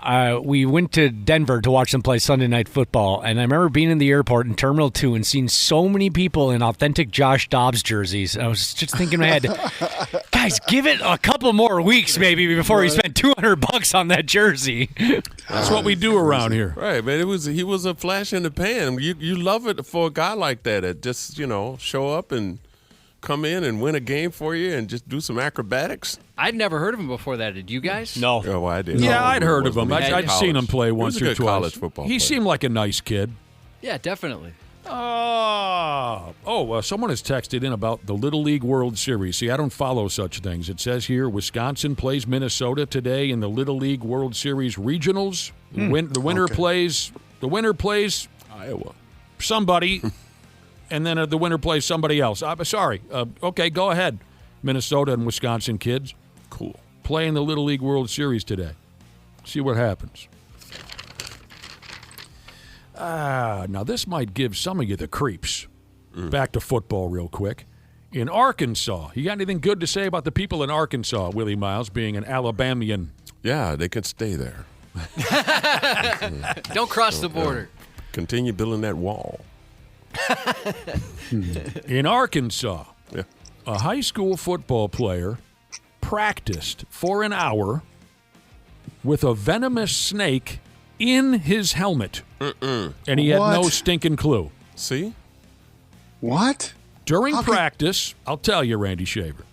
We went to Denver to watch them play Sunday Night Football, and I remember being in the airport in Terminal 2 and seeing so many people in authentic Josh Dobbs jerseys. I was just thinking in my head, guys, give it a couple more weeks maybe before we spend $200 on that jersey. That's what we do around here. Right, man. He was a flash in the pan. You love it for a guy like that just, show up and come in and win a game for you and just do some acrobatics. I'd never heard of him before that. Did you guys? No. Oh, well, I did. Yeah, I'd heard of Wasn't him. he? I'd seen him play He once was a or good twice. college football He player. seemed like a nice kid. Yeah, definitely. Someone has texted in about the Little League World Series. See, I don't follow such things. It says here, Wisconsin plays Minnesota today in the Little League World Series regionals. The winner plays Iowa. somebody, and then the winner plays somebody else. Sorry. Okay, go ahead. Minnesota and Wisconsin kids. Cool. Playing the Little League World Series today. See what happens. Now this might give some of you the creeps. Back to football real quick. In Arkansas, you got anything good to say about the people in Arkansas, Willi Myles, being an Alabamian? Yeah, they can stay there. Don't cross the border. Continue building that wall. In Arkansas, Yeah. a high school football player practiced for an hour with a venomous snake in his helmet. And he had no What? stinking clue. See? What? During practice, I'll tell you, Randy Shaver.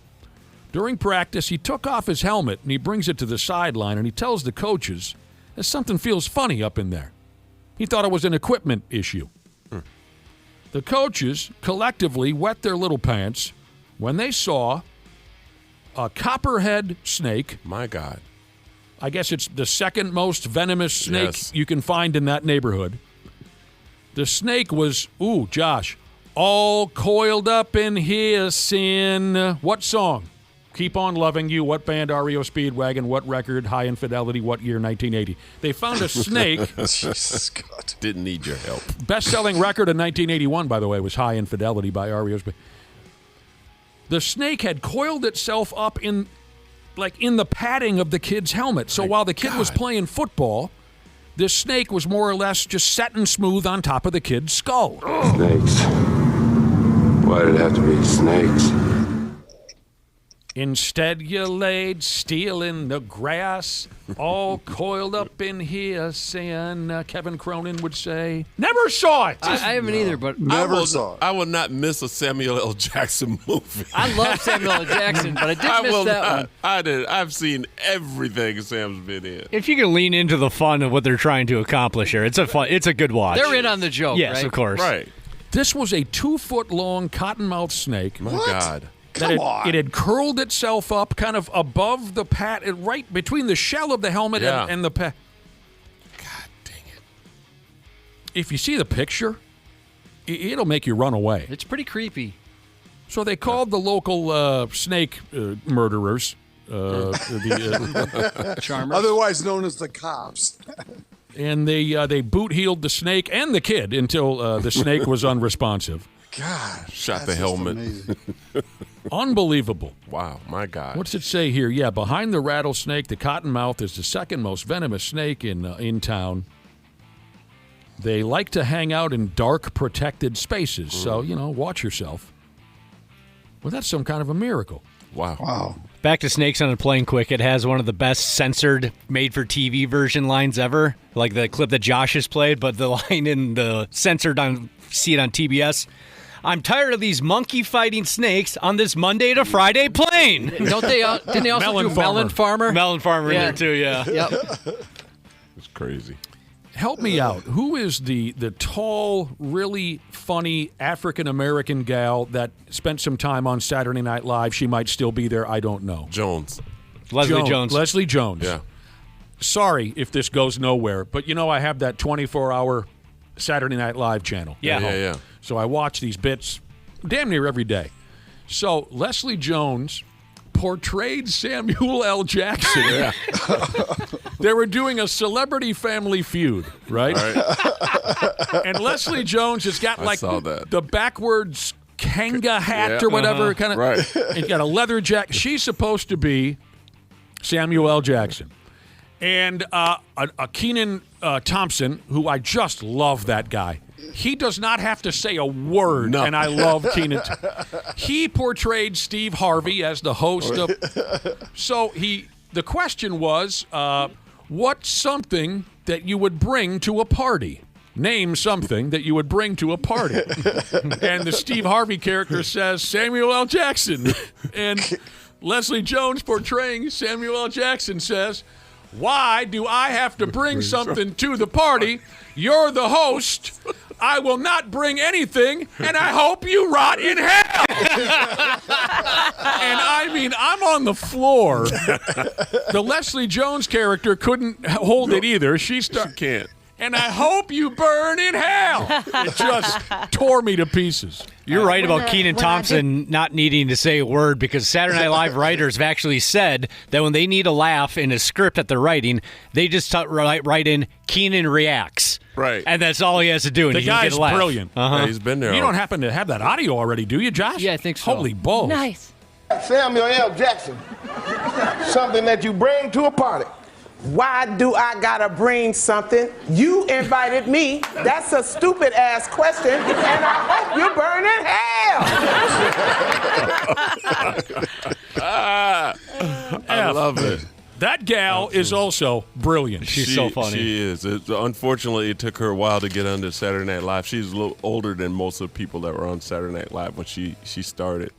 During practice, he took off his helmet and he brings it to the sideline and he tells the coaches that something feels funny up in there. He thought it was an equipment issue. The coaches collectively wet their little pants when they saw a copperhead snake. My God. I guess it's the second most venomous snake Yes. you can find in that neighborhood. The snake was, Josh, all coiled up in hyacinth. What song? Keep on Loving You. What band? REO Speedwagon. What record? High Infidelity. What year? 1980. They found a snake. Jesus God. Didn't need your help. Best-selling record in 1981, by the way, was High Infidelity by REO Speedwagon. The snake had coiled itself up in the padding of the kid's helmet. So while the kid was playing football, this snake was more or less just setting smooth on top of the kid's skull. Snakes. Why did it have to be snakes? Instead, you laid still in the grass, all coiled up in hyacinth, Kevin Cronin would say. Never saw it. I haven't either, but I will not miss a Samuel L. Jackson movie. I love Samuel L. Jackson, but I did miss that one. I did. I've seen everything Sam's been in. If you can lean into the fun of what they're trying to accomplish here, it's a good watch. They're in on the joke, Yes, right? of course. Right. This was a 2-foot-long cottonmouth snake. My God. It had curled itself up kind of above the pad, right between the shell of the helmet and the pad. God dang it. If you see the picture, it'll make you run away. It's pretty creepy. So they called the local snake murderers. Charmers. Otherwise known as the cops. And they boot-heeled the snake and the kid until the snake was unresponsive. God. Shot the helmet. Unbelievable. Wow, my God. What's it say here? Yeah, behind the rattlesnake, the cottonmouth is the second most venomous snake in town. They like to hang out in dark, protected spaces, so, watch yourself. Well, that's some kind of a miracle. Wow. Back to Snakes on a Plane quick. It has one of the best censored made-for-TV version lines ever, like the clip that Josh has played, but the line in the censored on, see it on TBS. I'm tired of these monkey-fighting snakes on this Monday to Friday plane. Don't they? Didn't they also do Melon Farmer? Melon Farmer in there too, yeah. Yep. It's crazy. Help me out. Who is the tall, really funny African-American gal that spent some time on Saturday Night Live? She might still be there. I don't know. Jones. Leslie Jones. Leslie Jones. Yeah. Sorry if this goes nowhere, but I have that 24-hour Saturday Night Live channel. Yeah. So I watch these bits damn near every day. So Leslie Jones portrayed Samuel L. Jackson. Yeah. They were doing a Celebrity Family Feud, right? And Leslie Jones has got like the backwards Kanga hat or whatever, kind of. Right. And got a leather jacket. She's supposed to be Samuel L. Jackson. And a Kenan Thompson, who I just love that guy. He does not have to say a word, and I love Kenan. He portrayed Steve Harvey as the host of. So the question was, what's something that you would bring to a party? Name something that you would bring to a party. And the Steve Harvey character says Samuel L. Jackson. And Leslie Jones portraying Samuel L. Jackson says, why do I have to bring something to the party? You're the host. I will not bring anything, and I hope you rot in hell. And I mean, I'm on the floor. The Leslie Jones character couldn't hold it either. She can't. And I hope you burn in hell. It just tore me to pieces. You're right about Kenan Thompson not needing to say a word, because Saturday Night Live writers have actually said that when they need a laugh in a script that they're writing, they just write in Kenan reacts. Right. And that's all he has to do. And The he can guy's get a laugh. brilliant. Yeah, he's been there. You don't happen to have that audio already, do you, Josh? Yeah, I think so. Holy balls. Nice. Samuel L. Jackson, something that you bring to a party. Why do I gotta bring something? You invited me. That's a stupid ass question, and I hope you burn in hell. I love it. That gal is also brilliant. She's so funny. She is. Unfortunately, it took her a while to get under Saturday Night Live. She's a little older than most of the people that were on Saturday Night Live when she started.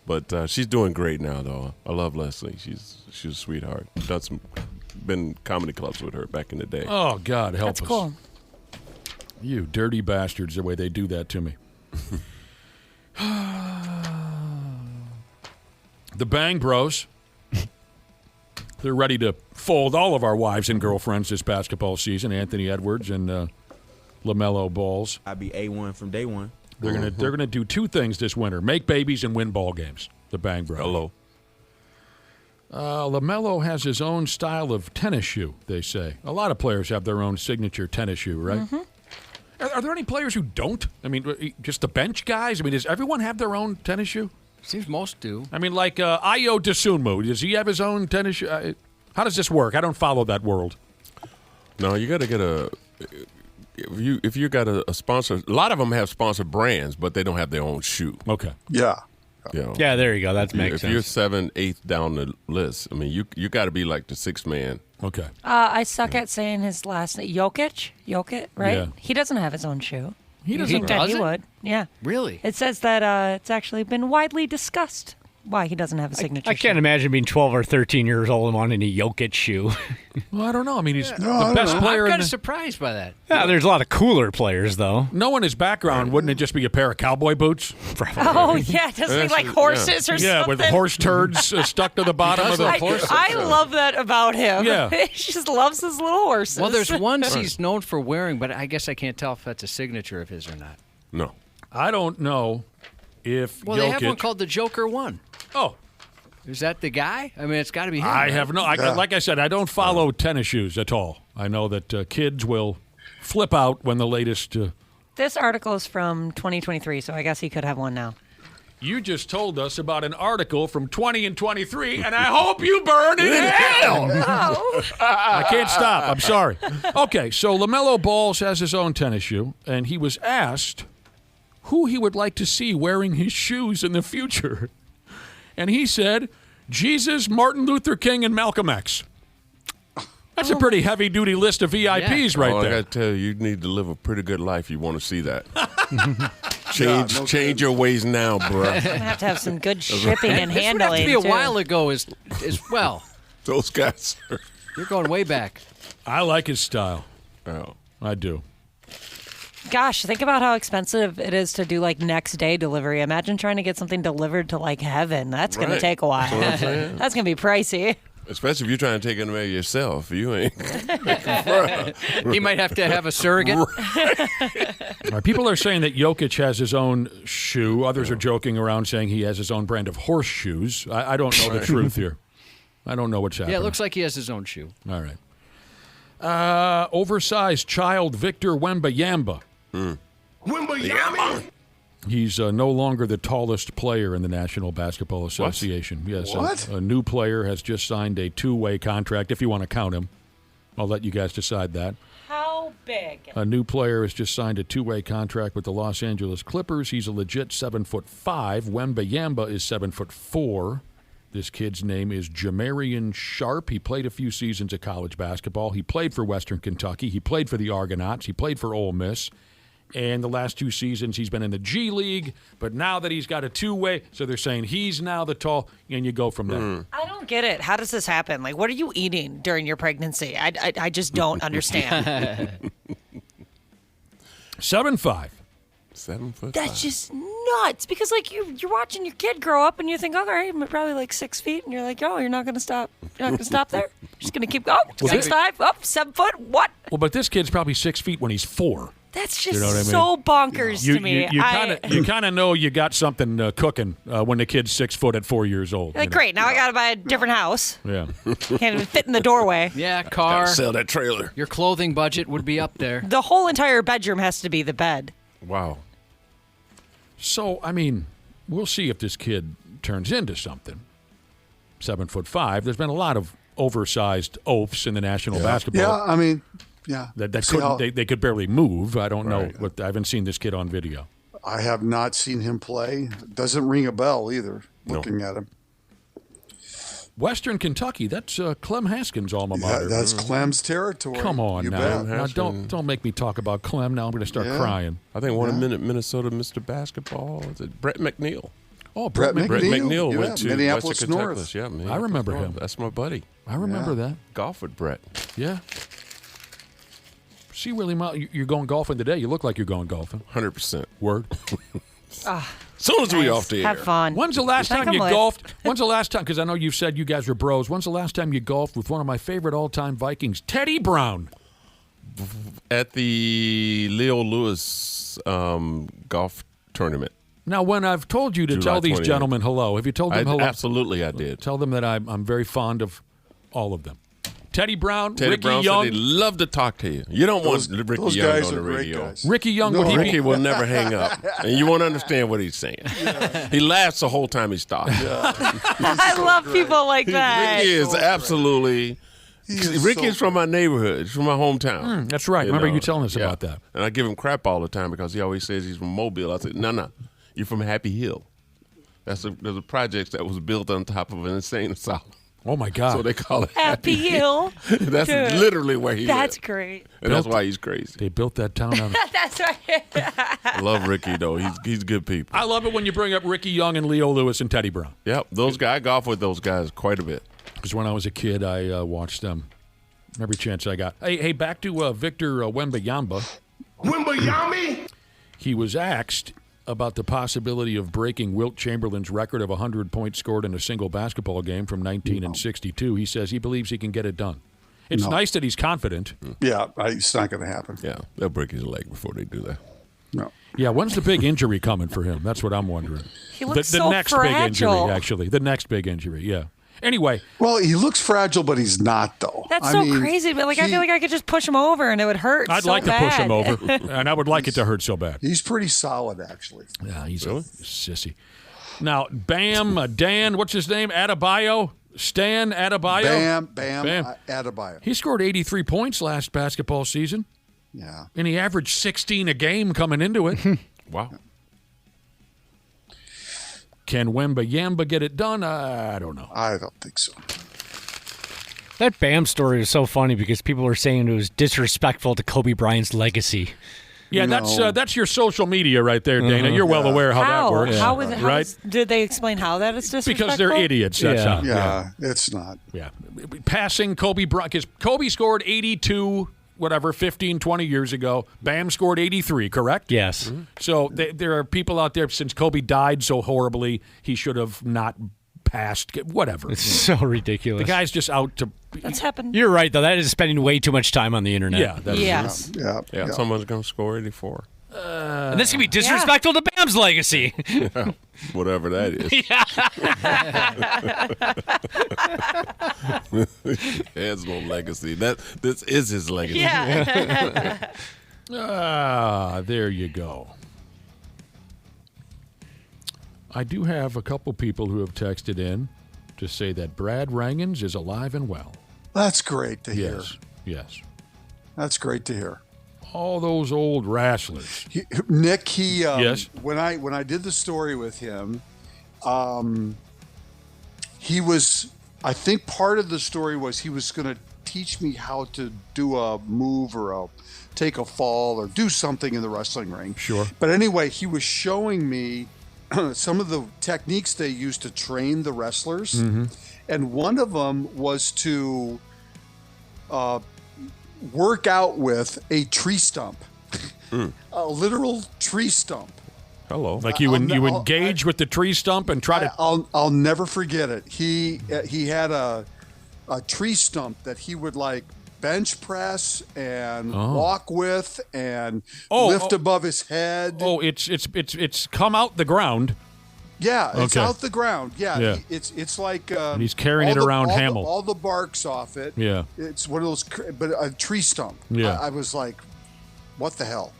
But she's doing great now, though. I love Leslie. She's a sweetheart. Been in comedy clubs with her back in the day. Oh, God, help us. That's cool. You dirty bastards, the way they do that to me. The Bang Bros. They're ready to fold all of our wives and girlfriends this basketball season. Anthony Edwards and LaMelo Balls. I'd be A1 from day one. They're gonna do two things this winter: make babies and win ball games. The Bang Bros. Hello. LaMelo has his own style of tennis shoe, they say. A lot of players have their own signature tennis shoe, right? Mm-hmm. Are there any players who don't? I mean, just the bench guys? I mean, does everyone have their own tennis shoe? Seems most do. I mean, like Ayo Dosunmu, does he have his own tennis shoe? How does this work? I don't follow that world. No, you got to get if you got a sponsor. A lot of them have sponsored brands, but they don't have their own shoe. Okay. Yeah. You know, Yeah, there you go. That makes if sense. you're 7th, 8th down the list, I mean, you got to be like the 6th man. Okay. I suck at saying his last name. Jokic, right? Yeah. He doesn't have his own shoe. He You think that he would. Yeah. Really? It says that it's actually been widely discussed why he doesn't have a signature I can't imagine being 12 or 13 years old and wanting a Jokic shoe. Well, I don't know. I mean, he's I the don't best know. player. I'm in kind the of surprised by that. Yeah, there's a lot of cooler players, though. Knowing his background, wouldn't it just be a pair of cowboy boots? Oh, yeah. Doesn't he like horses or something? Yeah, with horse turds stuck to the bottom of the horse. I love that about him. Yeah. He just loves his little horses. Well, there's ones he's known for wearing, but I guess I can't tell if that's a signature of his or not. No. I don't know if Well, Jokic... they have one called the Joker 1. Oh. Is that the guy? I mean, it's got to be him. I right? have no... like I said, I don't follow tennis shoes at all. I know that kids will flip out when the latest... This article is from 2023, so I guess he could have one now. You just told us about an article from 20 and 23, and I hope you burn in hell! I can't stop. I'm sorry. Okay, so LaMelo Balls has his own tennis shoe, and he was asked who he would like to see wearing his shoes in the future. And he said, Jesus, Martin Luther King, and Malcolm X. That's a pretty heavy-duty list of VIPs right I there. got to tell you need to live a pretty good life. You want to see that. Change your ways now, bro. I'm gonna have to have some good shipping and This would have handling. to be a too. while ago as well. Those guys. You're going way back. I like his style. Oh, I do. Gosh, think about how expensive it is to do like next day delivery. Imagine trying to get something delivered to like heaven. That's going to Right. take a while. That's what I'm saying. That's going to be pricey. Especially if you're trying to take it away yourself. You ain't. He might have to have a surrogate. All right, people are saying that Jokic has his own shoe. Others are joking around saying he has his own brand of horseshoes. I don't know the truth here. I don't know what's happening. Yeah, it looks like he has his own shoe. All right. Oversized child Victor Wembanyama. Wembanyama. He's no longer the tallest player in the National Basketball Association. Yes, What? A new player has just signed a two-way contract, if you want to count him. I'll let you guys decide that. How big? A new player has just signed a two-way contract with the Los Angeles Clippers. He's a legit 7'5". Wembanyama is 7'4". This kid's name is Jamarian Sharp. He played a few seasons of college basketball. He played for Western Kentucky. He played for the Argonauts. He played for Ole Miss. And the last 2 seasons, he's been in the G League. But now that he's got a two-way, so they're saying he's now the tall, and you go from there. I don't get it. How does this happen? Like, what are you eating during your pregnancy? I just don't understand. 7'5". 7 foot. That's just nuts. Because, like, you're watching your kid grow up, and you think, okay, I'm probably like 6 feet. And you're like, oh, you're not going to stop. You're not going to stop there? You're just going to keep going? 6'5", up, 7 foot, what? Well, but this kid's probably 6 feet when he's 4. That's just You know what I mean? so bonkers to me. You kind of know you got something cooking when the kid's 6 foot at 4 years old. Like, great, now I got to buy a different house. Yeah. Can't even fit in the doorway. Yeah, car. Sell that trailer. Your clothing budget would be up there. The whole entire bedroom has to be the bed. Wow. So, I mean, we'll see if this kid turns into something. 7'5". There's been a lot of oversized oafs in the National Basketball. Yeah, I mean, yeah. That See how- couldn't. They could barely move. I don't know. What, I haven't seen this kid on video. I have not seen him play. Doesn't ring a bell either, looking at him. Western Kentucky. That's Clem Haskins' alma mater. Yeah, that's Clem's territory. Come on You now. bet. Now don't make me talk about Clem. Now I'm going to start crying. I think one of Minnesota Mr. Basketball is it Brett McNeil. Oh, Brett McNeil Yeah, went to Minneapolis Western North. Kentucky. Yeah, Minneapolis I remember North. him. That's my buddy. I remember that. Golf with Brett. Yeah. See, Willi Myles, you're going golfing today. You look like you're going golfing. 100%. Word. As soon as we off the air. Have fun. When's the last Take time 'em you with. golfed? When's the last time? Because I know you've said you guys were bros. When's the last time you golfed with one of my favorite all-time Vikings, Teddy Brown? At the Leo Lewis golf tournament. Now, when I've told you to July tell these 28th. gentlemen hello, have you told them hello? Absolutely, I did. Tell them that I'm very fond of all of them. Teddy Brown, Teddy Ricky Brown Young. said he'd love to talk to you. You don't want Ricky those Young guys on the are great radio. guys. Ricky Young, No, would he Ricky be? will never hang up, and you won't understand what he's saying. He laughs the whole time he's talking. I love people like that. Ricky is absolutely. Ricky is so from my neighborhood. He's from my hometown. That's right. Remember you telling us about that. And I give him crap all the time because he always says he's from Mobile. I said, no, you're from Happy Hill. There's a project that was built on top of an insane asylum. Oh, my God. So they call it Happy Hill. That's Dude, literally where he That's lives. great. And that's why he's crazy. They built that town on. That's right. I love Ricky, though. He's good people. I love it when you bring up Ricky Young and Leo Lewis and Teddy Brown. Yep, those guys. I golf with those guys quite a bit. Because when I was a kid, I watched them every chance I got. Hey, back to Victor Wembanyama. Wembanyama? He was asked about the possibility of breaking Wilt Chamberlain's record of 100 points scored in a single basketball game from 1962. He says he believes he can get it done. It's nice that he's confident. Yeah, it's not going to happen. Yeah, they'll break his leg before they do that. No. Yeah, when's the big injury coming for him? That's what I'm wondering. He looks the so next fragile. big injury, actually. The next big injury, yeah. Anyway. Well, he looks fragile, but he's not, though. That's so crazy. But, I feel like I could just push him over and it would hurt I'd so like bad. to push him over, and I would like it to hurt so bad. He's pretty solid, actually. Yeah, he's a sissy. Now, Dan, what's his name? Adebayo? Stan Adebayo? Bam. Adebayo. He scored 83 points last basketball season. Yeah. And he averaged 16 a game coming into it. Wow. Can Wembanyama get it done? I don't know. I don't think so. That Bam story is so funny because people are saying it was disrespectful to Kobe Bryant's legacy. Yeah, that's your social media right there, Dana. You're well aware how that works. How is it? Right? Did they explain how that is disrespectful? Because they're idiots. That's how. Yeah, it's not. Yeah. Passing Kobe Bryant, because Kobe scored 82, 15, 20 years ago. Bam scored 83, correct? Yes. So there are people out there, since Kobe died so horribly, he should have not past, whatever. It's so ridiculous. The guy's just out to. That's happened. You're right, though. That is spending way too much time on the internet. Yeah. That's Yes. Yeah. Someone's going to score 84. And this can be disrespectful to Bam's legacy. Yeah, whatever that is. He has no legacy. This is his legacy. Yeah. There you go. I do have a couple people who have texted in to say that Brad Rangens is alive and well. That's great to hear. Yes. That's great to hear. All those old wrestlers. Nick, yes. When I did the story with him, he was. I think part of the story was he was going to teach me how to do a move or take a fall or do something in the wrestling ring. Sure. But anyway, he was showing me some of the techniques they used to train the wrestlers, and one of them was to work out with a tree stump, a literal tree stump. Hello. Like you engage with the tree stump and try to. I'll never forget it. He had a tree stump that he would like bench press and walk with and lift above his head. Oh, it's come out the ground. Yeah, it's out the ground. Yeah. It's like and he's carrying it around Hamill. All the bark's off it. Yeah, it's one of those, but a tree stump. Yeah, I was like, what the hell?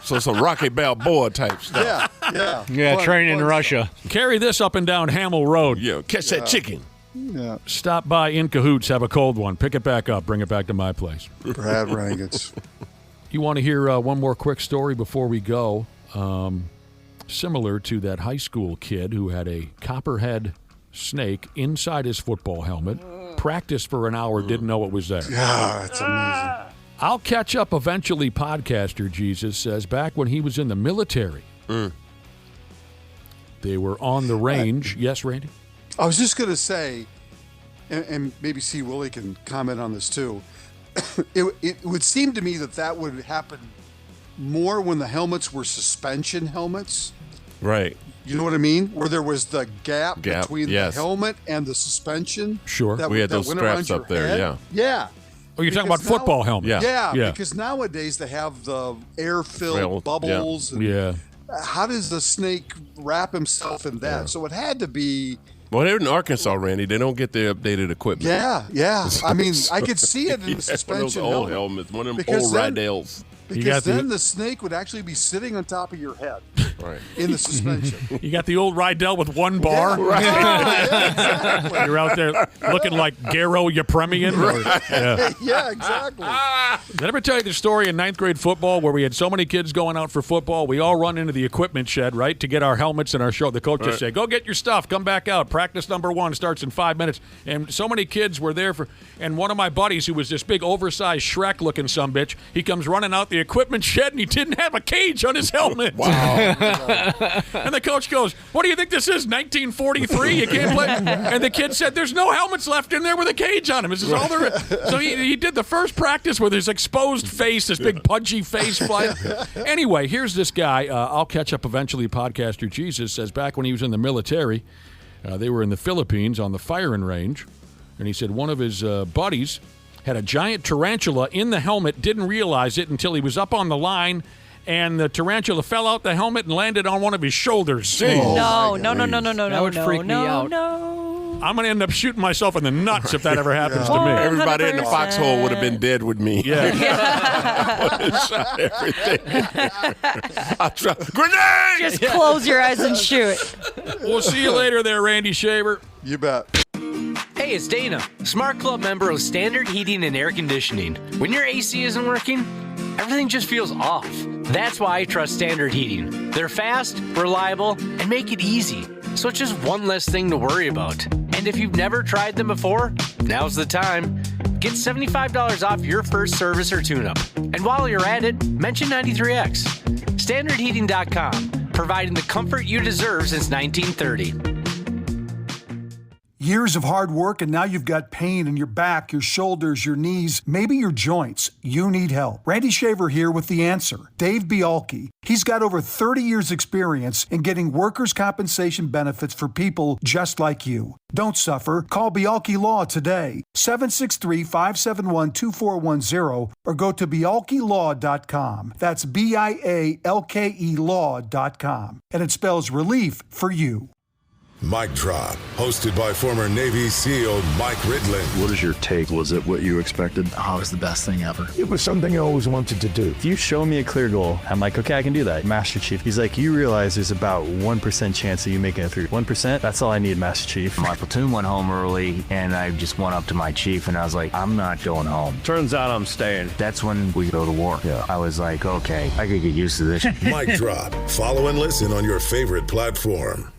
So it's a Rocky Balboa type stuff. Yeah. Training in Russia. Carry this up and down Hamill Road. Yeah, catch that chicken. Yeah. Stop by In Cahoots, have a cold one, pick it back up, bring it back to my place. Brad Rangens. You want to hear one more quick story before we go? Similar to that high school kid who had a copperhead snake inside his football helmet, practiced for an hour, didn't know it was there. Yeah, that's amazing. I'll catch up eventually, podcaster Jesus says, back when he was in the military. They were on the range. Yes, Randy? I was just going to say, and maybe see Willie can comment on this too, it would seem to me that would happen more when the helmets were suspension helmets. Right. You know what I mean? Where there was the gap between the helmet and the suspension. Sure. We had those straps up there, head. Yeah. Oh, you're talking about football helmets? Yeah, because nowadays they have the air-filled bubbles. Yeah. How does the snake wrap himself in that? Yeah. So it had to be... Well, they're in Arkansas, Randy. They don't get the updated equipment. Yeah. I mean, I could see it in the suspension one of those old helmets, one of them old Rydales. Because then the snake would actually be sitting on top of your head in the suspension. You got the old Rydell with one bar? Yeah, right. Yeah, exactly. You're out there looking like Garo Yepremian? Yeah, exactly. Did I ever tell you the story in 9th grade football where we had so many kids going out for football, we all run into the equipment shed, right, to get our helmets and our show. The coach just say, go get your stuff, come back out. Practice number 1 starts in 5 minutes. And so many kids were there and one of my buddies who was this big oversized Shrek-looking sumbitch, he comes running out the equipment shed and he didn't have a cage on his helmet. Wow. And the coach goes, what do you think this is, 1943? You can't play. And the kid said, there's no helmets left in there with a cage on them. This is all there is. So he did the first practice with his exposed face, this big pudgy face flying. Anyway, here's this guy. I'll catch up eventually. Podcaster Jesus says back when he was in the military, they were in the Philippines on the firing range. And he said one of his buddies had a giant tarantula in the helmet, didn't realize it until he was up on the line, and the tarantula fell out the helmet and landed on one of his shoulders. No. That would freak me out. I'm going to end up shooting myself in the nuts if that ever happens to me. Everybody in the foxhole would have been dead with me. Yeah. Shot everything. Grenade! Just close your eyes and shoot. We'll see you later there, Randy Shaver. You bet. Hey, it's Dana, Smart Club member of Standard Heating and Air Conditioning. When your AC isn't working, everything just feels off. That's why I trust Standard Heating. They're fast, reliable, and make it easy. So it's just one less thing to worry about. And if you've never tried them before, now's the time. Get $75 off your first service or tune-up. And while you're at it, mention 93X. StandardHeating.com, providing the comfort you deserve since 1930. Years of hard work, and now you've got pain in your back, your shoulders, your knees, maybe your joints. You need help. Randy Shaver here with the answer. Dave Bialke. He's got over 30 years experience in getting workers' compensation benefits for people just like you. Don't suffer. Call Bialke Law today, 763-571-2410, or go to bialkelaw.com. That's BIALKE law.com. And it spells relief for you. Mic Drop, hosted by former Navy SEAL Mike Ridlin. What is your take? Was it what you expected? Oh, it was the best thing ever. It was something I always wanted to do. If you show me a clear goal, I'm like, okay, I can do that. Master Chief, he's like, you realize there's about 1% chance of you making it through. 1%? That's all I need, Master Chief. My platoon went home early, and I just went up to my chief, and I was like, I'm not going home. Turns out I'm staying. That's when we go to war. Yeah. I was like, okay, I could get used to this. Mic Drop. Follow and listen on your favorite platform.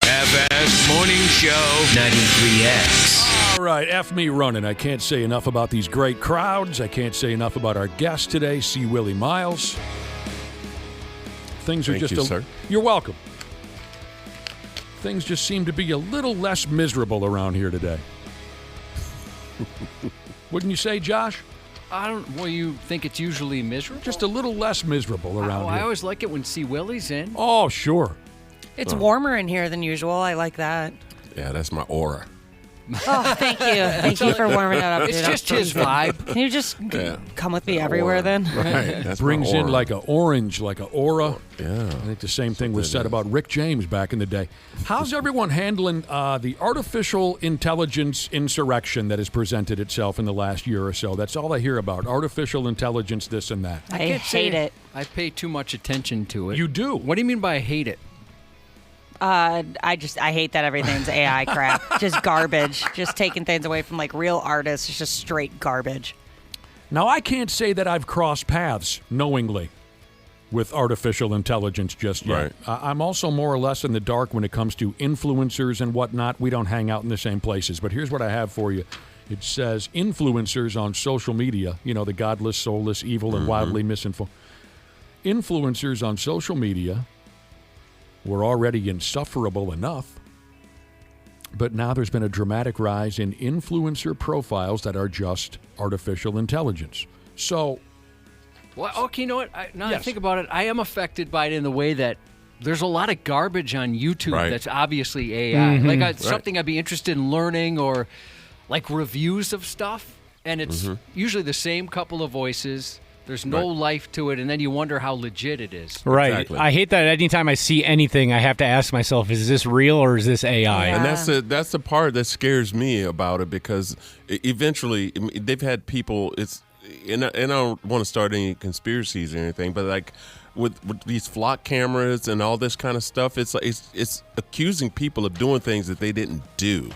Half-assed Morning Show 93X. All right, F me running. I can't say enough about these great crowds. I can't say enough about our guest today, C. Willi Myles. Things are Thank just you, sir. You're welcome. Things just seem to be a little less miserable around here today. Wouldn't you say, Josh? Well, you think it's usually miserable? Just a little less miserable around here. I always like it when C. Willie's in. Oh, sure. It's warmer in here than usual. I like that. Yeah, that's my aura. Oh, thank you. Thank you for warming that up. It's just his vibe. Can you just come with me everywhere then? Right. That's brings my in aura. like an orange, like an aura. Yeah. I think the same thing was said about Rick James back in the day. How's everyone handling the artificial intelligence insurrection that has presented itself in the last year or so? That's all I hear about. Artificial intelligence, this and that. I hate it. I pay too much attention to it. You do? What do you mean by hate it? I hate that everything's AI crap. Just garbage. Just taking things away from like real artists. It's just straight garbage. Now, I can't say that I've crossed paths knowingly with artificial intelligence just yet. Right. I'm also more or less in the dark when it comes to influencers and whatnot. We don't hang out in the same places. But here's what I have for you. It says influencers on social media, the godless, soulless, evil, and wildly misinformed. Influencers on social media were already insufferable enough, but now there's been a dramatic rise in influencer profiles that are just artificial intelligence. So, well, okay, you know what? Now that I think about it, I am affected by it in the way that there's a lot of garbage on YouTube that's obviously AI. Like something I'd be interested in learning, or like reviews of stuff, and it's usually the same couple of voices. There's no life to it, and then you wonder how legit it is. Right. Exactly. I hate that anytime I see anything, I have to ask myself, is this real or is this AI? And that's the part that scares me about it, because eventually they've had people. And I don't want to start any conspiracies or anything, but like with these flock cameras and all this kind of stuff, it's accusing people of doing things that they didn't do.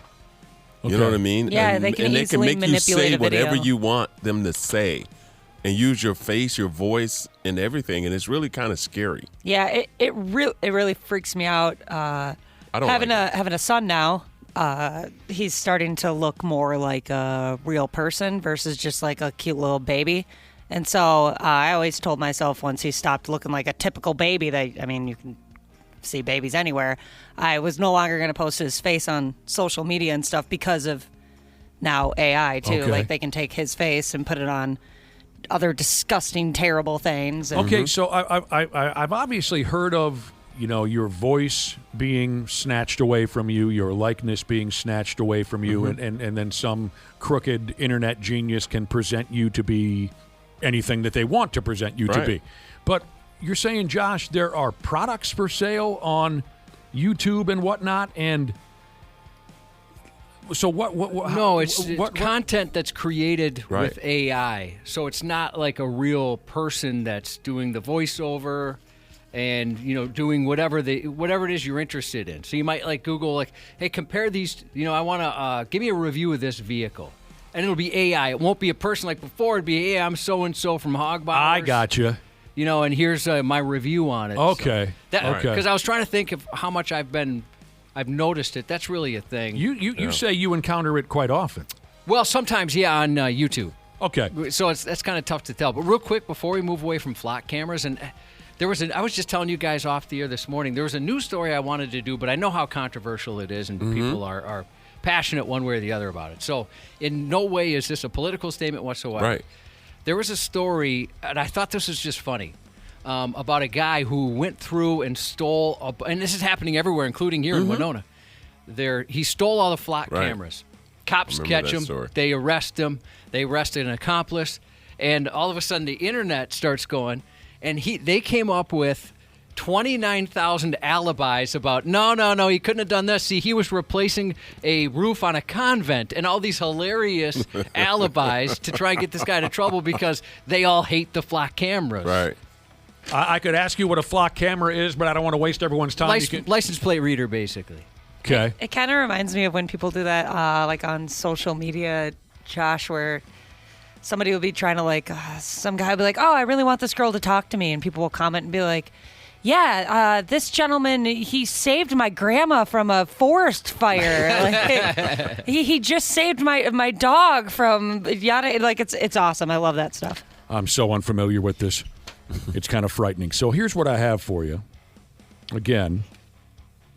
Okay. You know what I mean? Yeah, they can easily make you say manipulate a whatever video. you want them to say. And use your face, your voice, and everything, and it's really kind of scary. Yeah, it really freaks me out. Having a son now, he's starting to look more like a real person versus just like a cute little baby. And so I always told myself once he stopped looking like a typical baby, you can see babies anywhere, I was no longer going to post his face on social media and stuff because of now AI too. Okay. Like they can take his face and put it on other disgusting, terrible things. Okay, so I've obviously heard of your voice being snatched away from you, your likeness being snatched away from you, and then some crooked internet genius can present you to be anything that they want to present you to be. But you're saying, Josh, there are products for sale on YouTube and whatnot, and so what? No, it's content that's created with AI. So it's not like a real person that's doing the voiceover and doing whatever it is you're interested in. So you might like Google like, hey, compare these. I want to give me a review of this vehicle, and it'll be AI. It won't be a person like before. It'd be, hey, I'm so and so from Hogbowers. I gotcha. And here's my review on it. Okay. Because I was trying to think of how much I've noticed it. That's really a thing. You say you encounter it quite often. Well, sometimes, on YouTube. Okay. So that's kind of tough to tell. But real quick, before we move away from flock cameras, and I was just telling you guys off the air this morning, there was a news story I wanted to do, but I know how controversial it is, and people are passionate one way or the other about it. So in no way is this a political statement whatsoever. Right. There was a story, and I thought this was just funny, about a guy who went through and stole, and this is happening everywhere, including here in Winona. He stole all the flock cameras. Cops catch him. Story. They arrest him. They arrest an accomplice. And all of a sudden, the internet starts going, and they came up with 29,000 alibis about, no, he couldn't have done this. See, he was replacing a roof on a convent, and all these hilarious alibis to try and get this guy to trouble because they all hate the flock cameras. Right. I could ask you what a flock camera is, but I don't want to waste everyone's time. License plate reader, basically. Okay. It kind of reminds me of when people do that, like on social media, Josh, where somebody will be trying to some guy will be like, oh, I really want this girl to talk to me. And people will comment and be like, yeah, this gentleman, he saved my grandma from a forest fire. He just saved my dog from yada. It's awesome. I love that stuff. I'm so unfamiliar with this. It's kind of frightening. So here's what I have for you. Again,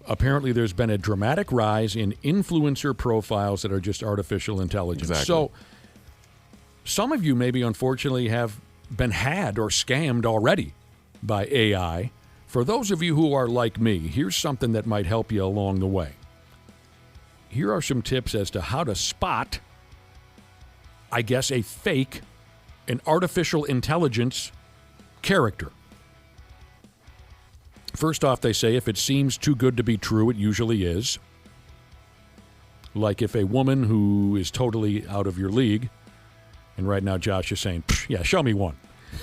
apparently there's been a dramatic rise in influencer profiles that are just artificial intelligence. Exactly. So some of you maybe unfortunately have been had or scammed already by AI. For those of you who are like me, here's something that might help you along the way. Here are some tips as to how to spot, I guess, an artificial intelligence character. First off, they say if it seems too good to be true, it usually is. Like if a woman who is totally out of your league, and right now Josh is saying, yeah, show me one.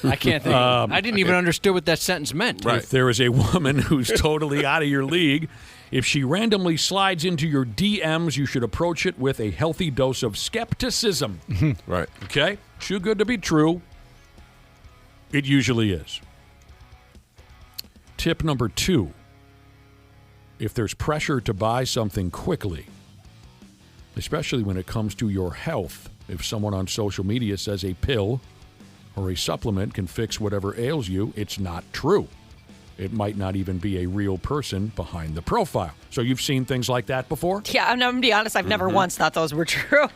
I can't think. I didn't even understand what that sentence meant. Right. If there is a woman who's totally out of your league, if she randomly slides into your DMs, you should approach it with a healthy dose of skepticism. Right. Okay? Too good to be true. It usually is. Tip number 2. If there's pressure to buy something quickly, especially when it comes to your health, if someone on social media says a pill or a supplement can fix whatever ails you, it's not true. It might not even be a real person behind the profile. So you've seen things like that before? Yeah, I'm going to be honest. I've never once thought those were true.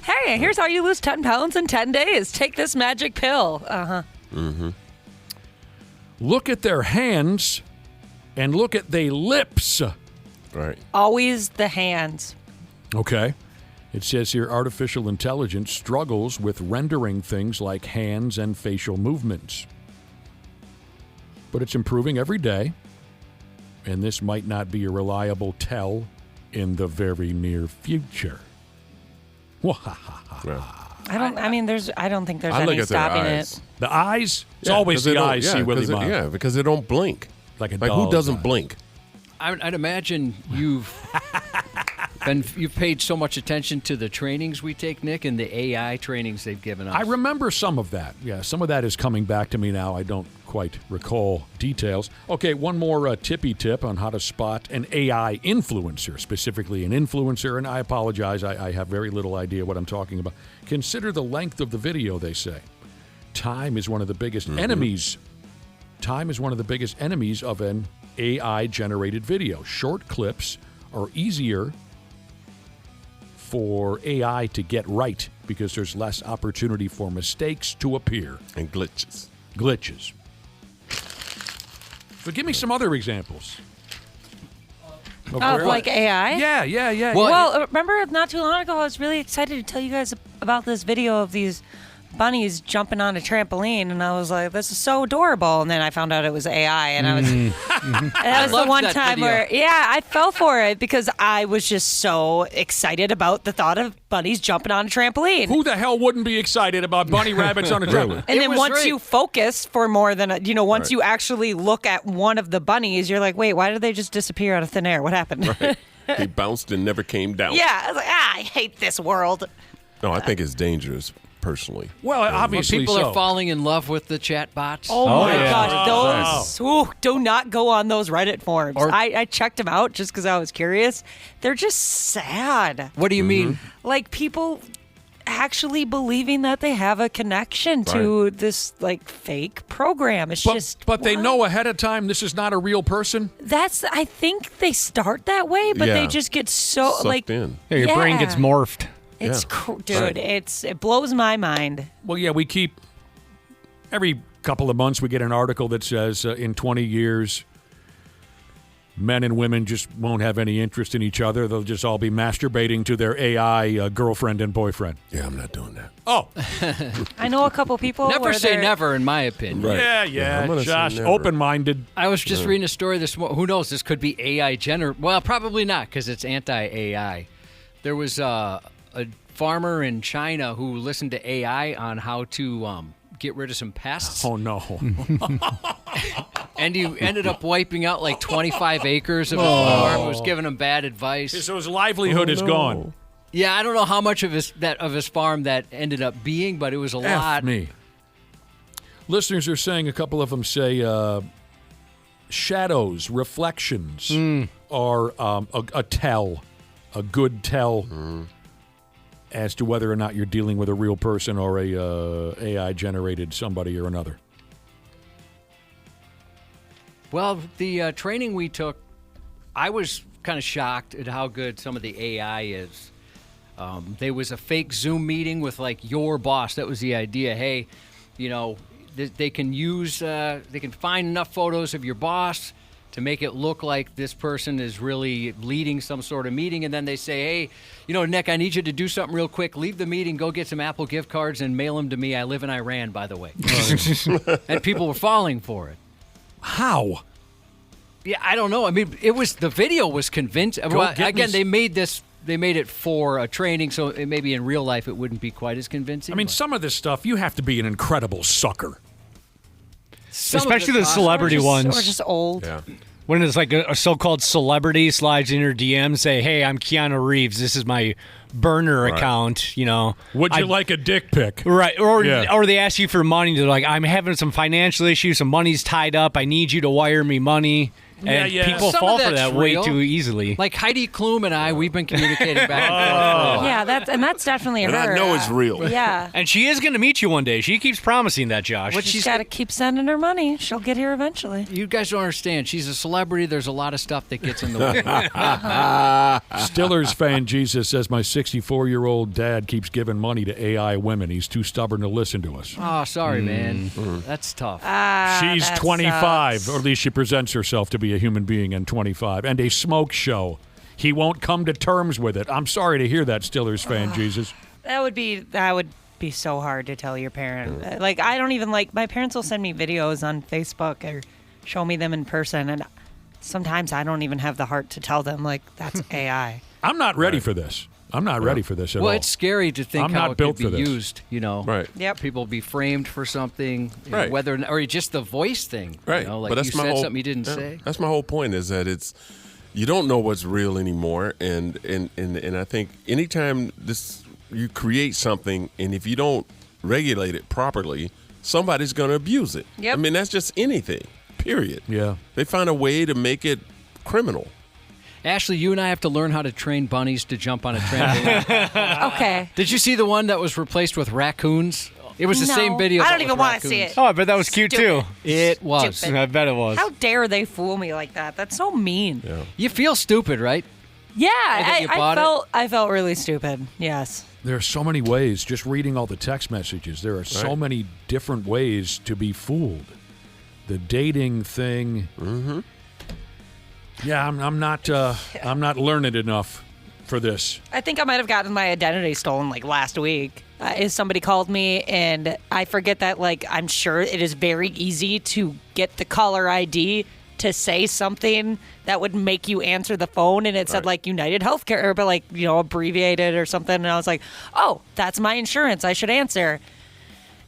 Hey, here's how you lose 10 pounds in 10 days. Take this magic pill. Look at their hands and look at their lips. Right. Always the hands. Okay. It says here artificial intelligence struggles with rendering things like hands and facial movements. But it's improving every day, and this might not be a reliable tell in the very near future. I don't think there's any stopping it. The eyes? It's always the eyes, see, Willi Myles. Yeah, because they don't blink. Like who doesn't blink? I'd imagine you've paid so much attention to the trainings we take, Nick, and the AI trainings they've given us. I remember some of that. Yeah, some of that is coming back to me now. I don't quite recall details. Okay, one more tippy tip on how to spot an AI influencer, specifically an influencer, and I apologize, I have very little idea what I'm talking about. Consider the length of the video, they say. Time is one of the biggest enemies. Time is one of the biggest enemies of an AI-generated video. Short clips are easier for AI to get right because there's less opportunity for mistakes to appear. And glitches. So give me some other examples. Of like AI? Yeah. Well, remember not too long ago, I was really excited to tell you guys about this video of these bunnies jumping on a trampoline, and I was like, this is so adorable. And then I found out it was AI, and I was that was the one time where I fell for it because I was just so excited about the thought of bunnies jumping on a trampoline. Who the hell wouldn't be excited about bunny rabbits on a trampoline? And then once you focus for more than once you actually look at one of the bunnies, you're like, wait, why did they just disappear out of thin air? What happened? Right. They bounced and never came down. Yeah, I was like, I hate this world. No, I think it's dangerous. Personally, well, obviously, people are falling in love with the chat bots. Oh my gosh, those do not go on those Reddit forums. I checked them out just because I was curious. They're just sad. What do you mean? Like people actually believing that they have a connection to this like fake program. It's But they know ahead of time this is not a real person. I think they start that way, but they just get so Sucked in. Yeah, your brain gets morphed. It's dude, it blows my mind. Well, yeah, we keep every couple of months we get an article that says in 20 years men and women just won't have any interest in each other. They'll just all be masturbating to their AI girlfriend and boyfriend. Yeah, I'm not doing that. Oh. I know a couple people. Never say never, in my opinion. Right. Yeah, I'm gonna say Josh, never. open-minded. I was just reading a story this morning. Who knows? This could be AI generated. Well, probably not, because it's anti-AI. There was a farmer in China who listened to AI on how to get rid of some pests. Oh, no. And he ended up wiping out like 25 acres of his farm. It was giving him bad advice. So his livelihood is gone. Yeah, I don't know how much of his farm that ended up being, but it was a lot. Me. Listeners are saying, a couple of them say, shadows, reflections are a tell, a good tell as to whether or not you're dealing with a real person or a AI-generated somebody or another. Well, the training we took, I was kind of shocked at how good some of the AI is. There was a fake Zoom meeting with, like, your boss. That was the idea. Hey, you know, they can find enough photos of your boss to make it look like this person is really leading some sort of meeting. And then they say, hey, you know, Nick, I need you to do something real quick. Leave the meeting, go get some Apple gift cards and mail them to me. I live in Iran, by the way. And people were falling for it. How? Yeah, I don't know. I mean, the video was convincing. Well, again, they made it for a training, so maybe in real life it wouldn't be quite as convincing. I mean, some of this stuff, you have to be an incredible sucker. Especially the celebrity ones. Or just old. Yeah. When it's like a so-called celebrity slides in your DM, say, hey, I'm Keanu Reeves. This is my burner account, you know. Would you like a dick pic? Right. Or they ask you for money. They're like, I'm having some financial issues. Some money's tied up. I need you to wire me money. And people Some fall of for that's that way real. too easily. Like Heidi Klum and I, we've been communicating back and forth. for a while. Yeah, that's definitely And her. I know it's real. Yeah. And she is going to meet you one day. She keeps promising that, Josh. But she's got to keep sending her money. She'll get here eventually. You guys don't understand. She's a celebrity. There's a lot of stuff that gets in the way. Stillers fan Jesus says, my 64-year-old dad keeps giving money to AI women. He's too stubborn to listen to us. Oh, sorry, man. That's tough. She's that 25, sucks. or at least she presents herself to be a human being and 25, and a smoke show. He won't come to terms with it. I'm sorry to hear that, Stillers fan, Jesus. That would be so hard to tell your parent. Like, I don't even my parents will send me videos on Facebook or show me them in person, and sometimes I don't even have the heart to tell them, like, that's AI. I'm not ready for this. I'm not ready for this at all. Well, it's scary to think I'm how not it built could for be this. used, you know. Right. Yep. People be framed for something, you know, Right. whether or just the voice thing. Right. You know, like but that's you my said whole, something you didn't say. That's my whole point, is that you don't know what's real anymore, and I think anytime you create something, and if you don't regulate it properly, somebody's going to abuse it. Yep. I mean, that's just anything. Period. Yeah. They find a way to make it criminal. Ashley, you and I have to learn how to train bunnies to jump on a trampoline. Okay. Did you see the one that was replaced with raccoons? It was the No. same video. I but don't with even want to see raccoons. it. Oh, I bet that was cute Stupid. too. It was. Stupid. I bet it was. How dare they fool me like that? That's so mean. Yeah. You feel stupid, right? Yeah, that you bought I felt really stupid. Yes. There are so many ways, just reading all the text messages, there are so many different ways to be fooled. The dating thing. Mm-hmm. Yeah, I'm not learned enough for this. I think I might have gotten my identity stolen like last week. Somebody called me, and I forget that, like, I'm sure it is very easy to get the caller ID to say something that would make you answer the phone, and it said like United Healthcare, but like, you know, abbreviated or something. And I was like, oh, that's my insurance. I should answer.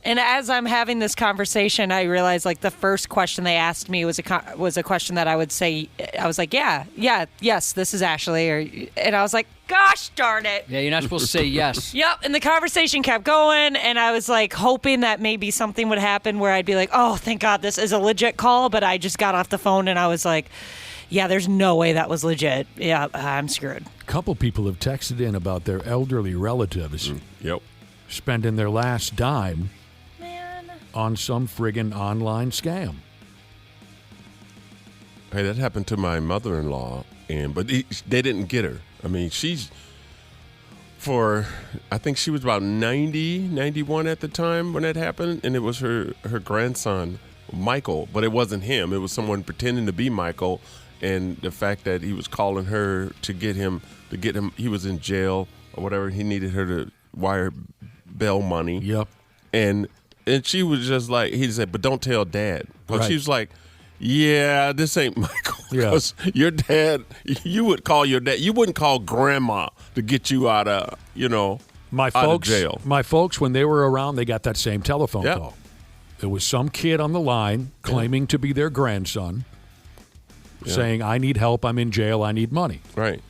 And as I'm having this conversation, I realized, like, the first question they asked me was a question that I would say. I was like, yes, this is Ashley. And I was like, gosh darn it. Yeah, you're not supposed to say yes. Yep. And the conversation kept going, and I was like hoping that maybe something would happen where I'd be like, oh, thank God this is a legit call. But I just got off the phone, and I was like, yeah, there's no way that was legit. Yeah, I'm screwed. A couple people have texted in about their elderly relatives. Yep. spending their last dime on some friggin' online scam. Hey, that happened to my mother-in-law, but they didn't get her. I mean, I think she was about 90, 91 at the time when that happened, and it was her grandson, Michael, but it wasn't him. It was someone pretending to be Michael, and the fact that he was calling her to get him, he was in jail or whatever. He needed her to wire bail money. Yep. And she was just like, he said, but don't tell Dad. But Right. she was like, yeah, this ain't Michael. Yeah. Because your dad, you would call your dad. You wouldn't call grandma to get you out of, out of jail. My folks, when they were around, they got that same telephone Yep. call. There was some kid on the line claiming to be their grandson, saying, I need help, I'm in jail, I need money. Right.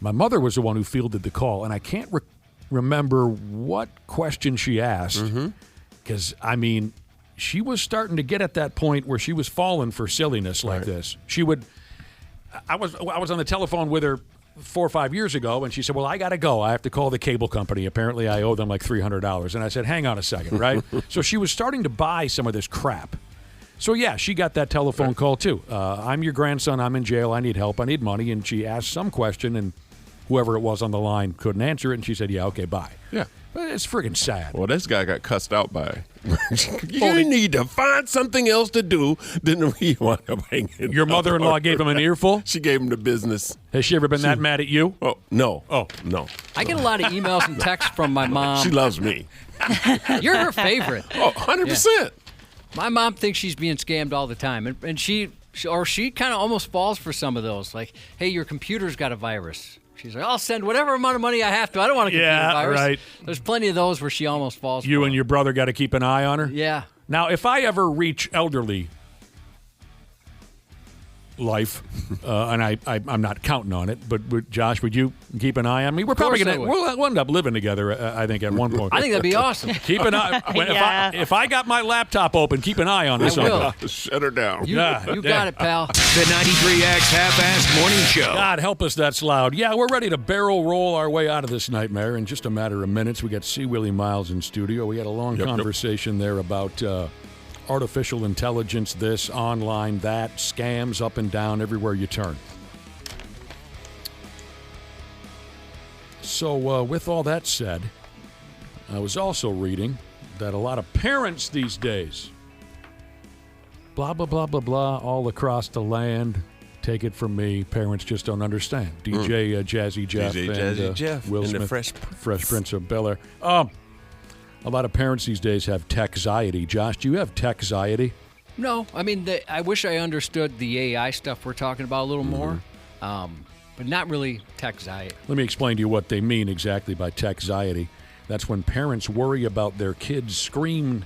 My mother was the one who fielded the call, and I can't remember what question she asked, because, she was starting to get at that point where she was falling for silliness like this. I was on the telephone with her 4 or 5 years ago, and she said, well, I got to go. I have to call the cable company. Apparently, I owe them like $300. And I said, hang on a second, right? So she was starting to buy some of this crap. So, yeah, she got that telephone call, too. I'm your grandson. I'm in jail. I need help. I need money. And she asked some question, and whoever it was on the line couldn't answer it. And she said, yeah, okay, bye. Yeah. But it's friggin' sad. Well, this guy got cussed out by. You need to find something else to do than we want to hang in. Your mother-in-law gave him an earful? She gave him the business. Has she ever been that mad at you? Oh, no. Oh. No. I get a lot of emails and texts from my mom. She loves me. You're her favorite. Oh, 100%. Yeah. My mom thinks she's being scammed all the time. And she kind of almost falls for some of those. Like, hey, your computer's got a virus. She's like, I'll send whatever amount of money I have to. I don't want a computer virus. Right. There's plenty of those where she almost falls You for and your brother got to keep an eye on her? Yeah. Now, if I ever reach elderly life, and I'm not counting on it, but Josh, would you keep an eye on me? We're probably going to we'll end up living together, I think, at one point. I think that'd be awesome. Keep an eye. If I got my laptop open, keep an eye on this. I will. Shut her down. You got it, pal. The 93X Half-Assed Morning Show. God help us, that's loud. Yeah, we're ready to barrel roll our way out of this nightmare in just a matter of minutes. We got to see Willi Myles in studio. We had a long conversation there about artificial intelligence, this, online, that, scams up and down everywhere you turn. So with all that said, I was also reading that a lot of parents these days, blah, blah, blah, blah, blah, all across the land, take it from me, parents just don't understand. DJ Jazzy Jeff and Jeff Will and Smith, the Fresh Prince of Bel-Air. A lot of parents these days have tech-anxiety. Josh, do you have tech-anxiety? No. I mean, I wish I understood the AI stuff we're talking about a little more, but not really tech-anxiety. Let me explain to you what they mean exactly by tech-anxiety. That's when parents worry about their kids' screen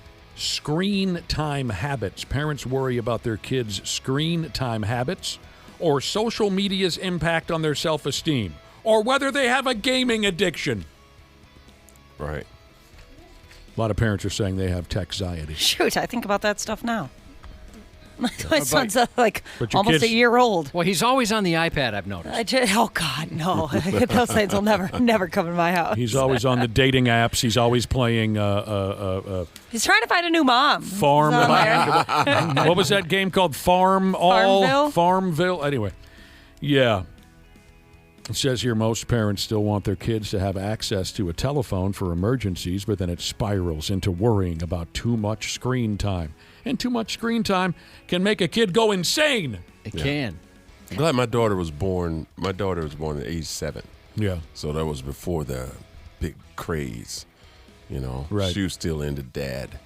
time habits. Parents worry about their kids' screen time habits or social media's impact on their self-esteem or whether they have a gaming addiction. Right. A lot of parents are saying they have tech-anxiety. Shoot, I think about that stuff now. My son's like But your almost kids- a year old. Well, he's always on the iPad, I've noticed. Oh, God, no. Those things will never come in my house. He's always on the dating apps. He's always playing He's trying to find a new mom. Farm. What was that game called? Farmville? Anyway, yeah. It says here most parents still want their kids to have access to a telephone for emergencies, but then it spirals into worrying about too much screen time. And too much screen time can make a kid go insane. It can. I'm glad my daughter was born. My daughter was born at age 7. Yeah. So that was before the big craze. Right. She was still into dad.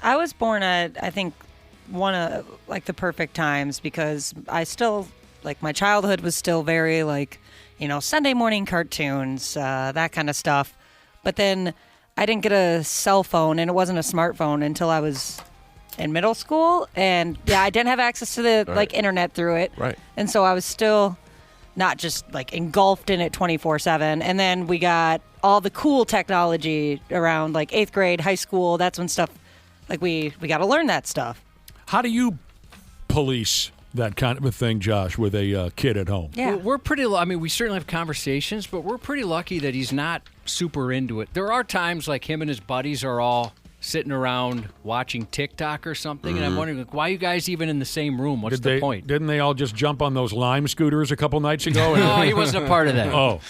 I was born at, I think, one of the perfect times because I still, my childhood was still very Sunday morning cartoons, that kind of stuff. But then I didn't get a cell phone, and it wasn't a smartphone until I was in middle school. And, I didn't have access to the, internet through it. Right. And so I was still not just, engulfed in it 24/7. And then we got all the cool technology around, 8th grade, high school. That's when stuff, we got to learn that stuff. How do you police that kind of a thing, Josh, with a kid at home? Yeah. We're pretty. We certainly have conversations, but we're pretty lucky that he's not super into it. There are times like him and his buddies are all sitting around watching TikTok or something, and I'm wondering, like, why are you guys even in the same room? What's the point? Didn't they all just jump on those Lime scooters a couple nights ago? No, he wasn't a part of that. Oh.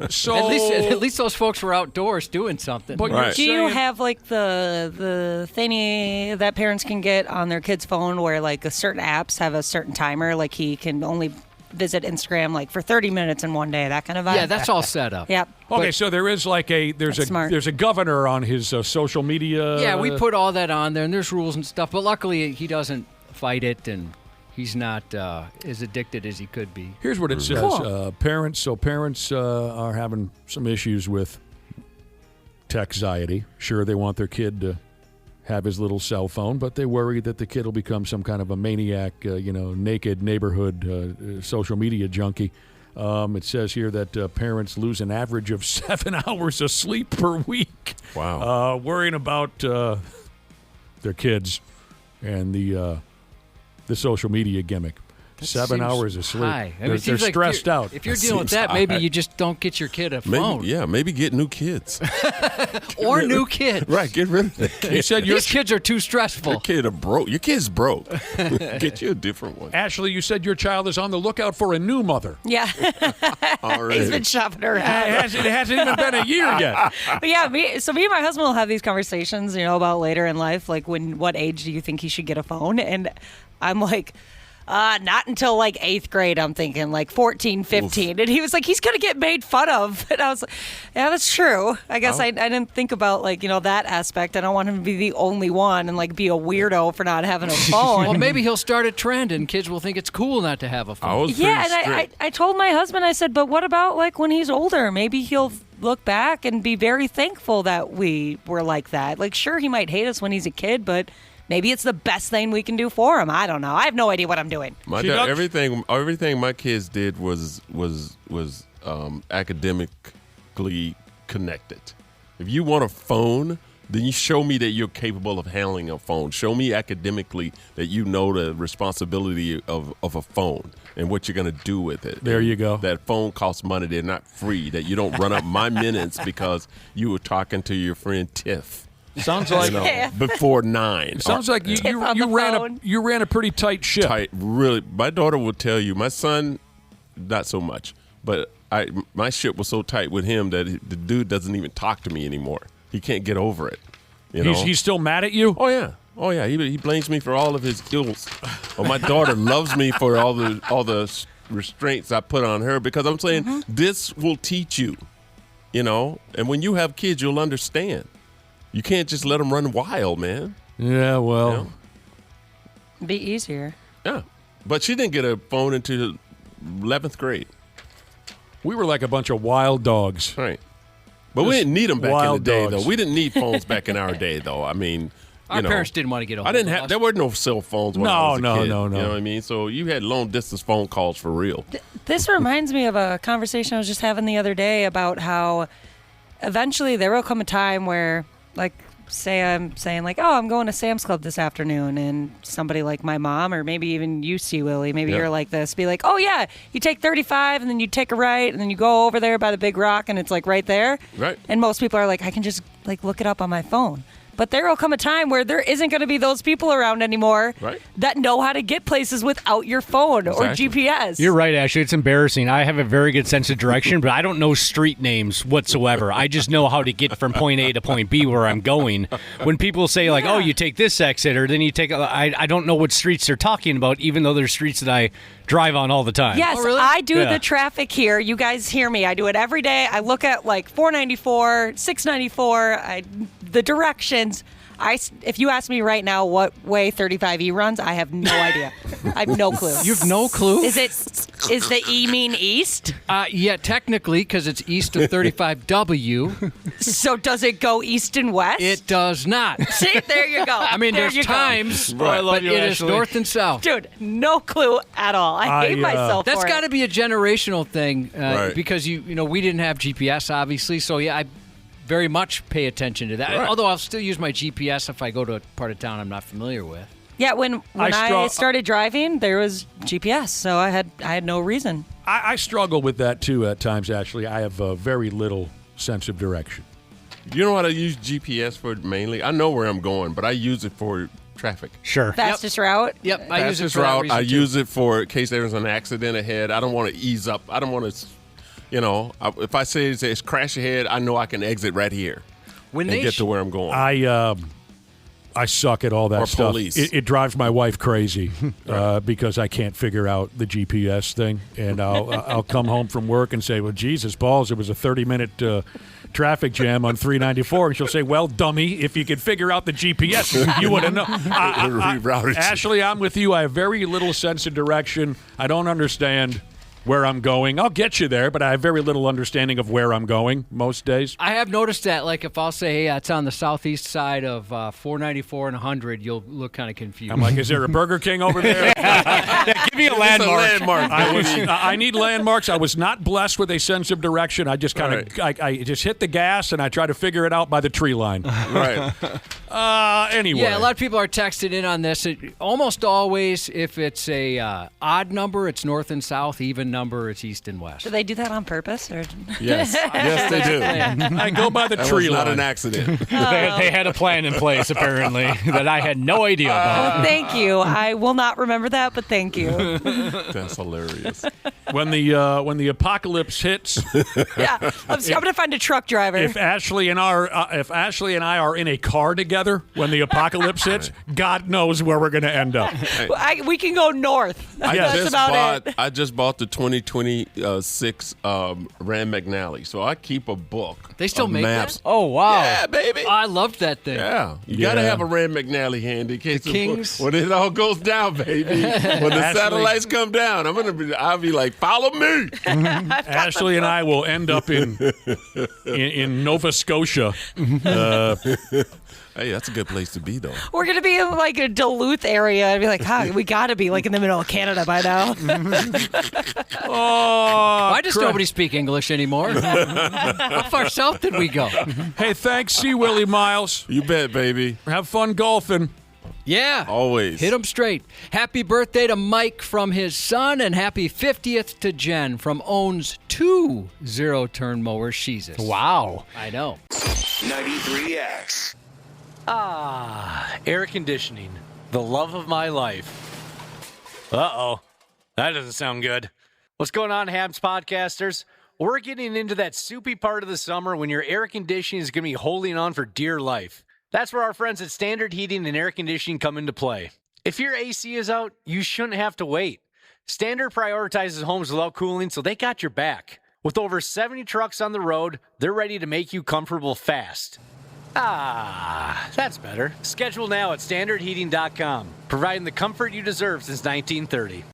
So at least those folks were outdoors doing something. But Do you have like the thingy that parents can get on their kid's phone where like a certain apps have a certain timer, like he can only visit Instagram like for 30 minutes in one day, that kind of vibe? Yeah, that's all set up. Yep. Okay, so there is like there's a governor on his social media. Yeah, we put all that on there, and there's rules and stuff. But luckily, he doesn't fight it, and he's not as addicted as he could be. Here's what it says: Cool. parents are having some issues with tech-anxiety. Sure, they want their kid to have his little cell phone, but they worry that the kid will become some kind of a maniac, naked neighborhood social media junkie. It says here that parents lose an average of 7 hours of sleep per week. Wow. Worrying about their kids and the social media gimmick. That 7 seems hours of sleep. high. I mean, They're it seems like stressed out. If you're dealing with that, maybe you just don't get your kid a phone. Maybe get new kids. Or new kids. Right, get rid of the kids. You said These kids are too stressful. Your kid's broke. Get you a different one. Ashley, you said your child is on the lookout for a new mother. Yeah. Already. He's been shopping around. It hasn't even been a year yet. But yeah, me and my husband will have these conversations, about later in life, like what age do you think he should get a phone? And I'm like, not until like 8th grade, I'm thinking, like 14, 15. Oof. And he was like, he's going to get made fun of. And I was like, yeah, that's true. I guess I didn't think about like, that aspect. I don't want him to be the only one and like be a weirdo for not having a phone. Well, maybe he'll start a trend and kids will think it's cool not to have a phone. Yeah, and I told my husband, I said, but what about like when he's older? Maybe he'll look back and be very thankful that we were like that. Like, sure, he might hate us when he's a kid, but maybe it's the best thing we can do for him. I don't know. I have no idea what I'm doing. My dad, everything my kids did was academically connected. If you want a phone, then you show me that you're capable of handling a phone. Show me academically that you know the responsibility of a phone and what you're going to do with it. There you go. That phone costs money. They're not free. That you don't run up my minutes because you were talking to your friend Tiff. Sounds like before 9. Sounds like you ran a pretty tight ship. Tight, really. My daughter will tell you. My son, not so much. But my ship was so tight with him that the dude doesn't even talk to me anymore. He can't get over it. He's still mad at you? Oh yeah. He blames me for all of his ills. Well, my daughter loves me for all the restraints I put on her because I'm saying this will teach you. And when you have kids, you'll understand. You can't just let them run wild, man. Yeah, well. Be easier. Yeah. But she didn't get a phone until 11th grade. We were like a bunch of wild dogs. Right. But we didn't need them back in the day, dogs. though. We didn't need phones back in our day, though. I mean, our parents didn't want to get a hold of us. There were no cell phones when I was a kid. No. You know what I mean? So you had long-distance phone calls for real. This reminds me of a conversation I was just having the other day about how eventually there will come a time where, like, say I'm saying like, oh, I'm going to Sam's Club this afternoon, and somebody like my mom, or maybe even you, see Willie, maybe you're like this, be like, oh yeah, you take 35 and then you take a right and then you go over there by the big rock and it's like right there. Right. And most people are like, I can just like look it up on my phone. But there will come a time where there isn't going to be those people around anymore that know how to get places without your phone or GPS. You're right, Ashley. It's embarrassing. I have a very good sense of direction, but I don't know street names whatsoever. I just know how to get from point A to point B where I'm going. When people say, like, oh, you take this exit or then you take I don't know what streets they're talking about, even though there's streets that I drive on all the time. Yes, I do the traffic here. You guys hear me. I do it every day. I look at like 494, 694, the directions. If you ask me right now what way 35E runs, I have no idea. I have no clue. You have no clue? Is the E mean east? Yeah, technically, because it's east of 35W. So does it go east and west? It does not. See, there you go. I mean, there's times, but it is north and south. Dude, no clue at all. I hate myself for That's got to it. be a generational thing because we didn't have GPS, obviously. So, yeah, I very much pay attention to that. Although I'll still use my GPS if I go to a part of town I'm not familiar with. Yeah, when I started driving, there was GPS, so I had no reason. I struggle with that too at times. Actually, I have very little sense of direction. You know what I use GPS for mainly? I know where I'm going, but I use it for traffic. Sure. Fastest route? Yep, I use it Fastest for that route. reason I too. use it for in case there's an accident ahead. I don't want to ease up. I don't want to, if I say it's crash ahead, I know I can exit right here When and they get to where I'm going. I suck at all that Or stuff. police. It drives my wife crazy because I can't figure out the GPS thing, and I'll come home from work and say, "Well, Jesus, balls, it was a 30-minute traffic jam on 394," and she'll say, "Well, dummy, if you could figure out the GPS, you would have known." Rerouted you. Ashley, I'm with you. I have very little sense of direction. I don't understand where I'm going. I'll get you there, but I have very little understanding of where I'm going most days. I have noticed that, like, if I'll say, hey, it's on the southeast side of 494 and 100, you'll look kind of confused. I'm like, is there a Burger King over there? Give me a landmark. I need landmarks. I was not blessed with a sense of direction. I just kind of, I just hit the gas and I try to figure it out by the tree line. Right. Anyway. Yeah, a lot of people are texted in on this. Almost always, if it's a odd number, it's north and south. Even number, it's east and west. Do they do that on purpose? Or? Yes. Yes, they do. I go by the tree was line. not an accident. They had a plan in place, apparently, that I had no idea about. Well, thank you. I will not remember that, but thank you. That's hilarious. When the apocalypse hits, Yeah, I'm going to find a truck driver. if Ashley and I are in a car together when the apocalypse hits, God knows where we're going to end up. We can go north. That's about it. I just bought the 2026 Ram McNally, so I keep a book. They still of make maps. that? Oh, wow. Yeah, baby. I loved that thing. Yeah, you got to have a Ram McNally handy in case when it all goes down, baby. When the satellites come down, I'll be like, follow me. Ashley and I will end up in Nova Scotia. Hey, that's a good place to be, though. We're going to be in like a Duluth area. I'd be like, we got to be like in the middle of Canada by now. Why does nobody speak English anymore? How far south did we go? Hey, thanks. See Willi Myles. You bet, baby. Have fun golfing. Yeah. Always. Hit him straight. Happy birthday to Mike from his son, and happy 50th to Jen from owns 2 zero-turn mowers. She's Wow. I know. 93X. Air conditioning. The love of my life. Uh-oh. That doesn't sound good. What's going on, Habs podcasters? We're getting into that soupy part of the summer when your air conditioning is going to be holding on for dear life. That's where our friends at Standard Heating and Air Conditioning come into play. If your AC is out, you shouldn't have to wait. Standard prioritizes homes without cooling, so they got your back. With over 70 trucks on the road, they're ready to make you comfortable fast. That's better. Schedule now at standardheating.com, providing the comfort you deserve since 1930.